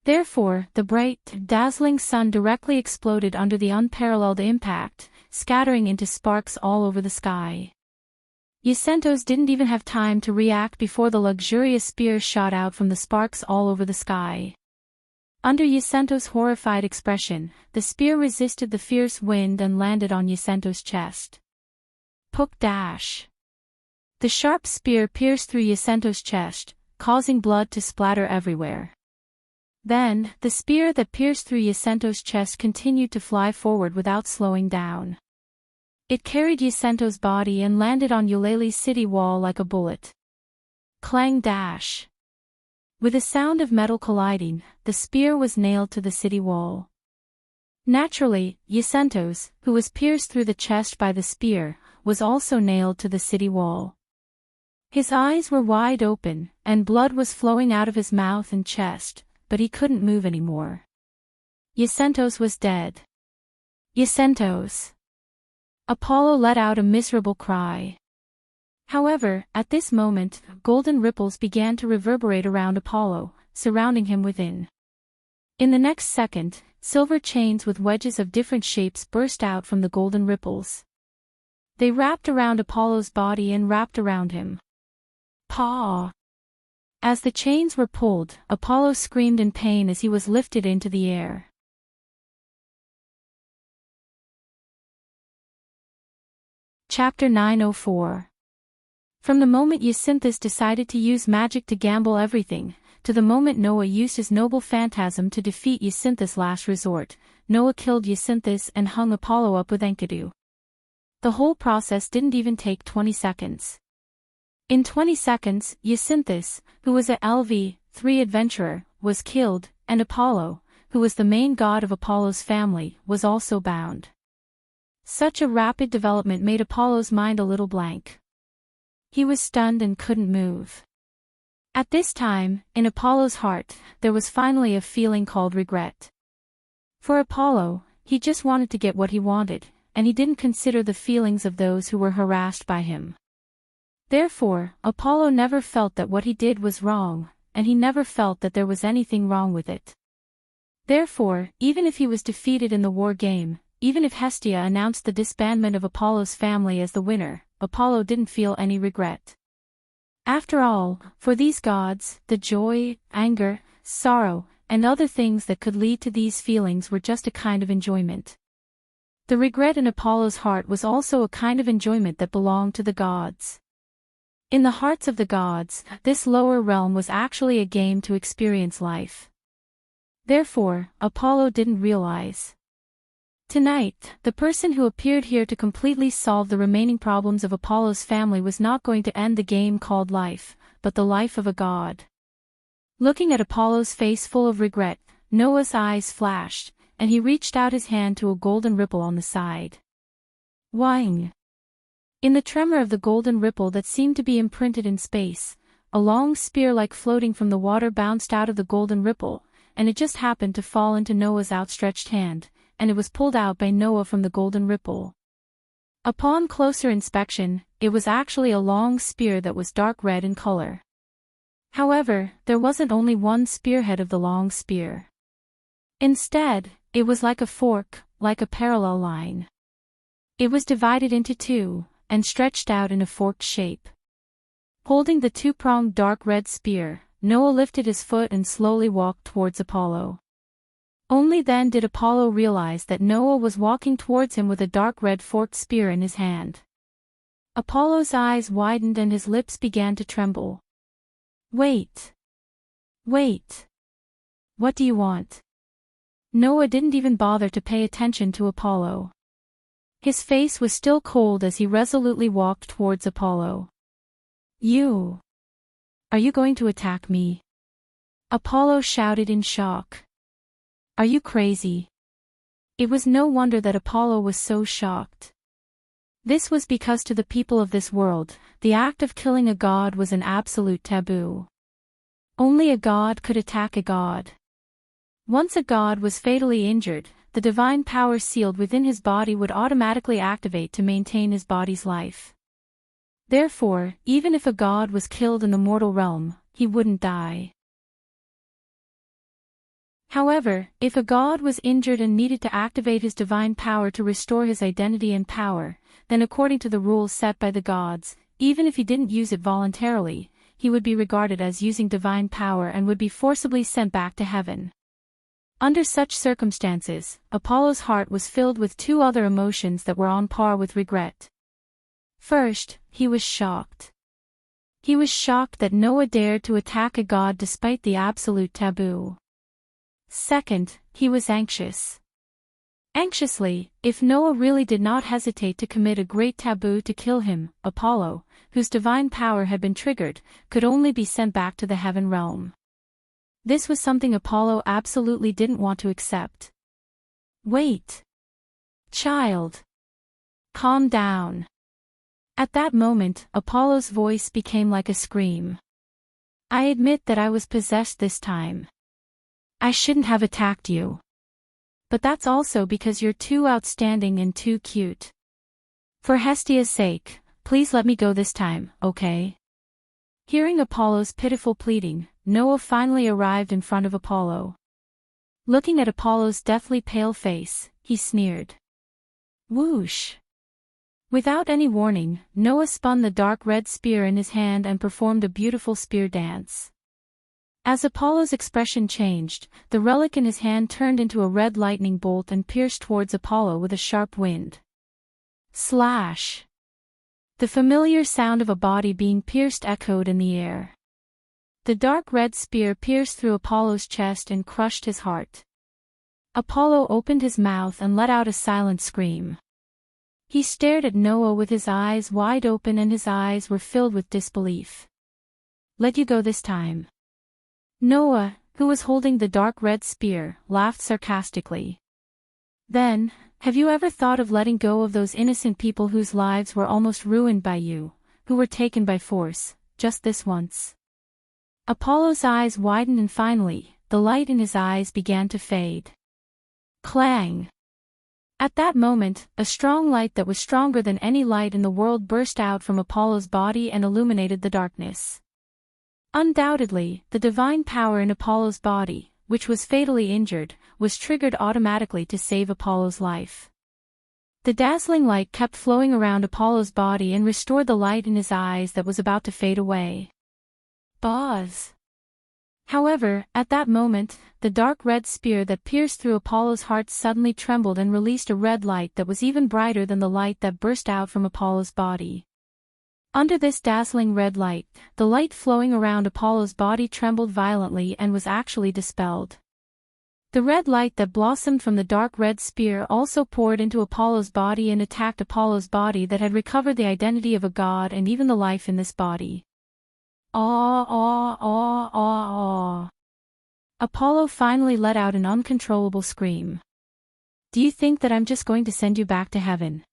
S1: Therefore, the bright, dazzling sun directly exploded under the unparalleled impact, scattering into sparks all over the sky. Yacentos didn't even have time to react before the luxurious spear shot out from the sparks all over the sky. Under Yacentos' horrified expression, the spear resisted the fierce wind and landed on Yacentos' chest. Pook dash! The sharp spear pierced through Yacentos' chest, causing blood to splatter everywhere. Then, the spear that pierced through Yacentos' chest continued to fly forward without slowing down. It carried Yacentos' body and landed on Eulalie's city wall like a bullet. Clang dash! With a sound of metal colliding, the spear was nailed to the city wall. Naturally, Yacentos, who was pierced through the chest by the spear, was also nailed to the city wall. His eyes were wide open, and blood was flowing out of his mouth and chest, but he couldn't move anymore. Yacentos was dead. Yacentos! Apollo let out a miserable cry. However, at this moment, golden ripples began to reverberate around Apollo, surrounding him within. In the next second, silver chains with wedges of different shapes burst out from the golden ripples. They wrapped around Apollo's body and wrapped around him. Paw! As the chains were pulled, Apollo screamed in pain as he was lifted into the air. Chapter 904. From the moment Yacinthus decided to use magic to gamble everything, to the moment Noah used his noble phantasm to defeat Yacinthus' last resort, Noah killed Yacinthus and hung Apollo up with Enkidu. The whole process didn't even take 20 seconds. In 20 seconds, Yacinthus, who was a LV-3 adventurer, was killed, and Apollo, who was the main god of Apollo's family, was also bound. Such a rapid development made Apollo's mind a little blank. He was stunned and couldn't move. At this time, in Apollo's heart, there was finally a feeling called regret. For Apollo, he just wanted to get what he wanted, and he didn't consider the feelings of those who were harassed by him. Therefore, Apollo never felt that what he did was wrong, and he never felt that there was anything wrong with it. Therefore, even if he was defeated in the war game, even if Hestia announced the disbandment of Apollo's family as the winner, Apollo didn't feel any regret. After all, for these gods, the joy, anger, sorrow, and other things that could lead to these feelings were just a kind of enjoyment. The regret in Apollo's heart was also a kind of enjoyment that belonged to the gods. In the hearts of the gods, this lower realm was actually a game to experience life. Therefore, Apollo didn't realize. Tonight, the person who appeared here to completely solve the remaining problems of Apollo's family was not going to end the game called life, but the life of a god. Looking at Apollo's face full of regret, Noah's eyes flashed, and he reached out his hand to a golden ripple on the side. Whang! In the tremor of the golden ripple that seemed to be imprinted in space, a long spear like floating from the water bounced out of the golden ripple, and it just happened to fall into Noah's outstretched hand, and it was pulled out by Noah from the golden ripple. Upon closer inspection, it was actually a long spear that was dark red in color. However, there wasn't only one spearhead of the long spear. Instead, it was like a fork, like a parallel line. It was divided into two, and stretched out in a forked shape. Holding the two-pronged dark red spear, Noah lifted his foot and slowly walked towards Apollo. Only then did Apollo realize that Noah was walking towards him with a dark red forked spear in his hand. Apollo's eyes widened and his lips began to tremble. Wait. Wait. What do you want? Noah didn't even bother to pay attention to Apollo. His face was still cold as he resolutely walked towards Apollo. You. Are you going to attack me? Apollo shouted in shock. Are you crazy? It was no wonder that Apollo was so shocked. This was because to the people of this world, the act of killing a god was an absolute taboo. Only a god could attack a god. Once a god was fatally injured, the divine power sealed within his body would automatically activate to maintain his body's life. Therefore, even if a god was killed in the mortal realm, he wouldn't die. However, if a god was injured and needed to activate his divine power to restore his identity and power, then according to the rules set by the gods, even if he didn't use it voluntarily, he would be regarded as using divine power and would be forcibly sent back to heaven. Under such circumstances, Apollo's heart was filled with two other emotions that were on par with regret. First, he was shocked. He was shocked that Noah dared to attack a god despite the absolute taboo. Second, he was anxious. Anxiously, if Noah really did not hesitate to commit a great taboo to kill him, Apollo, whose divine power had been triggered, could only be sent back to the heaven realm. This was something Apollo absolutely didn't want to accept. Wait. Child. Calm down. At that moment, Apollo's voice became like a scream. I admit that I was possessed this time. I shouldn't have attacked you. But that's also because you're too outstanding and too cute. For Hestia's sake, please let me go this time, okay? Hearing Apollo's pitiful pleading, Noah finally arrived in front of Apollo. Looking at Apollo's deathly pale face, he sneered. Whoosh! Without any warning, Noah spun the dark red spear in his hand and performed a beautiful spear dance. As Apollo's expression changed, the relic in his hand turned into a red lightning bolt and pierced towards Apollo with a sharp wind. Slash! The familiar sound of a body being pierced echoed in the air. The dark red spear pierced through Apollo's chest and crushed his heart. Apollo opened his mouth and let out a silent scream. He stared at Noah with his eyes wide open and his eyes were filled with disbelief. Let you go this time. Noah, who was holding the dark red spear, laughed sarcastically. Then, have you ever thought of letting go of those innocent people whose lives were almost ruined by you, who were taken by force, just this once? Apollo's eyes widened and finally, the light in his eyes began to fade. Clang! At that moment, a strong light that was stronger than any light in the world burst out from Apollo's body and illuminated the darkness. Undoubtedly, the divine power in Apollo's body, which was fatally injured, was triggered automatically to save Apollo's life. The dazzling light kept flowing around Apollo's body and restored the light in his eyes that was about to fade away. Buzz! However, at that moment, the dark red spear that pierced through Apollo's heart suddenly trembled and released a red light that was even brighter than the light that burst out from Apollo's body. Under this dazzling red light, the light flowing around Apollo's body trembled violently and was actually dispelled. The red light that blossomed from the dark red spear also poured into Apollo's body and attacked Apollo's body that had recovered the identity of a god and even the life in this body. Aw, aw, aw, aw, aw. Apollo finally let out an uncontrollable scream. Do you think that I'm just going to send you back to heaven?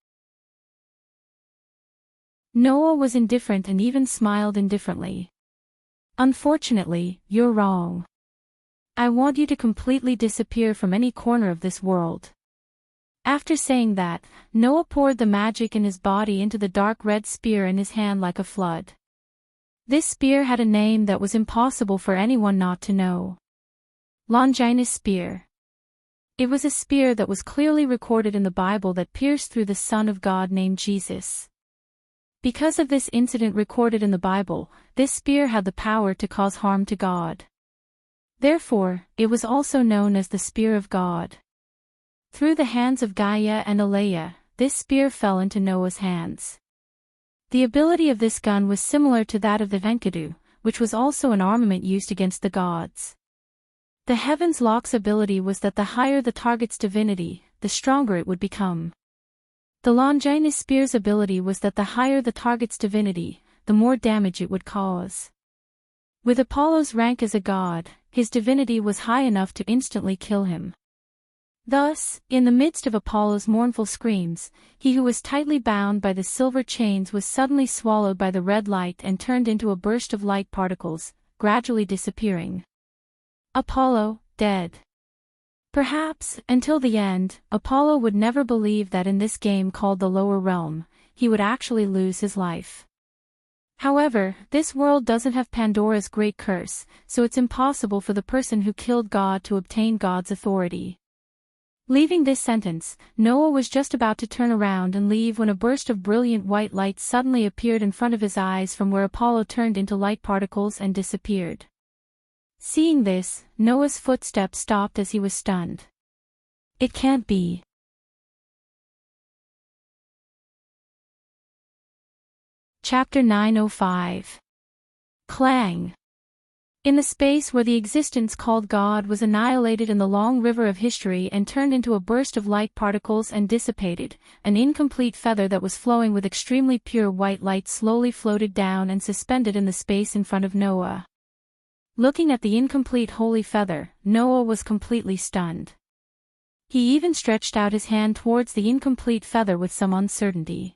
S1: Noah was indifferent and even smiled indifferently. Unfortunately, you're wrong. I want you to completely disappear from any corner of this world. After saying that, Noah poured the magic in his body into the dark red spear in his hand like a flood. This spear had a name that was impossible for anyone not to know. Longinus spear. It was a spear that was clearly recorded in the Bible that pierced through the Son of God named Jesus. Because of this incident recorded in the Bible, this spear had the power to cause harm to God. Therefore, it was also known as the Spear of God. Through the hands of Gaia and Aleia, this spear fell into Noah's hands. The ability of this gun was similar to that of the Enkidu, which was also an armament used against the gods. The Heaven's Lock's ability was that the higher the target's divinity, the stronger it would become. The Longinus spear's ability was that the higher the target's divinity, the more damage it would cause. With Apollo's rank as a god, his divinity was high enough to instantly kill him. Thus, in the midst of Apollo's mournful screams, he who was tightly bound by the silver chains was suddenly swallowed by the red light and turned into a burst of light particles, gradually disappearing. Apollo, dead. Perhaps, until the end, Apollo would never believe that in this game called the lower realm, he would actually lose his life. However, this world doesn't have Pandora's great curse, so it's impossible for the person who killed God to obtain God's authority. Leaving this sentence, Noah was just about to turn around and leave when a burst of brilliant white light suddenly appeared in front of his eyes from where Apollo turned into light particles and disappeared. Seeing this, Noah's footsteps stopped as he was stunned. It can't be. Chapter 905. Clang. In the space where the existence called God was annihilated in the long river of history and turned into a burst of light particles and dissipated, an incomplete feather that was flowing with extremely pure white light slowly floated down and suspended in the space in front of Noah. Looking at the incomplete holy feather, Noah was completely stunned. He even stretched out his hand towards the incomplete feather with some uncertainty.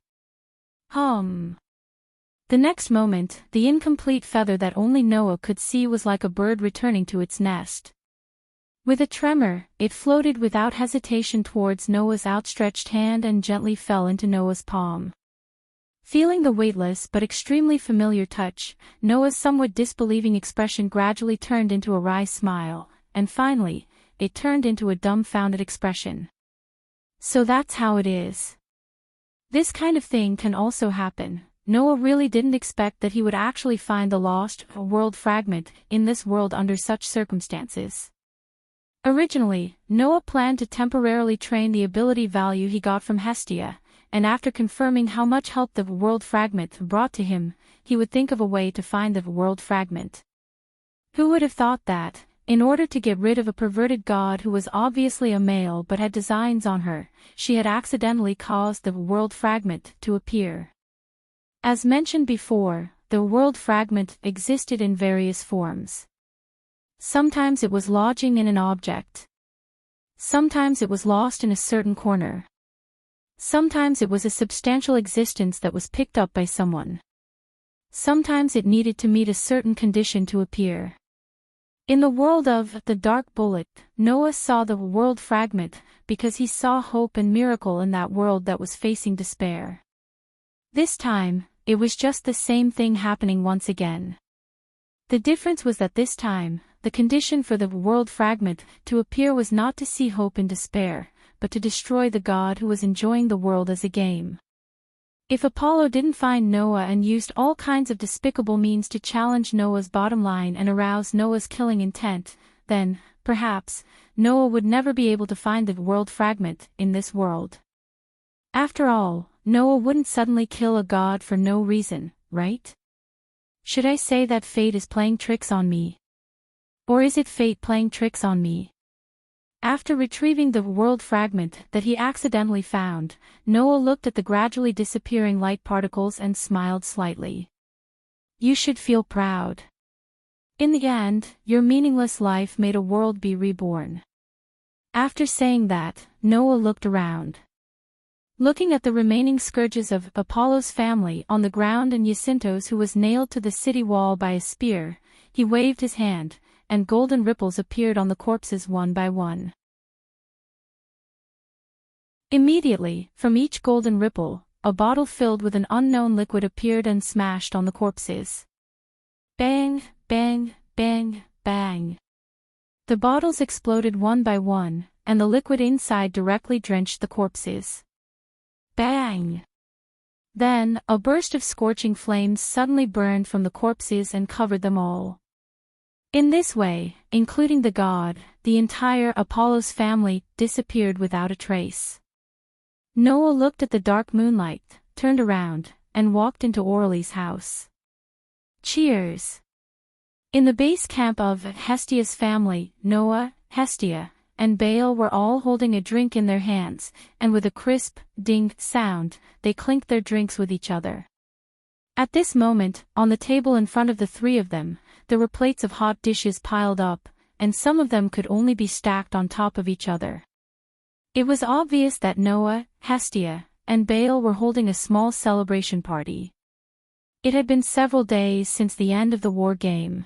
S1: The next moment, the incomplete feather that only Noah could see was like a bird returning to its nest. With a tremor, it floated without hesitation towards Noah's outstretched hand and gently fell into Noah's palm. Feeling the weightless but extremely familiar touch, Noah's somewhat disbelieving expression gradually turned into a wry smile, and finally, it turned into a dumbfounded expression. So that's how it is. This kind of thing can also happen. Noah really didn't expect that he would actually find the lost world fragment in this world under such circumstances. Originally, Noah planned to temporarily train the ability value he got from Hestia, and after confirming how much help the world fragment brought to him, he would think of a way to find the world fragment. Who would have thought that, in order to get rid of a perverted god who was obviously a male but had designs on her, she had accidentally caused the world fragment to appear. As mentioned before, the world fragment existed in various forms. Sometimes it was lodging in an object. Sometimes it was lost in a certain corner. Sometimes it was a substantial existence that was picked up by someone. Sometimes it needed to meet a certain condition to appear. In the world of the dark bullet, Noah saw the world fragment because he saw hope and miracle in that world that was facing despair. This time, it was just the same thing happening once again. The difference was that this time, the condition for the world fragment to appear was not to see hope in despair, but to destroy the god who was enjoying the world as a game. If Apollo didn't find Noah and used all kinds of despicable means to challenge Noah's bottom line and arouse Noah's killing intent, then, perhaps, Noah would never be able to find the world fragment in this world. After all, Noah wouldn't suddenly kill a god for no reason, right? Should I say that fate is playing tricks on me? Or is it fate playing tricks on me? After retrieving the world fragment that he accidentally found, Noah looked at the gradually disappearing light particles and smiled slightly. You should feel proud. In the end, your meaningless life made a world be reborn. After saying that, Noah looked around. Looking at the remaining scourges of Apollo's family on the ground and Jacinto's who was nailed to the city wall by a spear, he waved his hand, and golden ripples appeared on the corpses one by one. Immediately, from each golden ripple, a bottle filled with an unknown liquid appeared and smashed on the corpses. Bang, bang, bang, bang. The bottles exploded one by one, and the liquid inside directly drenched the corpses. Bang! Then, a burst of scorching flames suddenly burned from the corpses and covered them all. In this way, including the god, the entire Apollo's family disappeared without a trace. Noah looked at the dark moonlight, turned around, and walked into Orly's house. Cheers! In the base camp of Hestia's family, Noah, Hestia, and Baal were all holding a drink in their hands, and with a crisp, ding sound, they clinked their drinks with each other. At this moment, on the table in front of the three of them, there were plates of hot dishes piled up, and some of them could only be stacked on top of each other. It was obvious that Noah, Hestia, and Baal were holding a small celebration party. It had been several days since the end of the war game.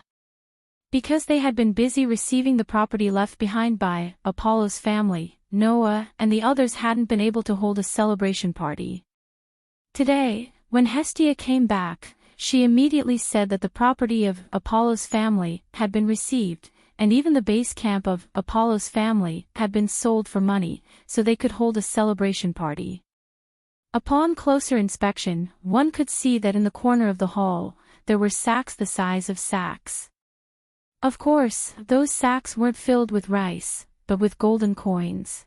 S1: Because they had been busy receiving the property left behind by Apollo's family, Noah and the others hadn't been able to hold a celebration party. Today, when Hestia came back, she immediately said that the property of Apollo's family had been received, and even the base camp of Apollo's family had been sold for money, so they could hold a celebration party. Upon closer inspection, one could see that in the corner of the hall, there were sacks the size of sacks. Of course, those sacks weren't filled with rice, but with golden coins.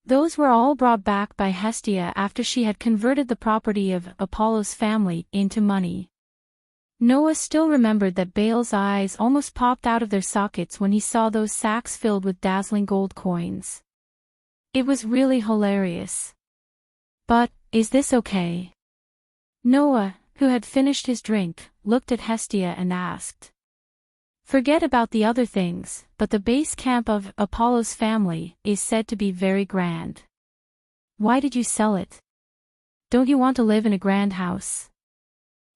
S1: Those were all brought back by Hestia after she had converted the property of Apollo's family into money. Noah still remembered that Baal's eyes almost popped out of their sockets when he saw those sacks filled with dazzling gold coins. It was really hilarious. But, is this okay? Noah, who had finished his drink, looked at Hestia and asked. Forget about the other things, but the base camp of Apollo's family is said to be very grand. Why did you sell it? Don't you want to live in a grand house?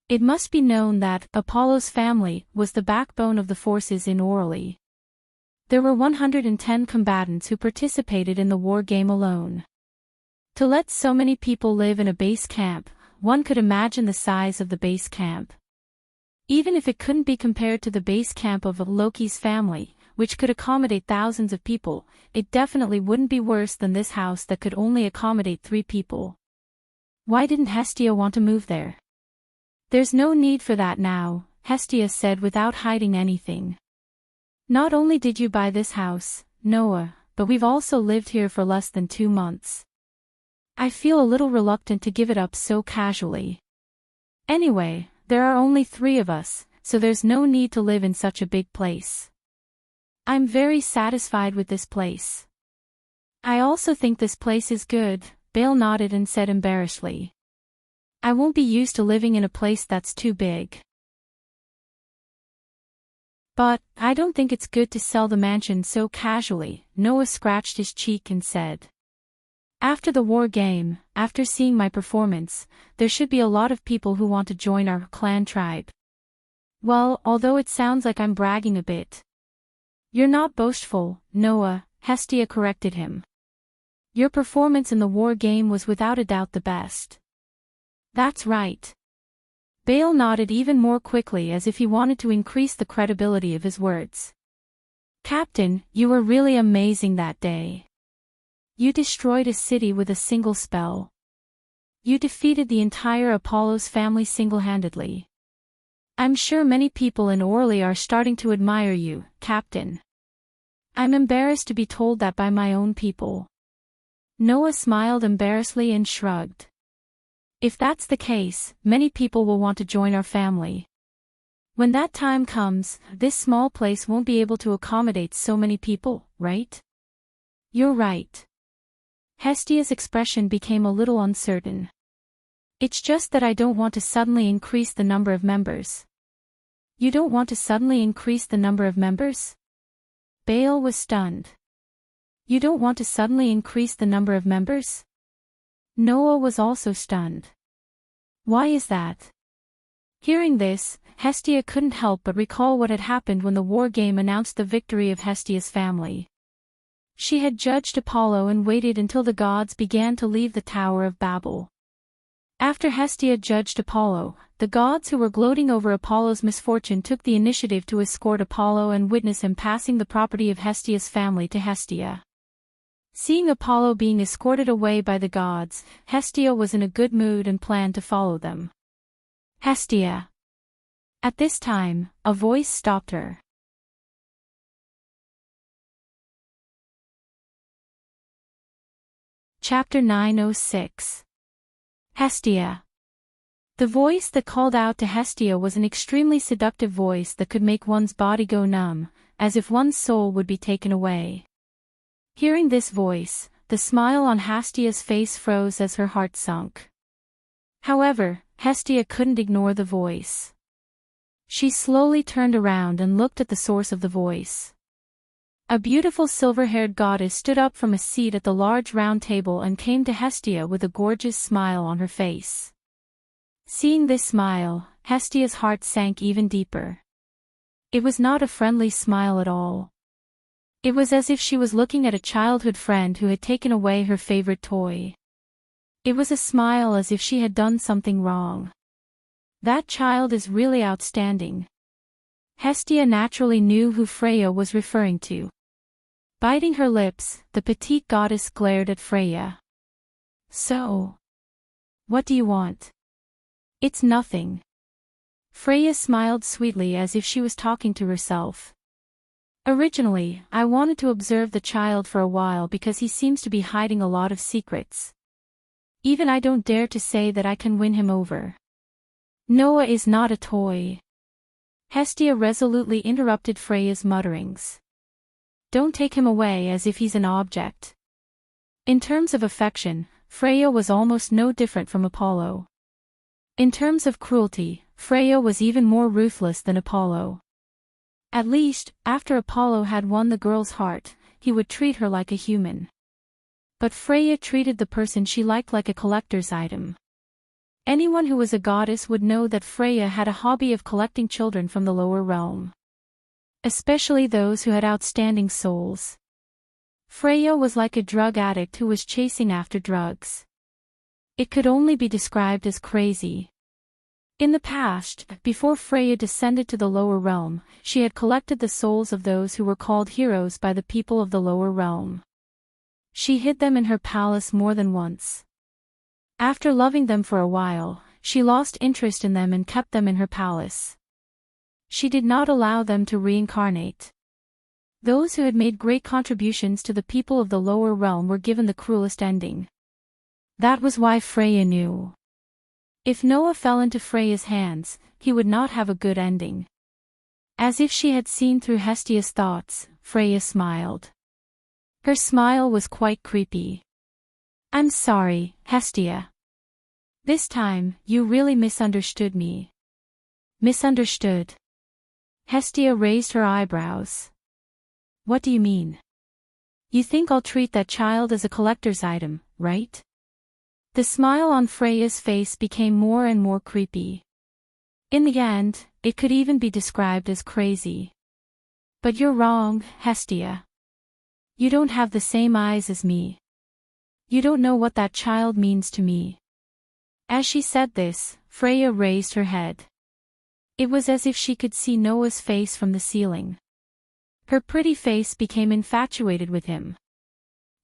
S1: It must be known that Apollo's family was the backbone of the forces in Orally. There were 110 combatants who participated in the war game alone. To let so many people live in a base camp, one could imagine the size of the base camp. Even if it couldn't be compared to the base camp of Loki's family, which could accommodate thousands of people, it definitely wouldn't be worse than this house that could only accommodate 3 people. Why didn't Hestia want to move there? There's no need for that now, Hestia said without hiding anything. Not only did you buy this house, Noah, but we've also lived here for less than 2 months. I feel a little reluctant to give it up so casually. Anyway, there are only 3 of us, so there's no need to live in such a big place. I'm very satisfied with this place. I also think this place is good, Baal nodded and said embarrassedly. I won't be used to living in a place that's too big. But, I don't think it's good to sell the mansion so casually, Noah scratched his cheek and said. After the war game, after seeing my performance, there should be a lot of people who want to join our clan tribe. Well, although it sounds like I'm bragging a bit. You're not boastful, Noah, Hestia corrected him. Your performance in the war game was without a doubt the best. That's right. Baal nodded even more quickly as if he wanted to increase the credibility of his words. Captain, you were really amazing that day. You destroyed a city with a single spell. You defeated the entire Apollo's family single-handedly. I'm sure many people in Orly are starting to admire you, Captain. I'm embarrassed to be told that by my own people. Noah smiled embarrassedly and shrugged. If that's the case, many people will want to join our family. When that time comes, this small place won't be able to accommodate so many people, right? You're right. Hestia's expression became a little uncertain. It's just that I don't want to suddenly increase the number of members. You don't want to suddenly increase the number of members? Baal was stunned. You don't want to suddenly increase the number of members? Noah was also stunned. Why is that? Hearing this, Hestia couldn't help but recall what had happened when the war game announced the victory of Hestia's family. She had judged Apollo and waited until the gods began to leave the Tower of Babel. After Hestia judged Apollo, the gods who were gloating over Apollo's misfortune took the initiative to escort Apollo and witness him passing the property of Hestia's family to Hestia. Seeing Apollo being escorted away by the gods, Hestia was in a good mood and planned to follow them. Hestia. At this time, a voice stopped her. Chapter 906. Hestia. The voice that called out to Hestia was an extremely seductive voice that could make one's body go numb, as if one's soul would be taken away. Hearing this voice, the smile on Hestia's face froze as her heart sunk. However, Hestia couldn't ignore the voice. She slowly turned around and looked at the source of the voice. A beautiful silver-haired goddess stood up from a seat at the large round table and came to Hestia with a gorgeous smile on her face. Seeing this smile, Hestia's heart sank even deeper. It was not a friendly smile at all. It was as if she was looking at a childhood friend who had taken away her favorite toy. It was a smile as if she had done something wrong. That child is really outstanding. Hestia naturally knew who Freya was referring to. Biting her lips, the petite goddess glared at Freya. So, what do you want? It's nothing. Freya smiled sweetly as if she was talking to herself. Originally, I wanted to observe the child for a while because he seems to be hiding a lot of secrets. Even I don't dare to say that I can win him over. Noah is not a toy. Hestia resolutely interrupted Freya's mutterings. Don't take him away as if he's an object. In terms of affection, Freya was almost no different from Apollo. In terms of cruelty, Freya was even more ruthless than Apollo. At least, after Apollo had won the girl's heart, he would treat her like a human. But Freya treated the person she liked like a collector's item. Anyone who was a goddess would know that Freya had a hobby of collecting children from the lower realm. Especially those who had outstanding souls. Freya was like a drug addict who was chasing after drugs. It could only be described as crazy. In the past, before Freya descended to the lower realm, she had collected the souls of those who were called heroes by the people of the lower realm. She hid them in her palace more than once. After loving them for a while, she lost interest in them and kept them in her palace. She did not allow them to reincarnate. Those who had made great contributions to the people of the lower realm were given the cruelest ending. That was why Freya knew. If Noah fell into Freya's hands, he would not have a good ending. As if she had seen through Hestia's thoughts, Freya smiled. Her smile was quite creepy. I'm sorry, Hestia. This time, you really misunderstood me. Misunderstood? Hestia raised her eyebrows. What do you mean? You think I'll treat that child as a collector's item, right? The smile on Freya's face became more and more creepy. In the end, it could even be described as crazy. But you're wrong, Hestia. You don't have the same eyes as me. You don't know what that child means to me. As she said this, Freya raised her head. It was as if she could see Noah's face from the ceiling. Her pretty face became infatuated with him.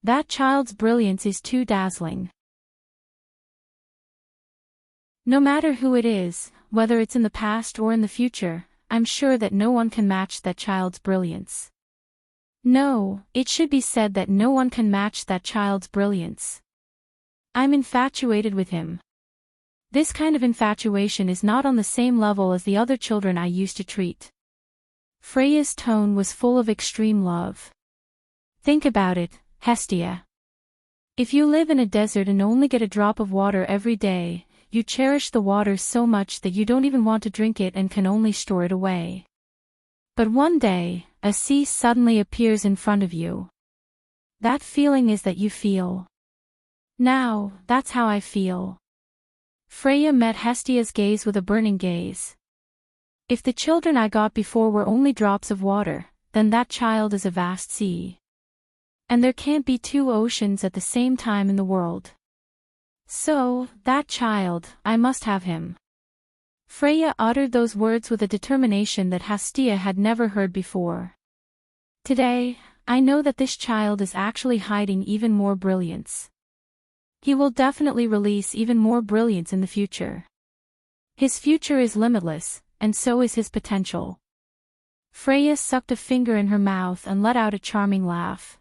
S1: That child's brilliance is too dazzling. No matter who it is, whether it's in the past or in the future, I'm sure that no one can match that child's brilliance. No, it should be said that no one can match that child's brilliance. I'm infatuated with him. This kind of infatuation is not on the same level as the other children I used to treat. Freya's tone was full of extreme love. Think about it, Hestia. If you live in a desert and only get a drop of water every day, you cherish the water so much that you don't even want to drink it and can only store it away. But one day, a sea suddenly appears in front of you. That feeling is that you feel. Now, that's how I feel. Freya met Hestia's gaze with a burning gaze. If the children I got before were only drops of water, then that child is a vast sea. And there can't be two oceans at the same time in the world. So, that child, I must have him. Freya uttered those words with a determination that Hestia had never heard before. Today, I know that this child is actually hiding even more brilliance. He will definitely release even more brilliance in the future. His future is limitless, and so is his potential. Freya sucked a finger in her mouth and let out a charming laugh.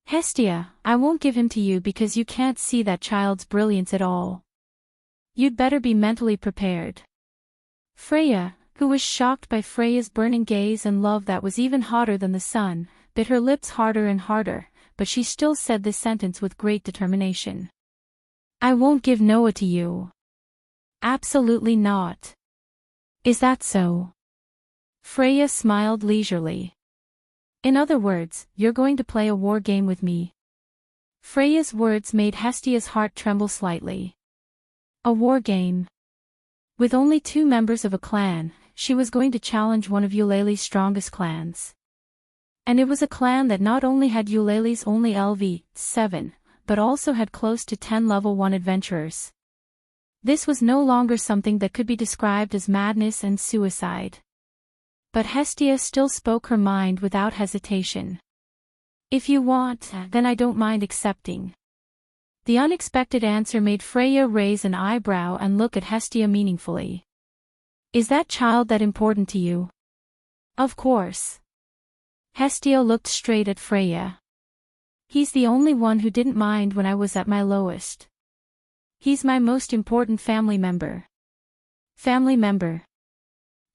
S1: Hestia, I won't give him to you because you can't see that child's brilliance at all. You'd better be mentally prepared. Freya, who was shocked by Freya's burning gaze and love that was even hotter than the sun, bit her lips harder and harder, but she still said this sentence with great determination. I won't give Noah to you. Absolutely not. Is that so? Freya smiled leisurely. In other words, you're going to play a war game with me. Freya's words made Hestia's heart tremble slightly. A war game. With only 2 members of a clan, she was going to challenge one of Eulalie's strongest clans. And it was a clan that not only had Eulalie's only LV7, but also had close to 10 level 1 adventurers. This was no longer something that could be described as madness and suicide. But Hestia still spoke her mind without hesitation. If you want, then I don't mind accepting. The unexpected answer made Freya raise an eyebrow and look at Hestia meaningfully. Is that child that important to you? Of course. Hestia looked straight at Freya. He's the only one who didn't mind when I was at my lowest. He's my most important family member. Family member.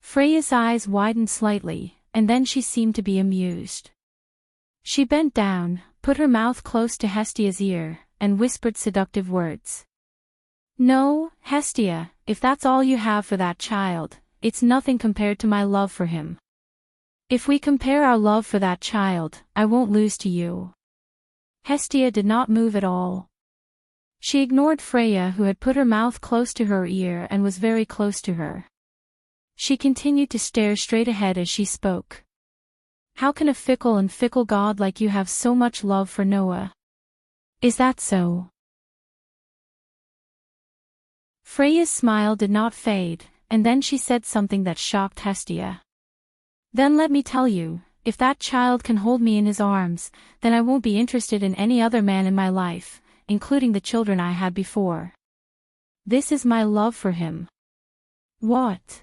S1: Freya's eyes widened slightly, and then she seemed to be amused. She bent down, put her mouth close to Hestia's ear, and whispered seductive words. No, Hestia, if that's all you have for that child, it's nothing compared to my love for him. If we compare our love for that child, I won't lose to you. Hestia did not move at all. She ignored Freya, who had put her mouth close to her ear and was very close to her. She continued to stare straight ahead as she spoke. How can a fickle god like you have so much love for Noah? Is that so? Freya's smile did not fade, and then she said something that shocked Hestia. Then let me tell you, if that child can hold me in his arms, then I won't be interested in any other man in my life, including the children I had before. This is my love for him. What?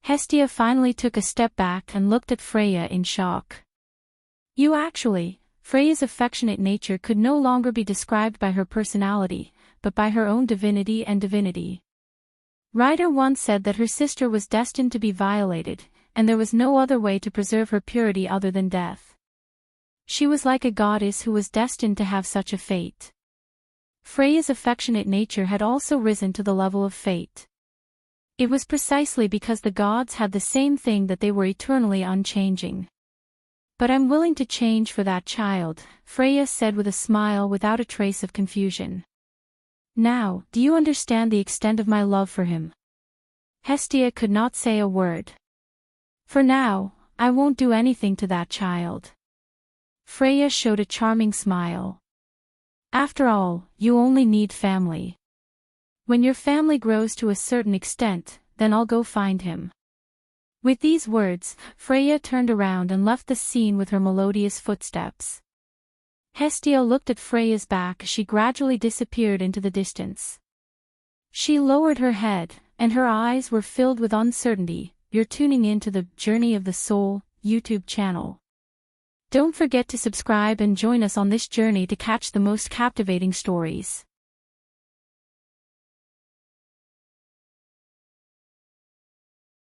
S1: Hestia finally took a step back and looked at Freya in shock. You actually, Freya's affectionate nature could no longer be described by her personality, but by her own divinity and divinity. Ryder once said that her sister was destined to be violated, and there was no other way to preserve her purity other than death. She was like a goddess who was destined to have such a fate. Freya's affectionate nature had also risen to the level of fate. It was precisely because the gods had the same thing that they were eternally unchanging. But I'm willing to change for that child, Freya said with a smile without a trace of confusion. Now, do you understand the extent of my love for him? Hestia could not say a word. For now, I won't do anything to that child. Freya showed a charming smile. After all, you only need family. When your family grows to a certain extent, then I'll go find him. With these words, Freya turned around and left the scene with her melodious footsteps. Hestia looked at Freya's back as she gradually disappeared into the distance. She lowered her head, and her eyes were filled with uncertainty. You're tuning in to the Journey of the Soul YouTube channel. Don't forget to subscribe and join us on this journey to catch the most captivating stories.